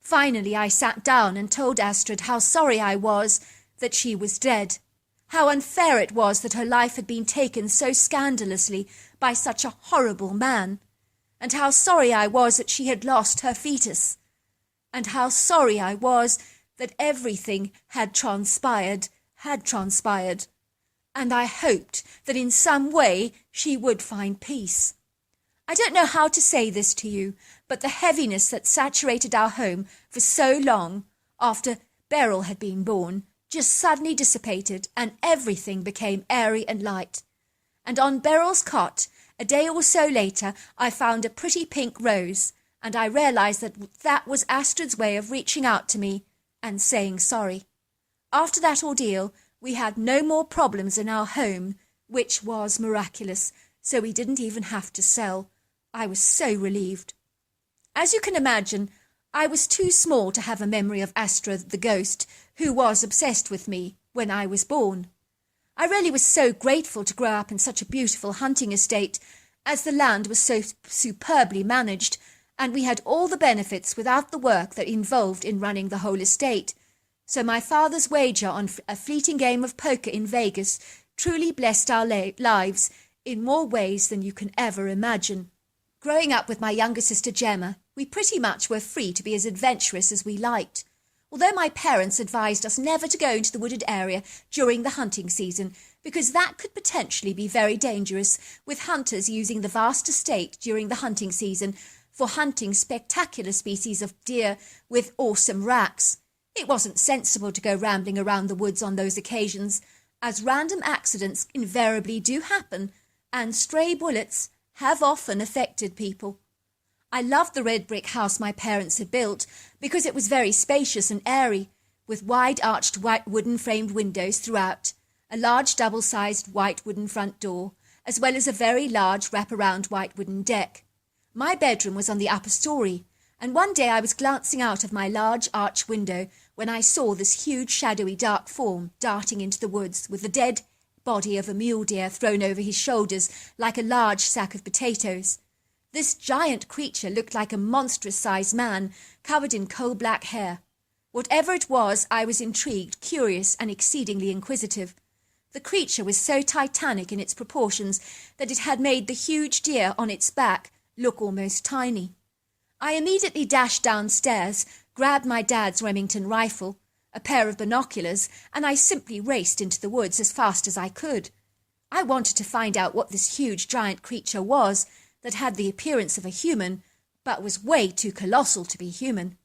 Finally, I sat down and told Astrid how sorry I was that she was dead, how unfair it was that her life had been taken so scandalously by such a horrible man, and how sorry I was that she had lost her fetus, and how sorry I was that everything had transpired, and I hoped that in some way she would find peace. I don't know how to say this to you, but the heaviness that saturated our home for so long after Beryl had been born just suddenly dissipated, and everything became airy and light. And on Beryl's cot, a day or so later, I found a pretty pink rose, and I realized that that was Astrid's way of reaching out to me and saying sorry. After that ordeal, we had no more problems in our home, which was miraculous, so we didn't even have to sell. I was so relieved. As you can imagine, I was too small to have a memory of Astrid the ghost, who was obsessed with me when I was born. I really was so grateful to grow up in such a beautiful hunting estate, as the land was so superbly managed, and we had all the benefits without the work that involved in running the whole estate. So my father's wager on a fleeting game of poker in Vegas truly blessed our lives in more ways than you can ever imagine. Growing up with my younger sister Gemma, we pretty much were free to be as adventurous as we liked. Although my parents advised us never to go into the wooded area during the hunting season, because that could potentially be very dangerous, with hunters using the vast estate during the hunting season for hunting spectacular species of deer with awesome racks. It wasn't sensible to go rambling around the woods on those occasions, as random accidents invariably do happen, and stray bullets have often affected people. I loved the red brick house my parents had built because it was very spacious and airy, with wide-arched white wooden-framed windows throughout, a large double-sized white wooden front door, as well as a very large wrap-around white wooden deck. My bedroom was on the upper story, and one day I was glancing out of my large arch window when I saw this huge, shadowy, dark form darting into the woods with the dead body of a mule deer thrown over his shoulders like a large sack of potatoes. This giant creature looked like a monstrous-sized man covered in coal-black hair. Whatever it was, I was intrigued, curious, and exceedingly inquisitive. The creature was so titanic in its proportions that it had made the huge deer on its back look almost tiny. I immediately dashed downstairs, grabbed my dad's Remington rifle, a pair of binoculars, and I simply raced into the woods as fast as I could. I wanted to find out what this huge giant creature was that had the appearance of a human, but was way too colossal to be human.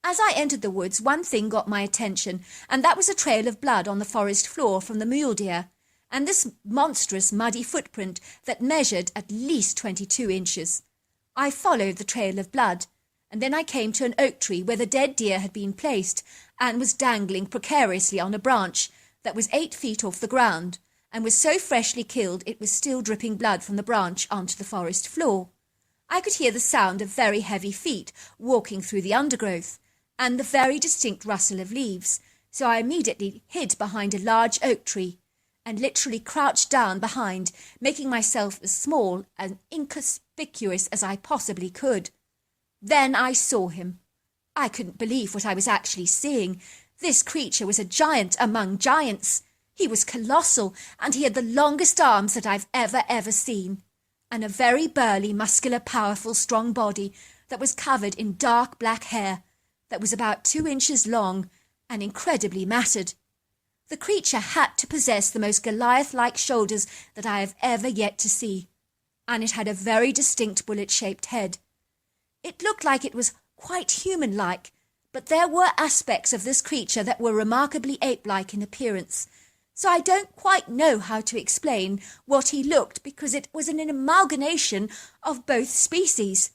As I entered the woods, one thing got my attention, and that was a trail of blood on the forest floor from the mule deer, and this monstrous muddy footprint that measured at least 22 inches. I followed the trail of blood, and then I came to an oak tree where the dead deer had been placed and was dangling precariously on a branch that was 8 feet off the ground, and was so freshly killed it was still dripping blood from the branch onto the forest floor. I could hear the sound of very heavy feet walking through the undergrowth, and the very distinct rustle of leaves, so I immediately hid behind a large oak tree, and literally crouched down behind, making myself as small and inconspicuous as I possibly could. Then I saw him. I couldn't believe what I was actually seeing. This creature was a giant among giants. He was colossal, and he had the longest arms that I've ever seen, and a very burly, muscular, powerful, strong body that was covered in dark black hair that was about 2 inches long and incredibly matted. The creature had to possess the most Goliath-like shoulders that I have ever yet to see, and it had a very distinct bullet-shaped head. It looked like it was quite human-like, but there were aspects of this creature that were remarkably ape-like in appearance, so I don't quite know how to explain what he looked because it was an amalgamation of both species.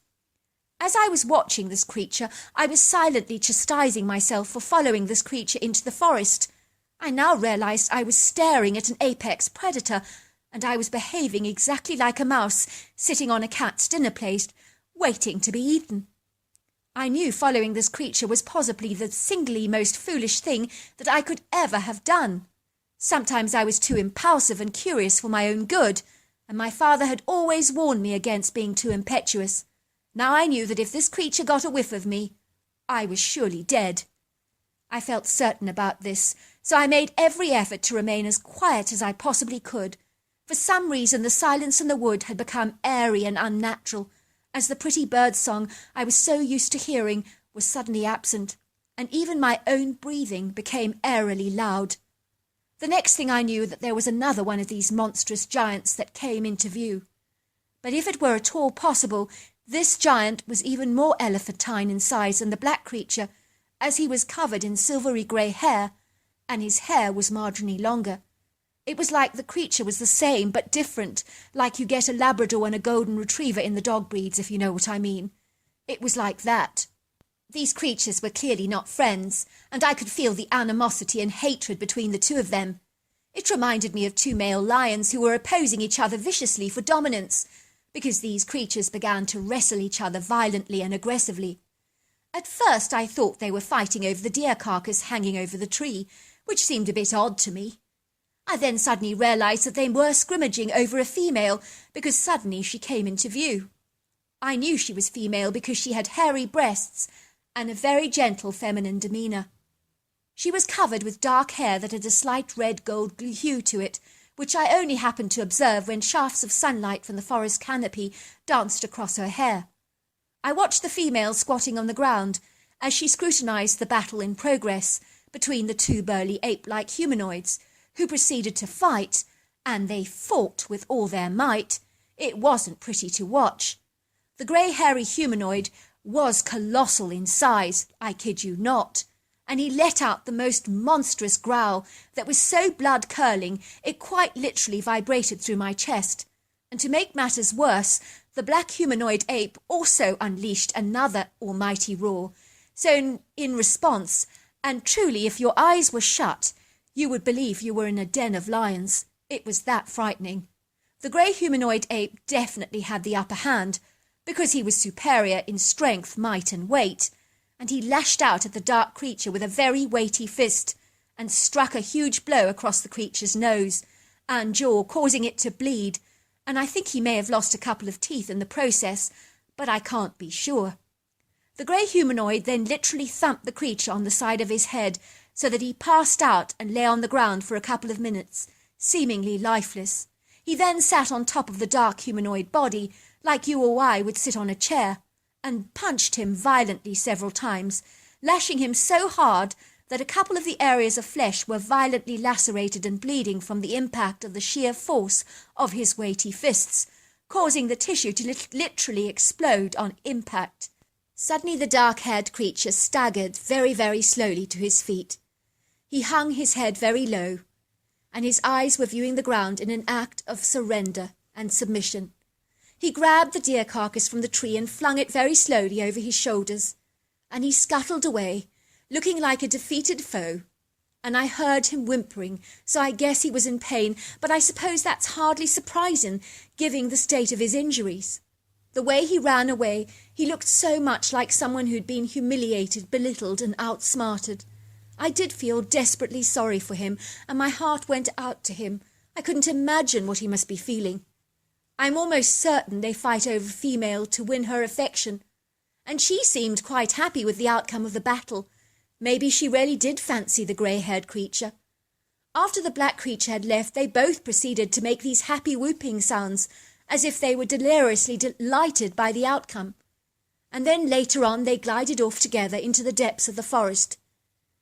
As I was watching this creature, I was silently chastising myself for following this creature into the forest. I now realized I was staring at an apex predator, and I was behaving exactly like a mouse sitting on a cat's dinner plate, waiting to be eaten. I knew following this creature was possibly the singly most foolish thing that I could ever have done. Sometimes I was too impulsive and curious for my own good, and my father had always warned me against being too impetuous. Now I knew that if this creature got a whiff of me, I was surely dead. I felt certain about this, so I made every effort to remain as quiet as I possibly could. For some reason the silence in the wood had become airy and unnatural, as the pretty bird song I was so used to hearing was suddenly absent, and even my own breathing became airily loud. The next thing I knew that there was another one of these monstrous giants that came into view. But if it were at all possible, this giant was even more elephantine in size than the black creature, as he was covered in silvery grey hair, and his hair was marginally longer. It was like the creature was the same but different, like you get a Labrador and a Golden Retriever in the dog breeds, if you know what I mean. It was like that. These creatures were clearly not friends, and I could feel the animosity and hatred between the two of them. It reminded me of two male lions who were opposing each other viciously for dominance, because these creatures began to wrestle each other violently and aggressively. At first I thought they were fighting over the deer carcass hanging over the tree, which seemed a bit odd to me. I then suddenly realised that they were scrimmaging over a female, because suddenly she came into view. I knew she was female because she had hairy breasts and a very gentle feminine demeanour. She was covered with dark hair that had a slight red-gold hue to it, which I only happened to observe when shafts of sunlight from the forest canopy danced across her hair. I watched the female squatting on the ground as she scrutinised the battle in progress between the two burly ape-like humanoids, who proceeded to fight, and they fought with all their might. It wasn't pretty to watch. The grey hairy humanoid was colossal in size, I kid you not, and he let out the most monstrous growl that was so blood-curdling it quite literally vibrated through my chest. And to make matters worse, the black humanoid ape also unleashed another almighty roar. So in response, and truly if your eyes were shut, you would believe you were in a den of lions. It was that frightening. The grey humanoid ape definitely had the upper hand, because he was superior in strength, might and weight, and he lashed out at the dark creature with a very weighty fist, and struck a huge blow across the creature's nose and jaw, causing it to bleed, and I think he may have lost a couple of teeth in the process, but I can't be sure. The grey humanoid then literally thumped the creature on the side of his head, so that he passed out and lay on the ground for a couple of minutes, seemingly lifeless. He then sat on top of the dark humanoid body, like you or I would sit on a chair, and punched him violently several times, lashing him so hard that a couple of the areas of flesh were violently lacerated and bleeding from the impact of the sheer force of his weighty fists, causing the tissue to literally explode on impact. Suddenly the dark-haired creature staggered very, very slowly to his feet. He hung his head very low, and his eyes were viewing the ground in an act of surrender and submission. He grabbed the deer carcass from the tree and flung it very slowly over his shoulders, and he scuttled away, looking like a defeated foe. And I heard him whimpering, so I guess he was in pain, but I suppose that's hardly surprising, given the state of his injuries. The way he ran away, he looked so much like someone who'd been humiliated, belittled and outsmarted. I did feel desperately sorry for him, and my heart went out to him. I couldn't imagine what he must be feeling. I'm almost certain they fight over female to win her affection, and she seemed quite happy with the outcome of the battle. Maybe she really did fancy the grey-haired creature. After the black creature had left, they both proceeded to make these happy whooping sounds, as if they were deliriously delighted by the outcome. And then later on they glided off together into the depths of the forest.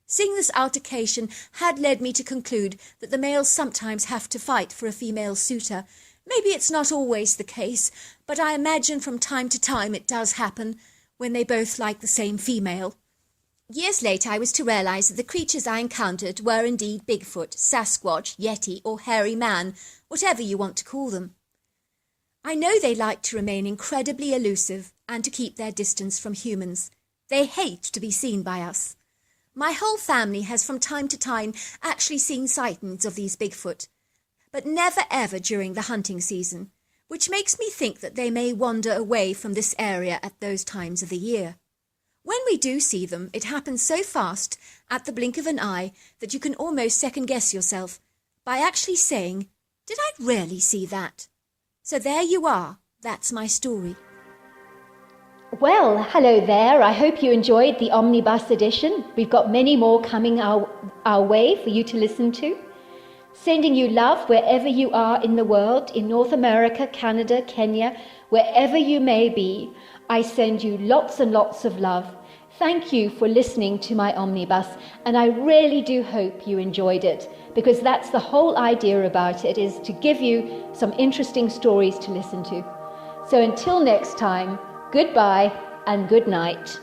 Seeing this altercation had led me to conclude that the males sometimes have to fight for a female suitor. Maybe it's not always the case, but I imagine from time to time it does happen when they both like the same female. Years later I was to realise that the creatures I encountered were indeed Bigfoot, Sasquatch, Yeti or hairy man, whatever you want to call them. I know they like to remain incredibly elusive and to keep their distance from humans. They hate to be seen by us. My whole family has from time to time actually seen sightings of these Bigfoot, but never ever during the hunting season, which makes me think that they may wander away from this area at those times of the year. When we do see them, it happens so fast, at the blink of an eye, that you can almost second-guess yourself by actually saying, "Did I really see that?" So there you are. That's my story. Well, hello there. I hope you enjoyed the omnibus edition. We've got many more coming our way for you to listen to. Sending you love wherever you are in the world, in North America, Canada, Kenya, wherever you may be. I send you lots and lots of love. Thank you for listening to my omnibus, and I really do hope you enjoyed it, because that's the whole idea about it, is to give you some interesting stories to listen to. So until next time, goodbye and good night.